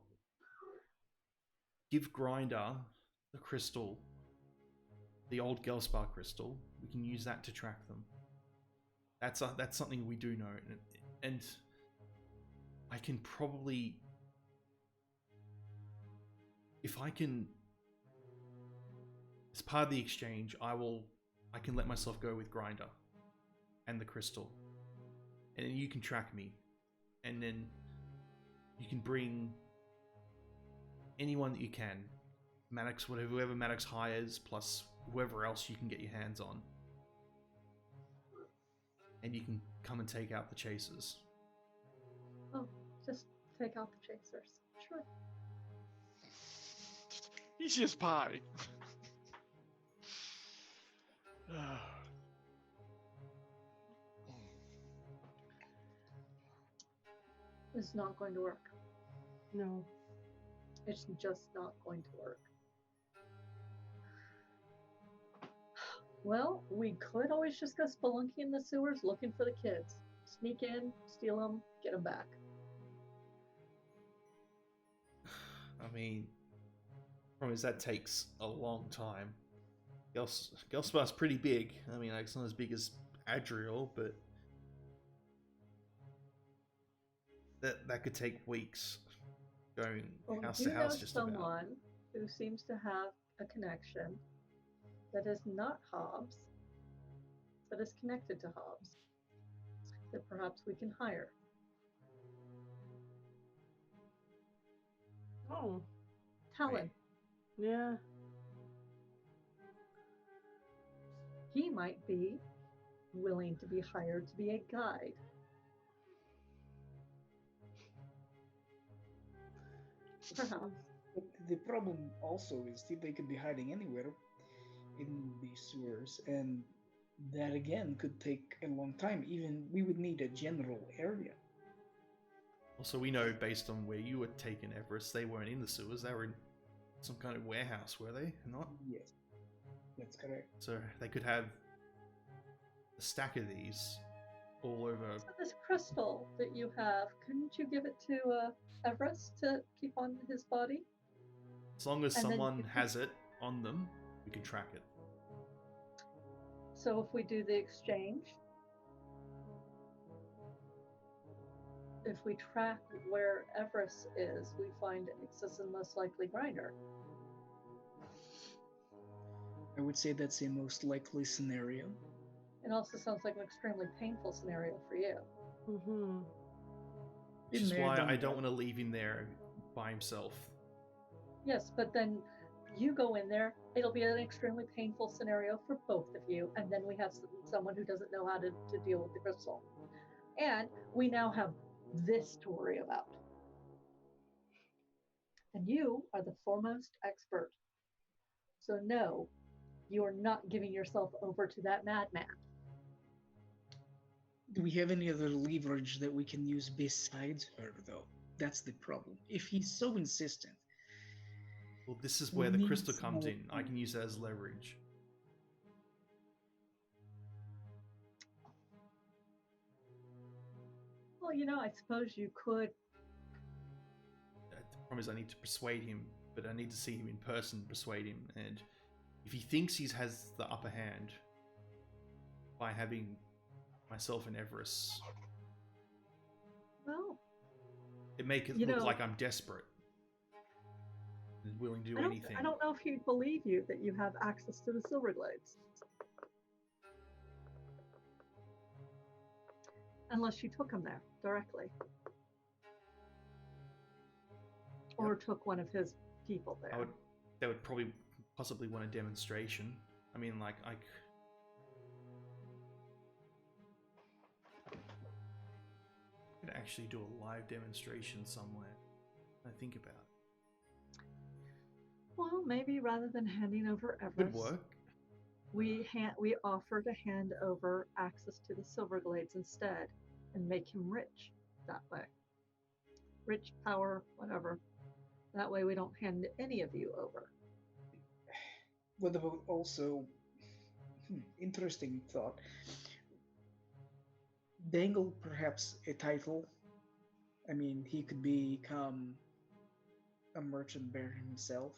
give Grinder the crystal, the old Gelspa crystal, we can use that to track them. That's something we do know, and I can probably, if I can, as part of the exchange, I can let myself go with Grinder and the crystal, and then you can track me, and then you can bring anyone that you can, Maddox, whoever Maddox hires, plus whoever else you can get your hands on, and you can come and take out the chasers. Oh, just take out the chasers. Sure. Easy as pie. It's not going to work. No. It's just not going to work. Well, we could always just go spelunking in the sewers looking for the kids. Sneak in, steal them, get them back. I mean, problem is that takes a long time. Gelspar's pretty big. I mean, like, it's not as big as Adriel, but that could take weeks going house to house. Just someone who seems to have a connection that is not Hobbs, but is connected to Hobbs, that perhaps we can hire. Oh. Talon. Yeah. He might be willing to be hired to be a guide. Perhaps. But the problem also is that they could be hiding anywhere in these sewers, and that again could take a long time. Even we would need a general area. Also, we know based on where you were taken, Everest, they weren't in the sewers. They were in some kind of warehouse, were they? Not? Yes, that's correct. So they could have a stack of these all over. So this crystal that you have, couldn't you give it to Everest to keep on his body? As long as And then someone you can- has it on them, we can track it. So if we do the exchange, if we track where Everest is, we find Ixus and most likely Grinder. I would say that's the most likely scenario. It also sounds like an extremely painful scenario for you. Mm-hmm. Which is Been there, why done I that. don't want to leave him there by himself. Yes, but then you go in there, it'll be an extremely painful scenario for both of you, and then we have someone who doesn't know how to deal with the crystal. And we now have this to worry about. And you are the foremost expert. So no, you are not giving yourself over to that madman. Do we have any other leverage that we can use besides her, though? That's the problem. If he's so insistent. Well, this is We where the need crystal comes small in. I can use that as leverage. Well, I suppose you could. The problem is I need to persuade him, but I need to see him in person to persuade him. And if he thinks he has the upper hand by having myself and Everest, Well, it make it look like I'm desperate and willing to do anything. I don't know if he'd believe you that you have access to the Silverglades. Unless you took him there directly. Or took one of his people there. They would probably possibly want a demonstration. I mean, like, I could actually do a live demonstration somewhere. I think about it. Well, maybe rather than handing over Everest, Could work. we offer to hand over access to the Silverglades instead, and make him rich that way. Rich, power, whatever. That way we don't hand any of you over. What about also, interesting thought, dangle perhaps a title. I mean, he could become a merchant bear himself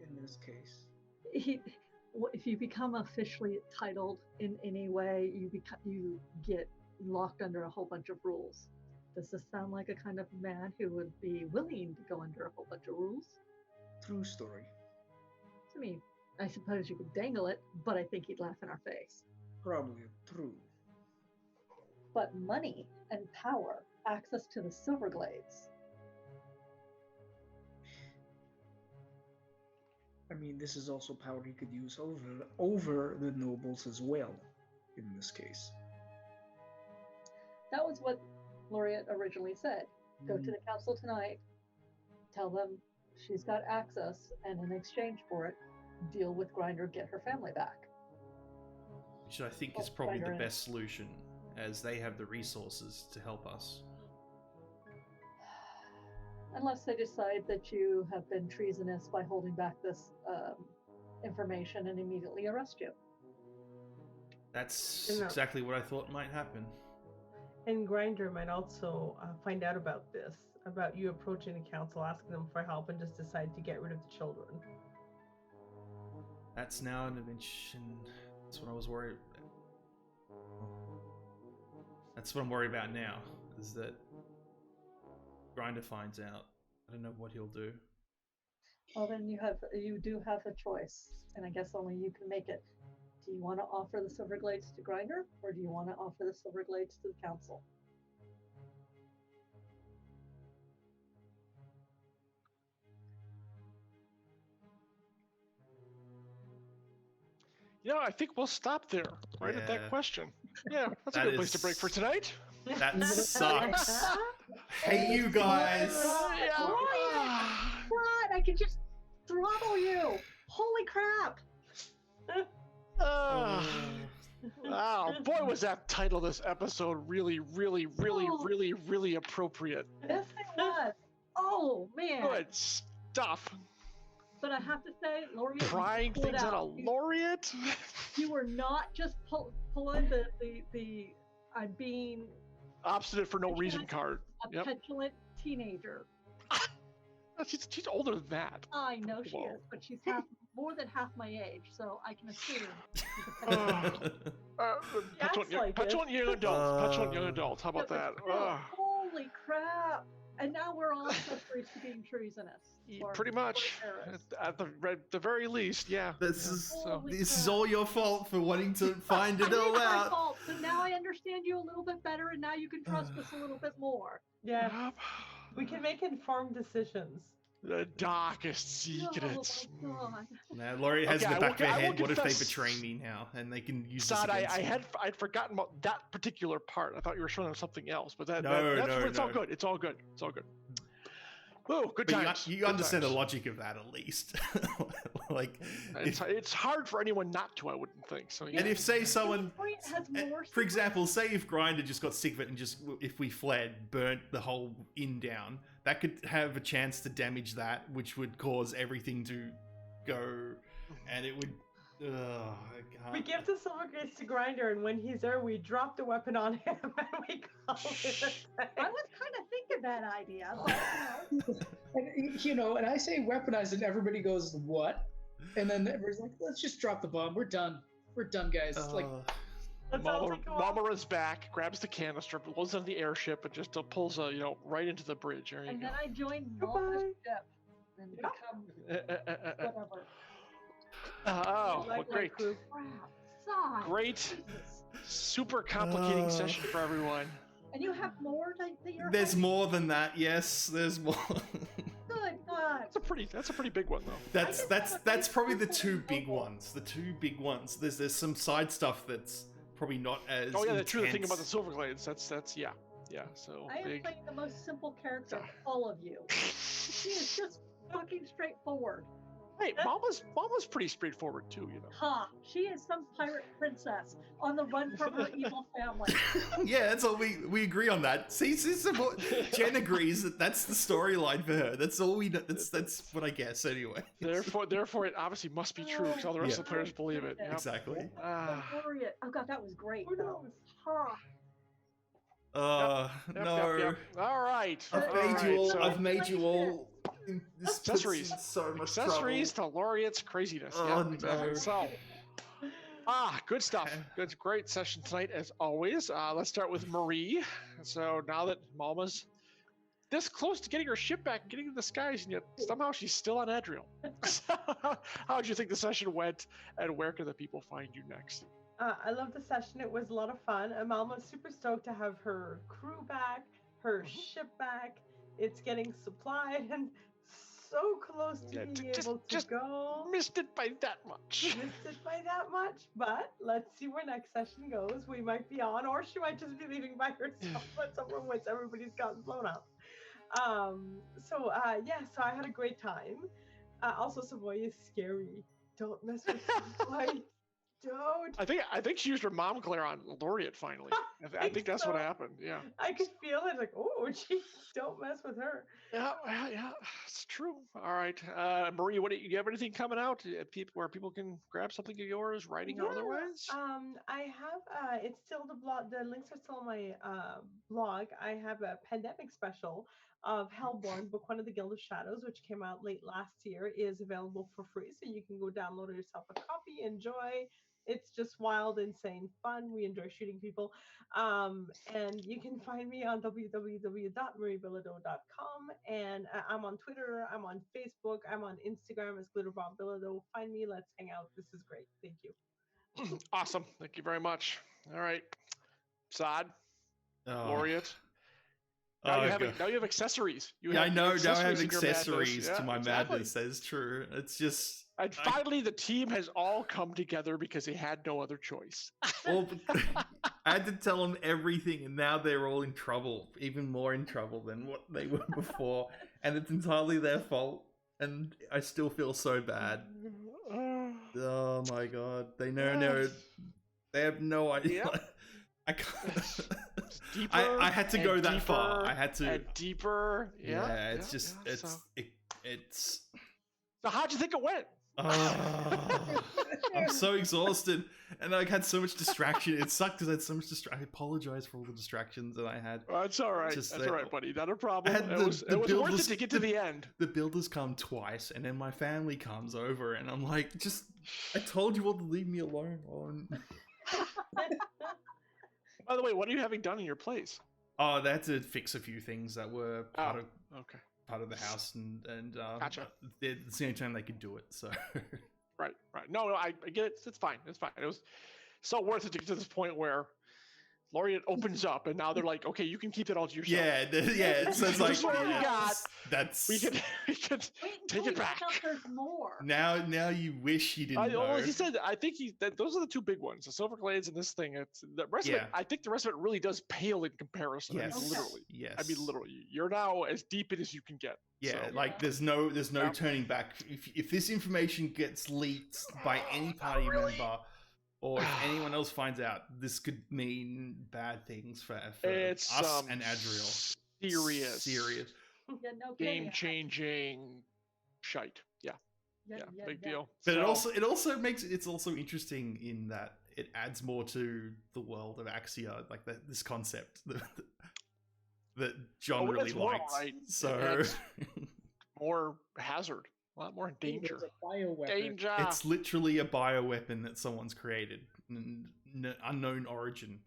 in this case. If you become officially titled in any way, you get locked under a whole bunch of rules. Does this sound like a kind of man who would be willing to go under a whole bunch of rules? True story. I mean, I suppose you could dangle it, but I think he'd laugh in our face. Probably true. But money and power, access to the Silverglades. I mean, this is also power he could use over the nobles as well, in this case. That was what Laureate originally said. Go to the council tonight, tell them she's got access, and in exchange for it, deal with Grinder, get her family back. Which I think is probably the best solution, as they have the resources to help us. Unless they decide that you have been treasonous by holding back this information and immediately arrest you. That's exactly what I thought might happen. And Grinder might also find out about this, about you approaching the council, asking them for help, and just decide to get rid of the children. That's now an invention. That's what I was worried. That's what I'm worried about now, is that Grinder finds out. I don't know what he'll do. Well, then you do have a choice, and I guess only you can make it. Do you want to offer the Silverglades to Grinder, or do you want to offer the Silverglades to the council? I think we'll stop there, right at that question. Yeah, that's a good place to break for tonight. That sucks. Hey, you guys. What? I could just throttle you. Holy crap. Wow, boy, was that title of this episode really, really, really, really, really appropriate. Yes, it was. Oh, man. Good stuff. But I have to say, Laureate, Prying things out of Laureate? You were not just pulling the I'm being obstinate for no reason card. A petulant teenager. She's older than that. I know she is, but she's more than half my age, so I can assume. Petulant young adult. Petulant young adult. How about that? Holy crap! And now we're all accessories to being treasonous. Pretty much. At the very least, yeah. This is all your fault for wanting to find it all out. My fault. So now I understand you a little bit better, and now you can trust us a little bit more. Yeah. We can make informed decisions. The darkest secrets. Oh my God. Now, Laurie has in the back of her head, what if they betray me now? And they can use this against me. I'd forgotten about that particular part. I thought you were showing them something else. But it's all good. It's all good. It's all good. Oh, good times. You understand the logic of that, at least. Like, it's hard for anyone not to, I wouldn't think. So, yeah. And if, say, someone, for example, say if Grinder just got sick of it and just, if we fled, burnt the whole inn down, that could have a chance to damage that, which would cause everything to go, and it would. We give the Silverglades to Grinder, and when he's there, we drop the weapon on him, and we call it. I was kind of thinking that idea, but and I say weaponize, and everybody goes, "What?" And then everybody's like, "Let's just drop the bomb. We're done. We're done, guys." Mama runs back, grabs the canister, blows on the airship, and just pulls right into the bridge. There you and go. then I join Mama's ship and become whatever. Great. Great, super complicating session for everyone. And you have more that you're There's more than that, yes. There's more. Good God. That's a pretty big one, though. That's probably the two big ones. The two big ones. There's some side stuff that's probably not as the true thing about the Silverglades. That's yeah. So I am playing the most simple character of all of you. She is just fucking straightforward. Hey, Mama's pretty straightforward too, you know. Ha! She is some pirate princess on the run from her evil family. Yeah, that's all we agree on that. See, Jen agrees that's the storyline for her. That's all we know. That's what I guess anyway. Therefore, it obviously must be true because all the rest of the players believe it. Yep. Exactly. Laureate. Oh god, that was great. Who knows? Ha! No. Yep. All right. I've made you all. This Accessories. puts you in so much Accessories trouble. to Laureate's craziness. Oh, Yeah, exactly. no. So, good stuff. Good, great session tonight as always. Let's start with Marie. So now that Malma's this close to getting her ship back, getting to the skies, and yet somehow she's still on Adriel. So, how did you think the session went, and where can the people find you next? I love the session. It was a lot of fun. Amalma's super stoked to have her crew back, her ship back. It's getting supplied and so close to being able to go. Missed it by that much. Missed it by that much, but let's see where next session goes. We might be on, or she might just be leaving by herself at somewhere once everybody's gotten blown up. So I had a great time. Also, Savoy is scary. Don't mess with Savoy. Don't. I think she used her mom glare on Laureate finally. I think that's what happened. Yeah. I could feel it. Like, oh, geez, don't mess with her. Yeah, it's true. All right, Marie, do you have anything coming out? Where people can grab something of yours, writing or otherwise? I have. It's still the blog. The links are still on my blog. I have a pandemic special of Hellborn, Book 1 of the Guild of Shadows, which came out late last year, is available for free. So you can go download yourself a copy, enjoy. It's just wild, insane fun. We enjoy shooting people. And you can find me on www.mariebilodeau.com. And I'm on Twitter. I'm on Facebook. I'm on Instagram as GlitterBobBilodeau. Find me. Let's hang out. This is great. Thank you. Awesome. Thank you very much. All right. Saad, Laureate. Now you have accessories. I know. Now I have in your accessories madness. to my Exactly. madness. That is true. It's just. And finally, the team has all come together because they had no other choice. Well, I had to tell them everything, and now they're all in trouble, even more in trouble than what they were before. And it's entirely their fault, and I still feel so bad. Oh my god, they they have no idea. Yeah. I can't. Deeper I had to go that far. I had to. And deeper. Yeah. It's just So how'd you think it went? I'm so exhausted, and I had so much distraction. It sucked because I had so much distraction. I apologize for all the distractions that I had. That's all right. That's all right, buddy. Not a problem. It was builders, worth it to get to the end. The builders come twice, and then my family comes over, and I'm like, I told you all to leave me alone. By the way, what are you having done in your place? Oh, they had to fix a few things that were part of the house, and Gotcha. It's the only time they could do it. So Right. No, I get it. It's fine. It was so worth it to get to this point where Laureate opens up, and now they're like, okay, you can keep it all to yourself. Yeah. So it's like, we can take it back. There's more. Now you wish you didn't know. Well, he said, I think those are the two big ones, the Silverglades and this thing. It's the rest of it. I think the rest of it really does pale in comparison. Yes. I mean, literally. Yes. I mean, literally. You're now as deep in as you can get. Yeah, So, like there's no turning back. If this information gets leaked by any party member, or if anyone else finds out, this could mean bad things for it's us and Adriel. Serious. Yeah, no kidding. Game-changing shite. Yeah, big deal. But it also makes it's also interesting in that it adds more to the world of Axia, like this concept that John really liked. Right. So more hazard, a lot more danger. Danger. It's literally a bioweapon that someone's created, unknown origin,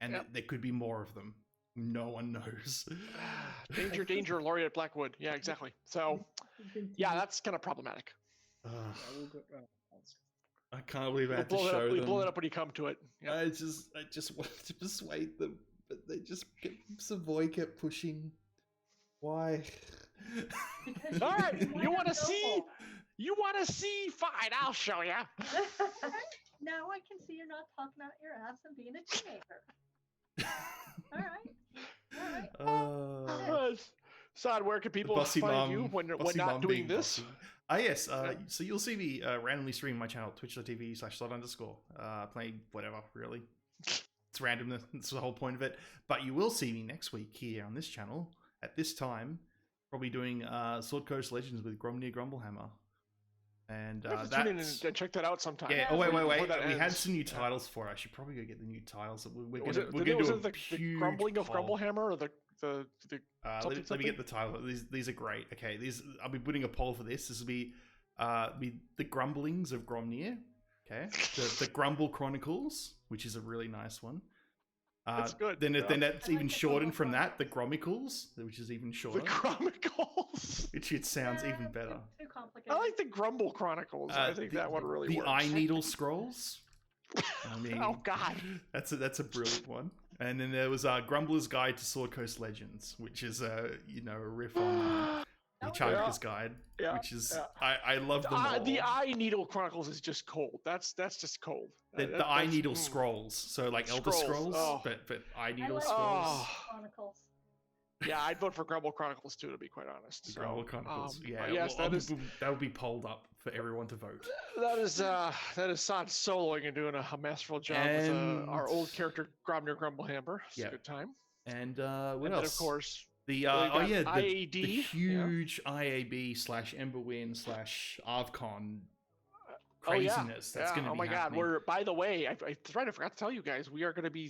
and there could be more of them. No one knows. Danger, Laureate Blackwood. Yeah, exactly. So, yeah, that's kind of problematic. I can't believe I had to show them. We blow it up when you come to it. Yeah. I just wanted to persuade them, but they just Savoy kept pushing. Why? All right, you want to see? You want to see? Fine, I'll show you. Now I can see you're not talking out your ass and being a teenager. All right. Saad, where can people find you when not doing this? Yes. So you'll see me randomly stream my channel, twitch.tv/slot_, playing whatever, really. It's randomness. That's the whole point of it. But you will see me next week here on this channel at this time, probably doing Sword Coast Legends with Gromnir Grumblehammer. And tune in and check that out sometime. Yeah. Oh wait. We had some new titles for it. I should probably go get the new titles. We're gonna do the grumbling of Grumblehammer or the let me get the title. These are great. Okay, I'll be putting a poll for this. This will be the Grumblings of Gromnir. Okay, the Grumble Chronicles, which is a really nice one. That's good. Then that's even shortened from that, the Gromicles, which is even shorter. The Gromicles, which it sounds even better. Too complicated. I like the Grumble Chronicles. I think that one really works. The Eye Needle Scrolls. I mean, oh God, that's a brilliant one. And then there was Grumbler's Guide to Sword Coast Legends, which is a riff on Hitchhiker's Guide, which is I love them all. The Eye Needle Chronicles is just cold. That's just cold. The Eye Needle Scrolls, so like Elder Scrolls, but Eye Needle Scrolls. Chronicles. Yeah, I'd vote for Grumble Chronicles too, to be quite honest. Grumble Chronicles. Yes, that would be polled up for everyone to vote. That is Sod soloing and doing a masterful job with our old character Gromnir Grumblehammer. It's a good time. And what else? And of course, the IAD, the huge IAB/Emberwind /AvCon craziness. That's going to be. Oh my happening. God! By the way, I forgot to tell you guys, we are going to be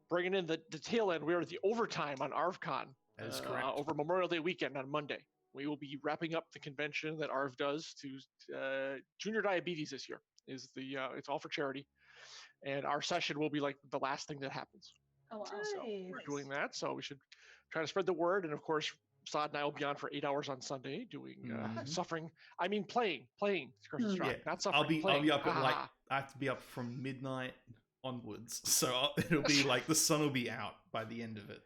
bringing in the tail end. We are the overtime on ArvCon. That is correct. Over Memorial Day weekend on Monday. We will be wrapping up the convention that ARV does to junior diabetes this year. It's all for charity, and our session will be like the last thing that happens. Oh, wow. So we're doing that, so we should try to spread the word. And of course, Sod and I will be on for 8 hours on Sunday doing playing not suffering. I'll be up at I have to be up from midnight onwards, so it'll be like the sun will be out by the end of it.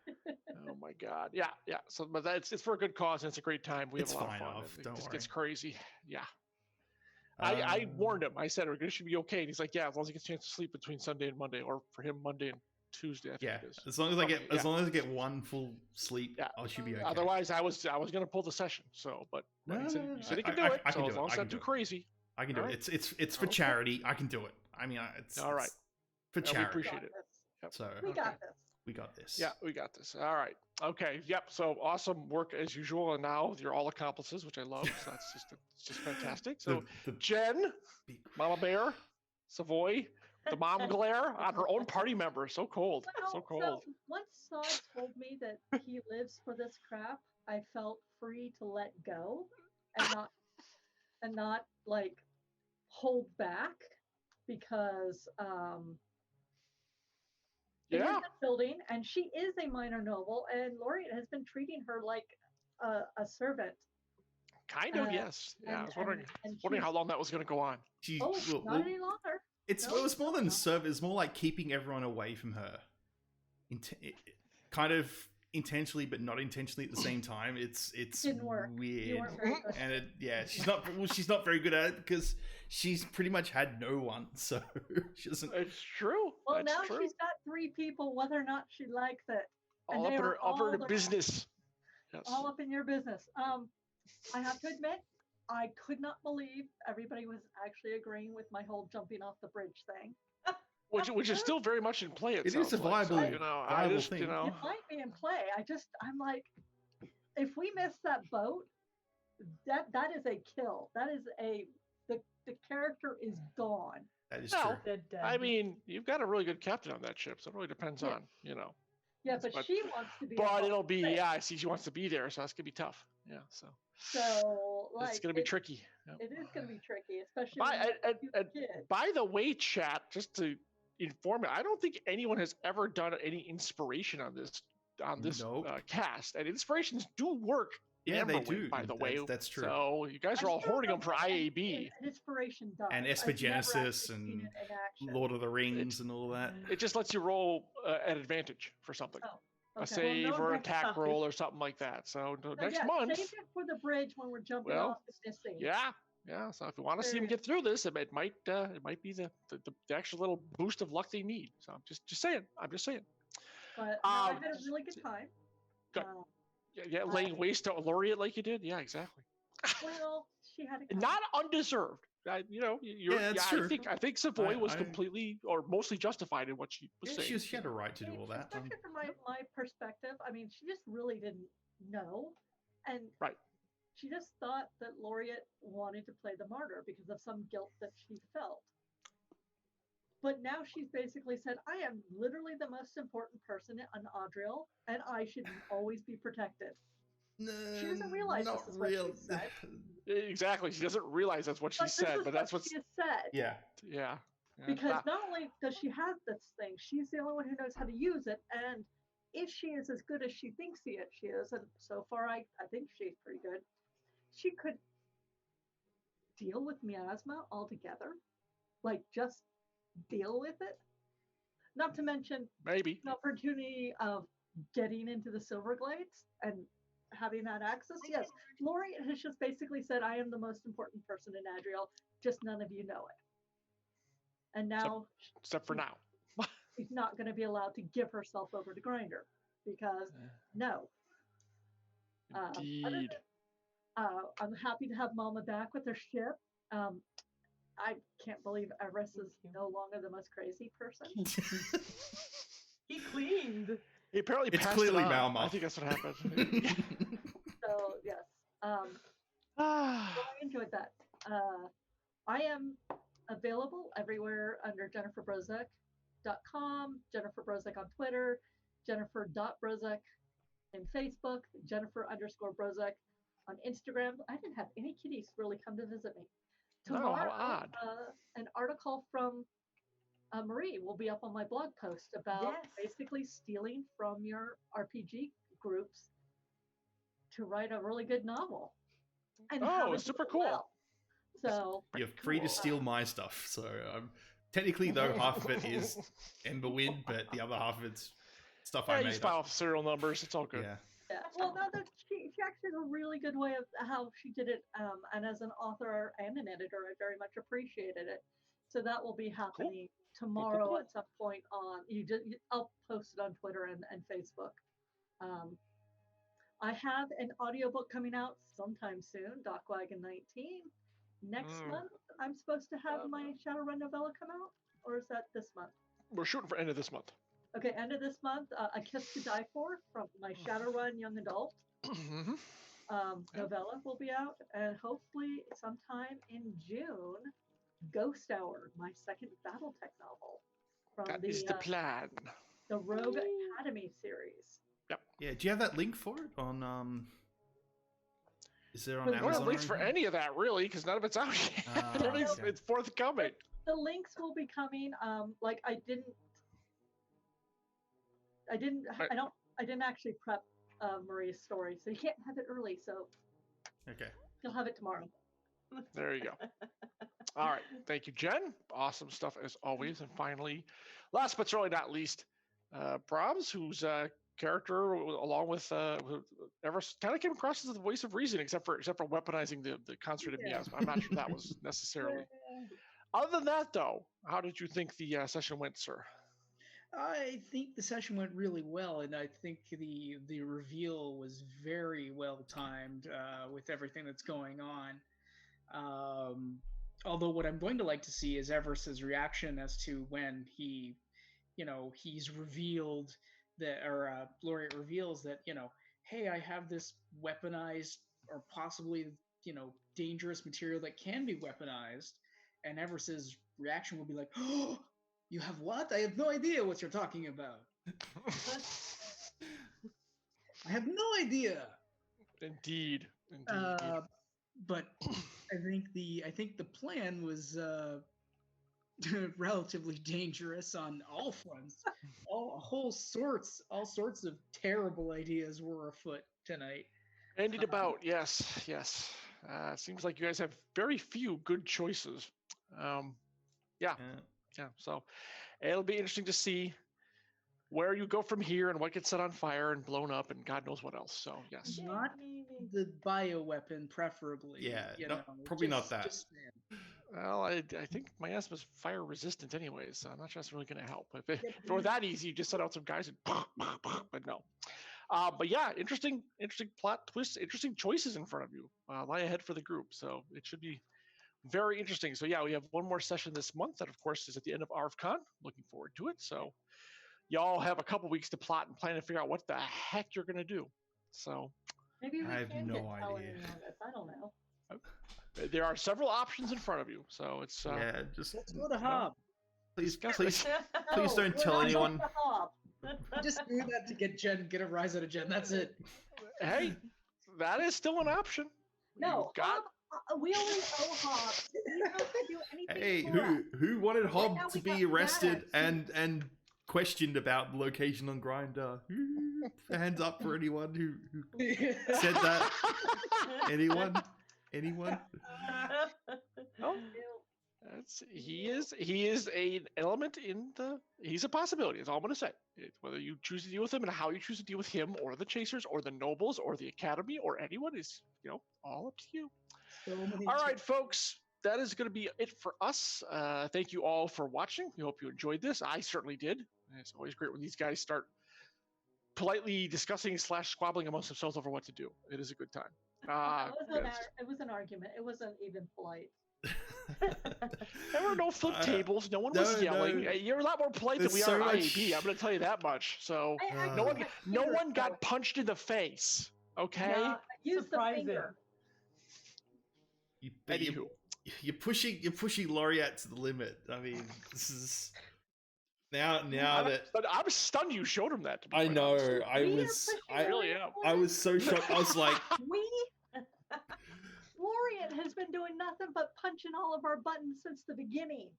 Oh my God, yeah. So, but it's for a good cause and it's a great time. We have a lot of fun. Don't worry. worry. Gets crazy. Yeah. I warned him. I said it should be okay, and he's like, yeah, as long as he gets a chance to sleep between Sunday and Monday, or for him Monday and Tuesday. I think it is. As long as I get one full sleep, I should be okay. Otherwise, I was gonna pull the session. So, but he said he can do it. So as long as it's not too crazy, I can do it. It's for charity. I can do it. I mean, it's all right. For charity. We appreciate it. Yep. So we got this. We got this. Yeah, we got this. All right. Okay. Yep. So awesome work as usual, and now you're all accomplices, which I love. So it's just fantastic. So Jen, Mama Bear, Savoy, the mom glare on her own party member. So cold. So cold. So once Sod told me that he lives for this crap, I felt free to let go and not like hold back because it is a building and she is a minor noble and Laureate has been treating her like a servant. Kind of, yes. Yeah, I was wondering how long that was going to go on. Not any longer. It was more than serve. It's more like keeping everyone away from her. Kind of intentionally, but not intentionally at the same time. It's Didn't work. Weird. And she's not very good at it because she's pretty much had no one, so she doesn't. It's true. Well, now she's got 3 people, whether or not she likes it. All up in her business. Yes. All up in your business. I have to admit, I could not believe everybody was actually agreeing with my whole jumping off the bridge thing. Which is still very much in play. It is a viable thing. It might be in play. I'm like, if we miss that boat, that is a kill. That is the character is gone. That is true. I mean, you've got a really good captain on that ship, so it really depends on. Yeah, but she wants to be. But it'll be I see she wants to be there, so that's gonna be tough. Yeah, so like it's gonna be tricky. Yep. It is gonna be tricky, especially. By the way, chat, just to inform you, I don't think anyone has ever done any inspiration on this cast, and inspirations do work. Yeah, they do. By the way, that's true. So you guys are all hoarding them for IAB. Inspiration does. And Esper-Genesis and Lord of the Rings and all that. It just lets you roll at advantage for something. A save or attack roll or something like that. So next month. Save it for the bridge when we're jumping off the scene. Yeah. So if you want to see them get through this, it might be the actual little boost of luck they need. So I'm just saying. But I had a really good time. Good. Laying waste to Laureate like you did. Yeah, exactly. Well, she had it Not undeserved. true. I think Savoy was I- completely or mostly justified in what she was Yeah, saying. she had a right to do all that. Especially from my perspective. I mean, she just really didn't know, and Right. she just thought that Laureate wanted to play the martyr because of some guilt that she felt. But now she's basically said, I am literally the most important person on Audriel, and I should always be protected. She doesn't realize not this is real. what she said. Exactly. She doesn't realize that's what she said, but that's what what's she has said. yeah. Because not only does she have this thing, she's the only one who knows how to use it. And if she is as good as she thinks she is, and so far I think she's pretty good, she could deal with miasma altogether. Like just deal with it. Not to mention maybe an opportunity of getting into the Silverglades and having that access. Yes, Lori has just basically said, I am the most important person in Adriel, just none of you know it. And now, except for now. she's not going to be allowed to give herself over to Grinder because no. Indeed. I'm happy to have Mama back with her ship. I can't believe Everest is no longer the most crazy person. He cleaned. He apparently It's passed clearly it on. Malma. I think that's what happened. So yes, so I enjoyed that. I am available everywhere under JenniferBrozek.com, Jennifer Brozek on Twitter, Jennifer.Brozek in Facebook, Jennifer_Brozek on Instagram. I didn't have any kitties really come to visit me. Tomorrow, how odd. An article from Marie will be up on my blog post about basically stealing from your RPG groups to write a really good novel. And super cool. Well. So You're free to steal my stuff. So technically, though, half of it is Emberwind, but the other half of it's stuff I you made just file up. serial numbers. It's all good. Yeah. Yeah. Well, no, she actually has a really good way of how she did it. And as an author and an editor, I very much appreciated it. So that will be happening tomorrow Cool. at some point on. I'll post it on Twitter and Facebook. I have an audiobook coming out sometime soon, Dockwagon 19. Next month, I'm supposed to have my Shadowrun novella come out, or is that this month? We're shooting for end of this month. Okay, end of this month, A Kiss to Die For from my Shadowrun young adult novella will be out, and hopefully sometime in June, Ghost Hour, my second BattleTech novel from That is the plan. The Rogue Academy series. Yep. Yeah. Do you have that link for it on? Is there on I don't Amazon? have links for any of that really, because none of it's out yet. It's forthcoming. The links will be coming. Like I didn't actually prep Maria's story, so you can't have it early. So Okay. you'll have it tomorrow. There you go. All right. Thank you, Jen. Awesome stuff as always. And finally, last but certainly not least, Brahms, whose character, along with Everest, kind of came across as the voice of reason, except for weaponizing the concentrated miasma. I'm not sure that was necessarily. Other than that, though, how did you think the session went, sir? I think the session went really well, and I think the reveal was very well timed with everything that's going on. Although what I'm going to like to see is Everest's reaction as to when he's revealed that, or Laureate reveals that, hey, I have this weaponized or possibly, dangerous material that can be weaponized, and Everest's reaction will be like, oh, you have what? I have no idea what you're talking about. I have no idea. Indeed. But I think the plan was relatively dangerous on all fronts. All sorts of terrible ideas were afoot tonight. Bandied about, yes. Seems like you guys have very few good choices. Yeah. So it'll be interesting to see where you go from here and what gets set on fire and blown up and God knows what else. So yes. Not the bioweapon, preferably. Yeah, probably not that. Well, I think my asthma's fire resistant anyways, so I'm not sure that's really going to help. If it were that easy, you just set out some guys and but no. But yeah, interesting plot twists, interesting choices in front of you lie ahead for the group. So it should be very interesting. So yeah, we have one more session this month that, of course, is at the end of ArvCon. Looking forward to it. So y'all have a couple weeks to plot and plan and figure out what the heck you're going to do. So Maybe we I have can no get Talon idea. in on this. I don't know. there are several options in front of you. So it's Yeah, just Let's go to Hob. please No, don't we're tell not anyone. going to Hob. Just do that to get a rise out of Jen. That's it. hey, that is still an option. No, You've got we only owe Hob. He's not going to do anything Hey, for us. who wanted now Hob to we got be arrested badass. and questioned about the location on Grindr? Hands up for anyone who said that. Anyone? Oh, he is an element in the. He's a possibility. Is all I'm going to say. Whether you choose to deal with him and how you choose to deal with him, or the Chasers, or the Nobles, or the Academy, or anyone is all up to you. So many All right, folks. That is going to be it for us. Thank you all for watching. We hope you enjoyed this. I certainly did. It's always great when these guys start politely discussing / squabbling amongst themselves over what to do. It is a good time. It was an argument. It wasn't even polite. There were no flip tables. No one was yelling. No. You're a lot more polite than we There's are so at much- IAB. I'm going to tell you that much. So I no one, got no finger, one got so- punched in the face. Okay. Not Use the surprising. finger. Anywho. You're pushing Laureate to the limit. I mean, this is now that I'm stunned you showed him that. To be I quite know honest. I We are was pushing I really Laureate am. I was so shocked. I was like, Laureate has been doing nothing but punching all of our buttons since the beginning.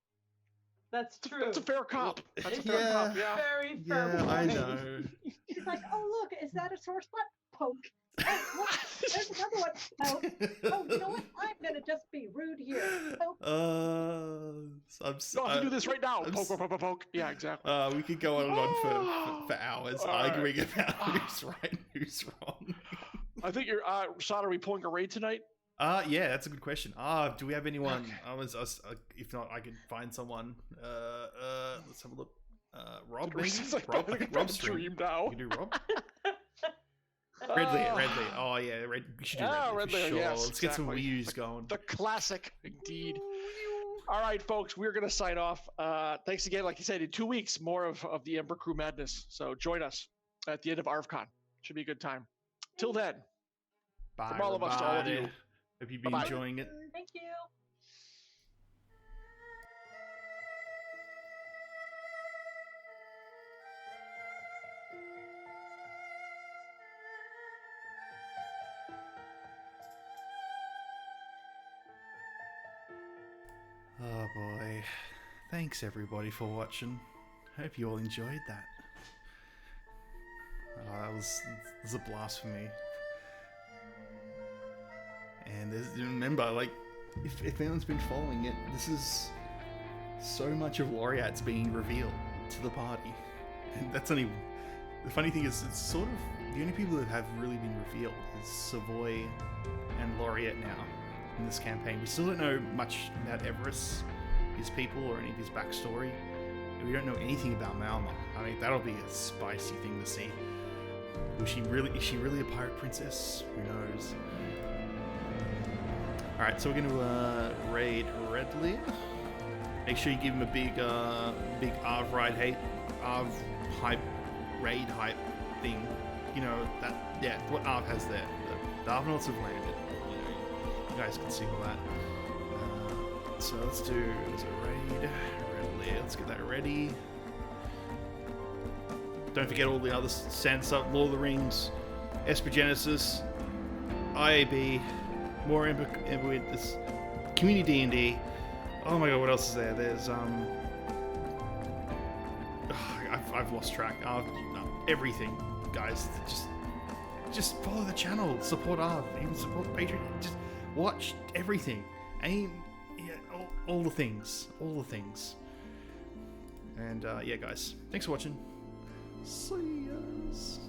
That's true. That's a fair cop. That's a fair Yeah. cop. Yeah. Very fair yeah, I point. know. She's like, oh, look, is that a sore spot? Poke. Oh, look, there's another one. Poke. Oh, you know what? I'm going to just be rude here. Poke. I'm No, I can do this right now. I'm Poke, s- poke, poke, poke, poke. Yeah, exactly. We could go on and on for hours All right. arguing about who's right and who's wrong. I think you're. Sod, are we pulling a raid tonight? Yeah, that's a good question. Do we have anyone? If not, I could find someone. Let's have a look. Rob, maybe? It's like, Rob, I I think got Rob's a stream. dream now. You can do Rob. Redley. Oh yeah, we should do Redley for Redley, sure. yes, Let's get some exactly. views going. The classic, indeed. All right, folks, we're going to sign off. Thanks again. Like you said, in 2 weeks, more of the Ember Crew madness. So join us at the end of ArvCon. Should be a good time. Till then, Bye, from all of us to all of everybody. you. Hope you've been Bye-bye. enjoying it. Thank you. Oh boy. Thanks everybody for watching. Hope you all enjoyed that. That was a blast for me. And remember, like, if anyone's been following it, this is so much of Laureate's being revealed to the party. And that's only... The funny thing is, it's sort of... The only people that have really been revealed is Savoy and Laureate now in this campaign. We still don't know much about Everest, his people, or any of his backstory. And we don't know anything about Malma. I mean, that'll be a spicy thing to see. Is she really a pirate princess? Who knows? Alright, so we're going to raid Redley. Make sure you give him a big Arv hype, raid hype thing. You know, what Arv has there. The Arvnauts have landed. You guys can see all that. So let's do a raid. Redley, let's get that ready. Don't forget all the other sand stuff, Lord of the Rings, Espergenesis, IAB, more Emberwind, this community D&D. Oh my god, what else is there? There's I've lost track. Everything, guys. Just follow the channel, support Arv, even support Patreon. Just watch everything. All the things, And yeah, guys, thanks for watching. See yas.